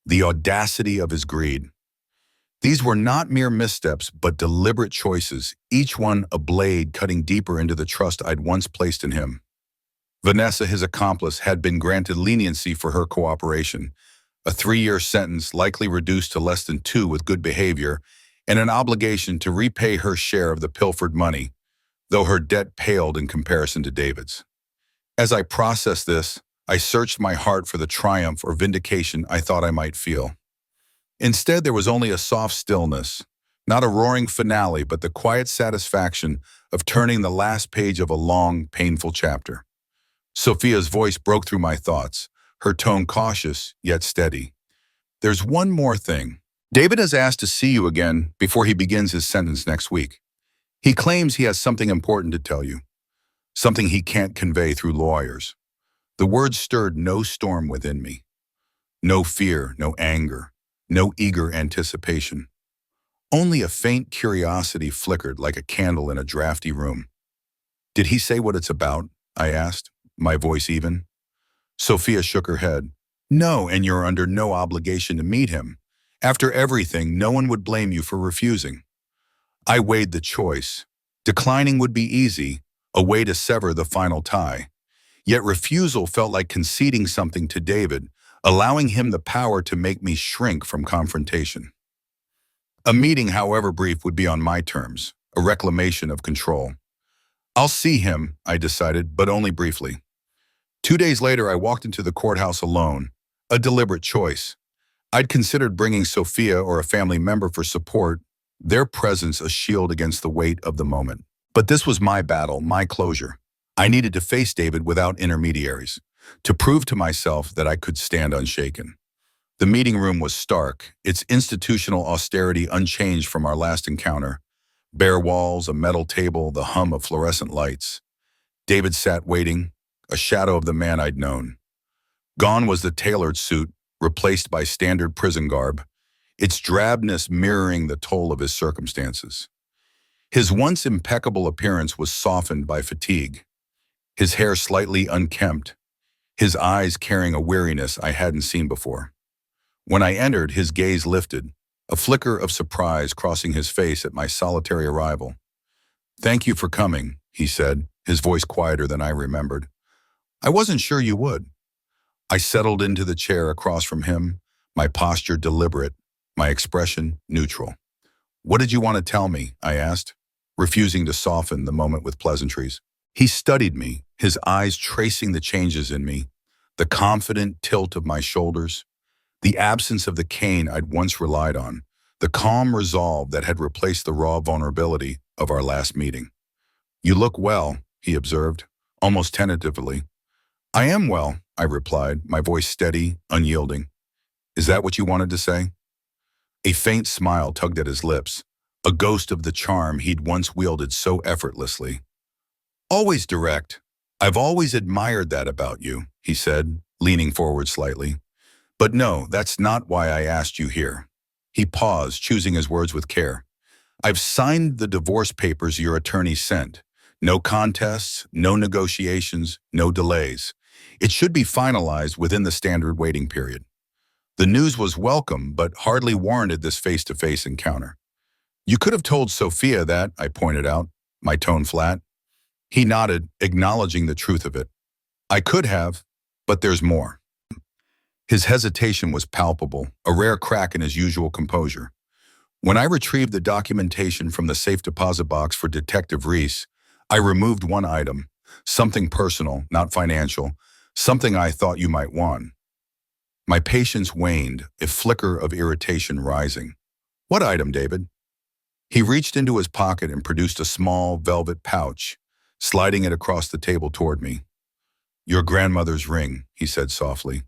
the audacity of his greed. These were not mere missteps, but deliberate choices, each one a blade cutting deeper into the trust I'd once placed in him. Vanessa, his accomplice, had been granted leniency for her cooperation, a 3-year sentence likely reduced to less than 2 with good behavior, and an obligation to repay her share of the pilfered money, though her debt paled in comparison to David's. As I processed this, I searched my heart for the triumph or vindication I thought I might feel. Instead, there was only a soft stillness, not a roaring finale, but the quiet satisfaction of turning the last page of a long, painful chapter. Sophia's voice broke through my thoughts, her tone cautious yet steady. "There's one more thing. David has asked to see you again before he begins his sentence next week. He claims he has something important to tell you, something he can't convey through lawyers." The words stirred no storm within me. No fear, no anger, no eager anticipation. Only a faint curiosity flickered like a candle in a drafty room. "Did he say what it's about?" I asked, my voice even. Sophia shook her head. "No, and you're under no obligation to meet him. After everything, no one would blame you for refusing." I weighed the choice. Declining would be easy, a way to sever the final tie. Yet refusal felt like conceding something to David, allowing him the power to make me shrink from confrontation. A meeting, however brief, would be on my terms, a reclamation of control. "I'll see him," I decided, but only briefly. 2 days later, I walked into the courthouse alone, a deliberate choice. I'd considered bringing Sophia or a family member for support, their presence a shield against the weight of the moment. But this was my battle, my closure. I needed to face David without intermediaries, to prove to myself that I could stand unshaken. The meeting room was stark, its institutional austerity unchanged from our last encounter. Bare walls, a metal table, the hum of fluorescent lights. David sat waiting, a shadow of the man I'd known. Gone was the tailored suit, replaced by standard prison garb, its drabness mirroring the toll of his circumstances. His once impeccable appearance was softened by fatigue, his hair slightly unkempt, his eyes carrying a weariness I hadn't seen before. When I entered, his gaze lifted, a flicker of surprise crossing his face at my solitary arrival. "Thank you for coming," he said, his voice quieter than I remembered. "I wasn't sure you would." I settled into the chair across from him, my posture deliberate, my expression neutral. "What did you want to tell me?" I asked, refusing to soften the moment with pleasantries. He studied me, his eyes tracing the changes in me, the confident tilt of my shoulders, the absence of the cane I'd once relied on, the calm resolve that had replaced the raw vulnerability of our last meeting. "You look well," he observed, almost tentatively. "I am well," I replied, my voice steady, unyielding. "Is that what you wanted to say?" A faint smile tugged at his lips, a ghost of the charm he'd once wielded so effortlessly. "Always direct. I've always admired that about you," he said, leaning forward slightly. "But no, that's not why I asked you here." He paused, choosing his words with care. "I've signed the divorce papers your attorney sent. No contests, no negotiations, no delays. It should be finalized within the standard waiting period." The news was welcome, but hardly warranted this face-to-face encounter. "You could have told Sophia that," I pointed out, my tone flat. He nodded, acknowledging the truth of it. "I could have, but there's more." His hesitation was palpable, a rare crack in his usual composure. When I retrieved the documentation from the safe deposit box for Detective Reese, I removed one item, something personal, not financial, something I thought you might want. My patience waned, a flicker of irritation rising. "What item, David?" He reached into his pocket and produced a small velvet pouch, sliding it across the table toward me. "Your grandmother's ring," he said softly.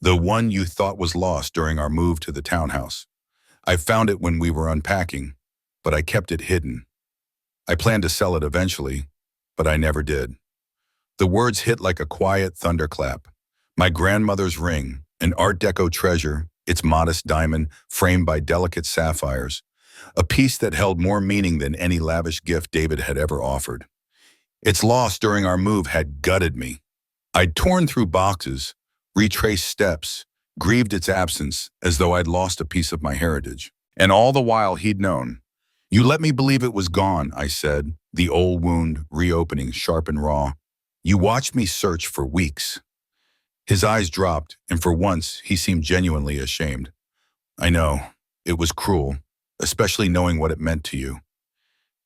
"The one you thought was lost during our move to the townhouse. I found it when we were unpacking, but I kept it hidden. I planned to sell it eventually, but I never did." The words hit like a quiet thunderclap. My grandmother's ring, an Art Deco treasure, its modest diamond framed by delicate sapphires, a piece that held more meaning than any lavish gift David had ever offered. Its loss during our move had gutted me. I'd torn through boxes, retraced steps, grieved its absence as though I'd lost a piece of my heritage. And all the while he'd known. "You let me believe it was gone," I said, the old wound reopening sharp and raw. "You watched me search for weeks." His eyes dropped, and for once he seemed genuinely ashamed. "I know. It was cruel, especially knowing what it meant to you."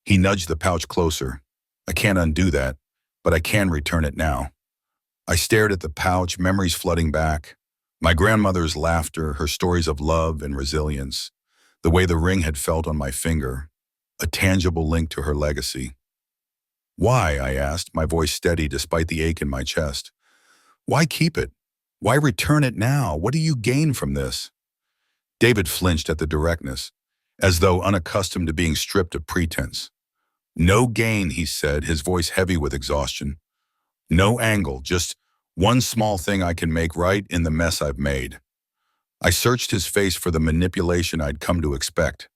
He nudged the pouch closer. "I can't undo that, but I can return it now." I stared at the pouch, memories flooding back. My grandmother's laughter, her stories of love and resilience, the way the ring had felt on my finger, a tangible link to her legacy. "Why?" I asked, my voice steady despite the ache in my chest. "Why keep it? Why return it now? What do you gain from this?" David flinched at the directness, as though unaccustomed to being stripped of pretense. "No gain," he said, his voice heavy with exhaustion. "No angle, just one small thing I can make right in the mess I've made." I searched his face for the manipulation I'd come to expect,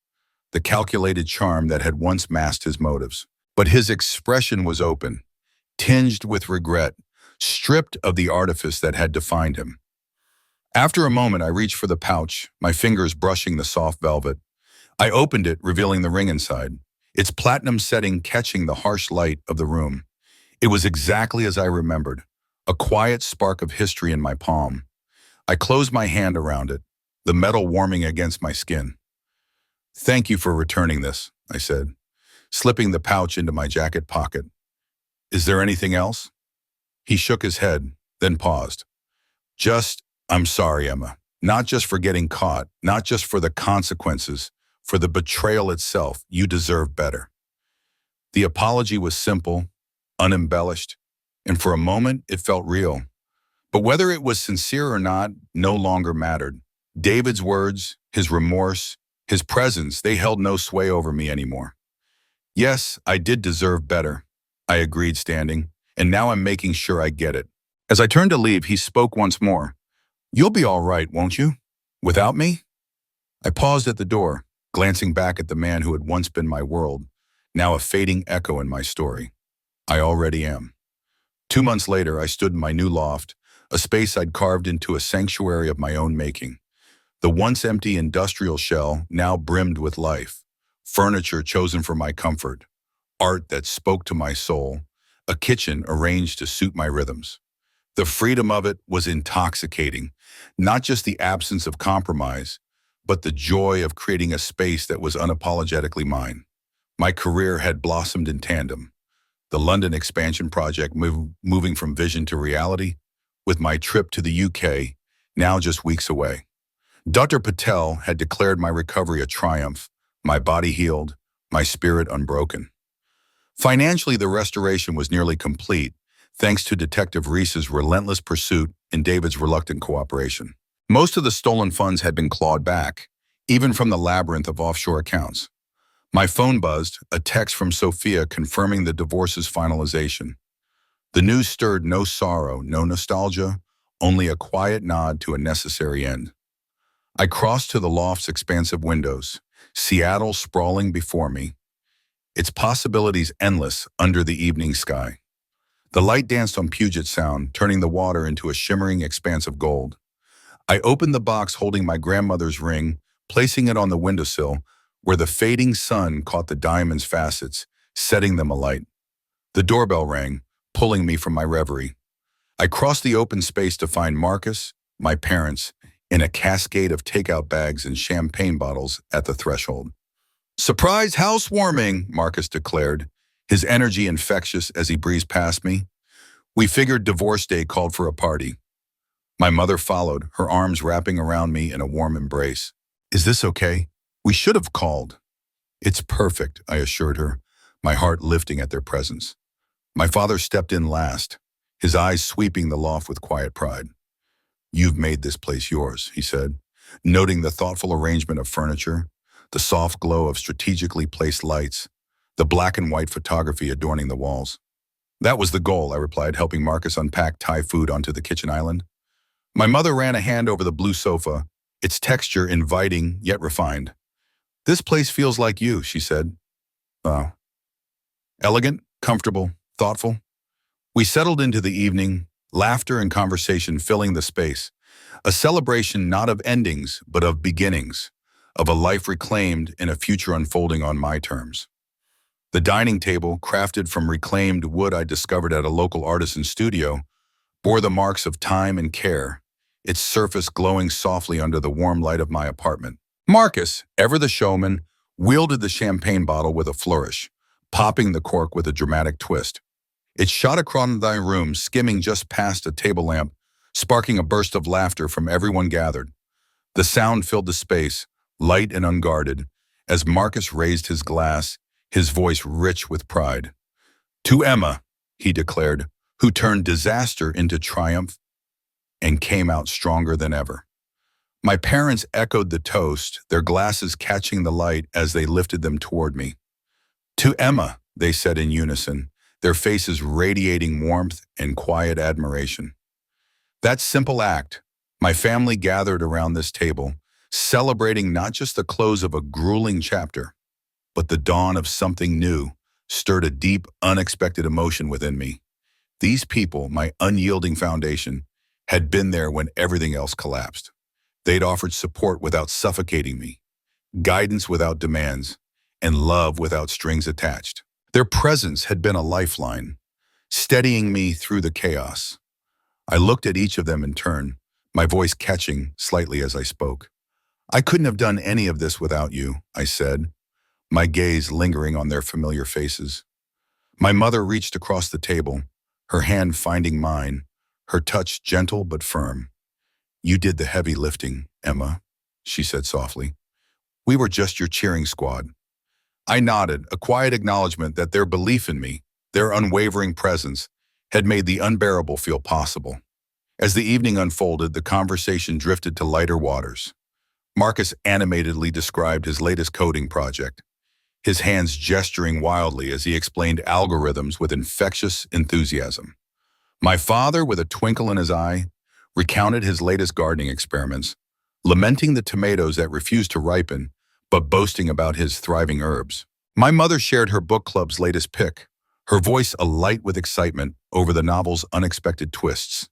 the calculated charm that had once masked his motives. But his expression was open, tinged with regret, stripped of the artifice that had defined him. After a moment, I reached for the pouch, my fingers brushing the soft velvet. I opened it, revealing the ring inside, its platinum setting catching the harsh light of the room. It was exactly as I remembered, a quiet spark of history in my palm. I closed my hand around it, the metal warming against my skin. "Thank you for returning this," I said, slipping the pouch into my jacket pocket. "Is there anything else?" He shook his head, then paused. I'm sorry, Emma. Not just for getting caught, not just for the consequences, for the betrayal itself. You deserve better." The apology was simple, unembellished, and for a moment it felt real. But whether it was sincere or not no longer mattered. David's words, his remorse, his presence, they held no sway over me anymore. "Yes, I did deserve better," I agreed, standing, "and now I'm making sure I get it." As I turned to leave, he spoke once more. "You'll be all right, won't you? Without me?" I paused at the door, glancing back at the man who had once been my world, now a fading echo in my story. I already am. 2 months later, I stood in my new loft, a space I'd carved into a sanctuary of my own making. The once empty industrial shell now brimmed with life, furniture chosen for my comfort, art that spoke to my soul, a kitchen arranged to suit my rhythms. The freedom of it was intoxicating, not just the absence of compromise, but the joy of creating a space that was unapologetically mine. My career had blossomed in tandem. the London expansion project moving from vision to reality, with my trip to the UK now just weeks away. Dr. Patel had declared my recovery a triumph, my body healed, my spirit unbroken. Financially, the restoration was nearly complete, thanks to Detective Reese's relentless pursuit and David's reluctant cooperation. Most of the stolen funds had been clawed back, even from the labyrinth of offshore accounts. My phone buzzed, a text from Sophia confirming the divorce's finalization. The news stirred no sorrow, no nostalgia, only a quiet nod to a necessary end. I crossed to the loft's expansive windows, Seattle sprawling before me, its possibilities endless under the evening sky. The light danced on Puget Sound, turning the water into a shimmering expanse of gold. I opened the box holding my grandmother's ring, placing it on the windowsill, where the fading sun caught the diamond's facets, setting them alight. The doorbell rang, pulling me from my reverie. I crossed the open space to find Marcus, my parents, in a cascade of takeout bags and champagne bottles at the threshold. "Surprise housewarming," Marcus declared, his energy infectious as he breezed past me. We figured divorce day called for a party. My mother followed, her arms wrapping around me in a warm embrace. "Is this okay? We should have called." "It's perfect," I assured her, my heart lifting at their presence. My father stepped in last, his eyes sweeping the loft with quiet pride. "You've made this place yours," he said, noting the thoughtful arrangement of furniture, the soft glow of strategically placed lights, the black and white photography adorning the walls. "That was the goal," I replied, helping Marcus unpack Thai food onto the kitchen island. My mother ran a hand over the blue sofa, its texture inviting yet refined. "This place feels like you," she said. "Oh." Elegant, comfortable, thoughtful. We settled into the evening, laughter and conversation filling the space, a celebration not of endings, but of beginnings, of a life reclaimed and a future unfolding on my terms. The dining table, crafted from reclaimed wood I discovered at a local artisan studio, bore the marks of time and care, its surface glowing softly under the warm light of my apartment. Marcus, ever the showman, wielded the champagne bottle with a flourish, popping the cork with a dramatic twist. It shot across the room, skimming just past a table lamp, sparking a burst of laughter from everyone gathered. The sound filled the space, light and unguarded, as Marcus raised his glass, his voice rich with pride. "To Emma," he declared, who turned disaster into triumph and came out stronger than ever. My parents echoed the toast, their glasses catching the light as they lifted them toward me. "To Emma," they said in unison, their faces radiating warmth and quiet admiration. That simple act, my family gathered around this table, celebrating not just the close of a grueling chapter, but the dawn of something new, stirred a deep, unexpected emotion within me. These people, my unyielding foundation, had been there when everything else collapsed. They'd offered support without suffocating me, guidance without demands, and love without strings attached. Their presence had been a lifeline, steadying me through the chaos. I looked at each of them in turn, my voice catching slightly as I spoke. "I couldn't have done any of this without you," I said, my gaze lingering on their familiar faces. My mother reached across the table, her hand finding mine, her touch gentle but firm. "You did the heavy lifting, Emma," she said softly. "We were just your cheering squad." I nodded, a quiet acknowledgement that their belief in me, their unwavering presence, had made the unbearable feel possible. As the evening unfolded, the conversation drifted to lighter waters. Marcus animatedly described his latest coding project, his hands gesturing wildly as he explained algorithms with infectious enthusiasm. My father, with a twinkle in his eye, recounted his latest gardening experiments, lamenting the tomatoes that refused to ripen, but boasting about his thriving herbs. My mother shared her book club's latest pick, her voice alight with excitement over the novel's unexpected twists.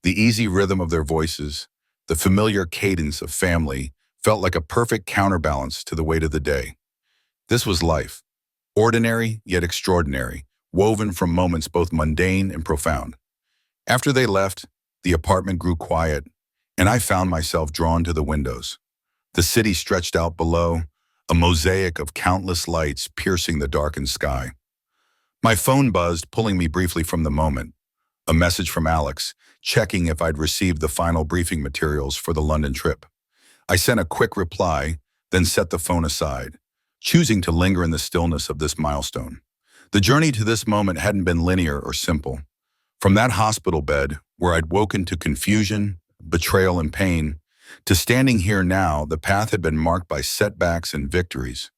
The easy rhythm of their voices, the familiar cadence of family, felt like a perfect counterbalance to the weight of the day. This was life, ordinary yet extraordinary, woven from moments both mundane and profound. After they left, the apartment grew quiet, and I found myself drawn to the windows. The city stretched out below, a mosaic of countless lights piercing the darkened sky. My phone buzzed, pulling me briefly from the moment. A message from Alex, checking if I'd received the final briefing materials for the London trip. I sent a quick reply, then set the phone aside, choosing to linger in the stillness of this milestone. The journey to this moment hadn't been linear or simple. From that hospital bed, where I'd woken to confusion, betrayal, and pain, to standing here now, the path had been marked by setbacks and victories,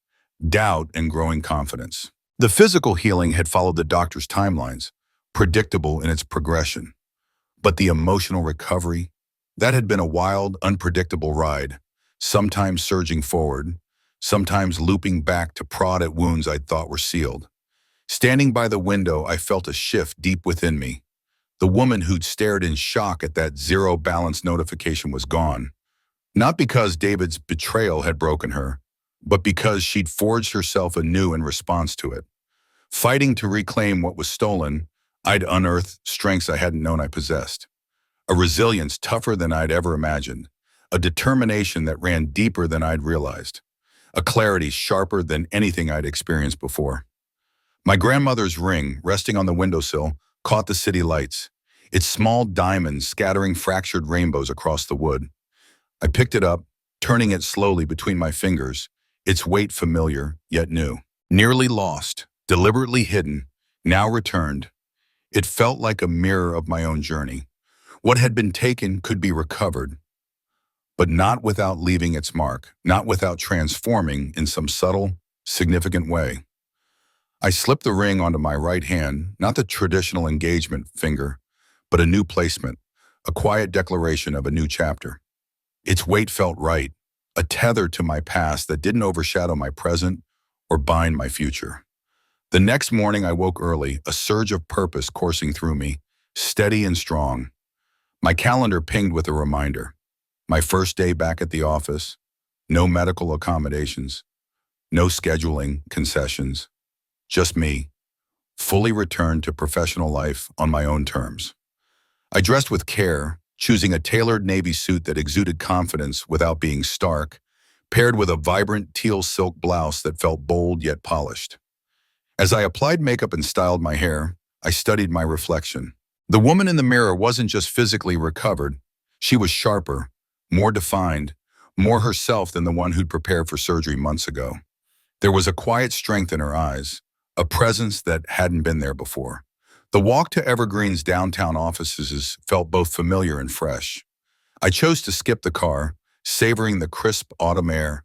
doubt and growing confidence. The physical healing had followed the doctor's timelines, predictable in its progression. But the emotional recovery, that had been a wild, unpredictable ride, sometimes surging forward, sometimes looping back to prod at wounds I'd thought were sealed. Standing by the window, I felt a shift deep within me. The woman who'd stared in shock at that zero balance notification was gone. Not because David's betrayal had broken her, but because she'd forged herself anew in response to it. Fighting to reclaim what was stolen, I'd unearthed strengths I hadn't known I possessed. A resilience tougher than I'd ever imagined. A determination that ran deeper than I'd realized. A clarity sharper than anything I'd experienced before. My grandmother's ring, resting on the windowsill, caught the city lights, its small diamonds scattering fractured rainbows across the wood. I picked it up, turning it slowly between my fingers, its weight familiar, yet new. Nearly lost, deliberately hidden, now returned. It felt like a mirror of my own journey. What had been taken could be recovered, but not without leaving its mark, not without transforming in some subtle, significant way. I slipped the ring onto my right hand, not the traditional engagement finger, but a new placement, a quiet declaration of a new chapter. Its weight felt right, a tether to my past that didn't overshadow my present or bind my future. The next morning I woke early, a surge of purpose coursing through me, steady and strong. My calendar pinged with a reminder. My first day back at the office, no medical accommodations, no scheduling concessions, just me, fully returned to professional life on my own terms. I dressed with care, choosing a tailored navy suit that exuded confidence without being stark, paired with a vibrant teal silk blouse that felt bold yet polished. As I applied makeup and styled my hair, I studied my reflection. The woman in the mirror wasn't just physically recovered, she was sharper, more defined, more herself than the one who'd prepared for surgery months ago. There was a quiet strength in her eyes, a presence that hadn't been there before. The walk to Evergreen's downtown offices felt both familiar and fresh. I chose to skip the car, savoring the crisp autumn air,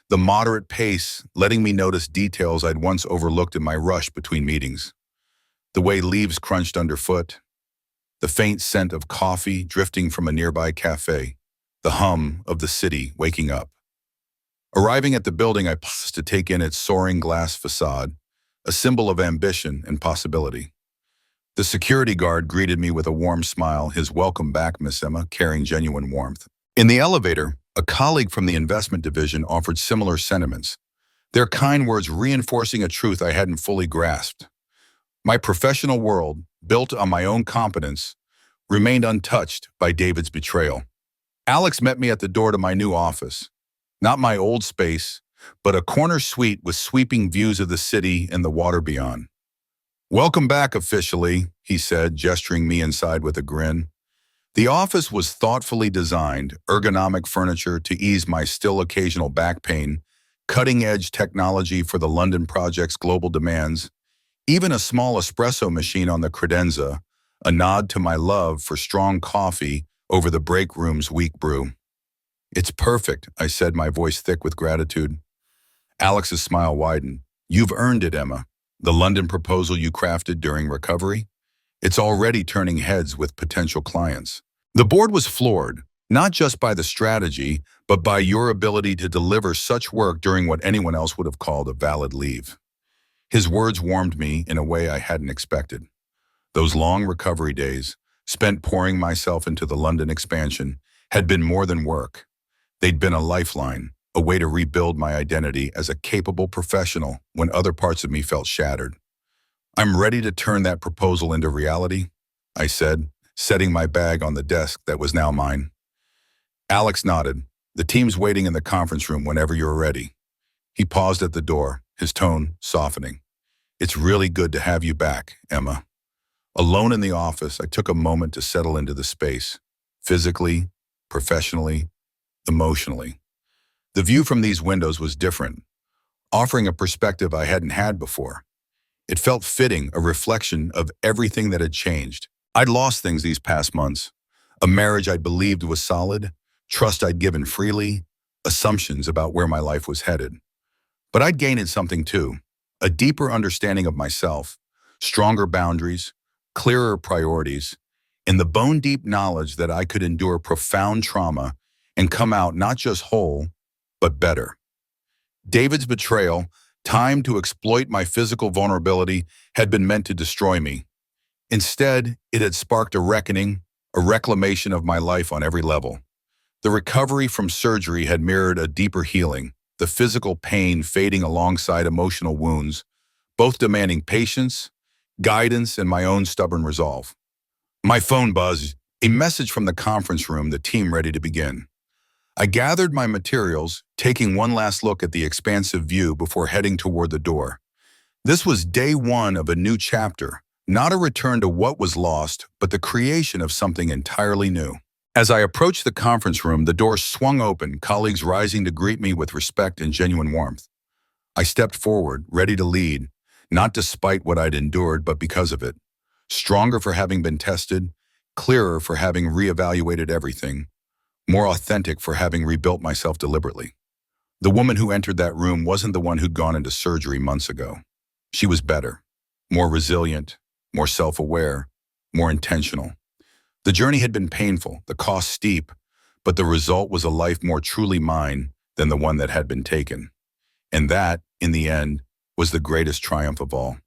the moderate pace letting me notice details I'd once overlooked in my rush between meetings. The way leaves crunched underfoot, the faint scent of coffee drifting from a nearby cafe, the hum of the city waking up. Arriving at the building, I paused to take in its soaring glass facade, a symbol of ambition and possibility. The security guard greeted me with a warm smile, his "Welcome back, Miss Emma," carrying genuine warmth. In the elevator, a colleague from the investment division offered similar sentiments, their kind words reinforcing a truth I hadn't fully grasped. My professional world, built on my own competence, remained untouched by David's betrayal. Alex met me at the door to my new office. Not my old space, but a corner suite with sweeping views of the city and the water beyond. "Welcome back officially," he said, gesturing me inside with a grin. The office was thoughtfully designed, ergonomic furniture to ease my still occasional back pain, cutting-edge technology for the London project's global demands, even a small espresso machine on the credenza, a nod to my love for strong coffee over the break room's weak brew. "It's perfect," I said, my voice thick with gratitude. Alex's smile widened. "You've earned it, Emma. The London proposal you crafted during recovery? It's already turning heads with potential clients." The board was floored, not just by the strategy, but by your ability to deliver such work during what anyone else would have called a valid leave. His words warmed me in a way I hadn't expected. Those long recovery days, spent pouring myself into the London expansion, had been more than work. They'd been a lifeline, a way to rebuild my identity as a capable professional when other parts of me felt shattered. "I'm ready to turn that proposal into reality," I said, setting my bag on the desk that was now mine. Alex nodded. "The team's waiting in the conference room whenever you're ready." He paused at the door, his tone softening. It's really good to have you back, Emma. Alone in the office, I took a moment to settle into the space, physically, professionally, emotionally. The view from these windows was different, offering a perspective I hadn't had before. It felt fitting, a reflection of everything that had changed. I'd lost things these past months. A marriage I'd believed was solid, trust I'd given freely, assumptions about where my life was headed. But I'd gained something too, a deeper understanding of myself, stronger boundaries, clearer priorities, and the bone-deep knowledge that I could endure profound trauma and come out not just whole, but better. David's betrayal, timed to exploit my physical vulnerability, had been meant to destroy me. Instead, it had sparked a reckoning, a reclamation of my life on every level. The recovery from surgery had mirrored a deeper healing, the physical pain fading alongside emotional wounds, both demanding patience, guidance, and my own stubborn resolve. My phone buzzed, a message from the conference room, the team ready to begin. I gathered my materials, taking one last look at the expansive view before heading toward the door. This was day one of a new chapter, not a return to what was lost, but the creation of something entirely new. As I approached the conference room, the door swung open, colleagues rising to greet me with respect and genuine warmth. I stepped forward, ready to lead, not despite what I'd endured, but because of it. Stronger for having been tested, clearer for having reevaluated everything, more authentic for having rebuilt myself deliberately. The woman who entered that room wasn't the one who'd gone into surgery months ago. She was better, more resilient, more self-aware, more intentional. The journey had been painful, the cost steep, but the result was a life more truly mine than the one that had been taken. And that, in the end, was the greatest triumph of all.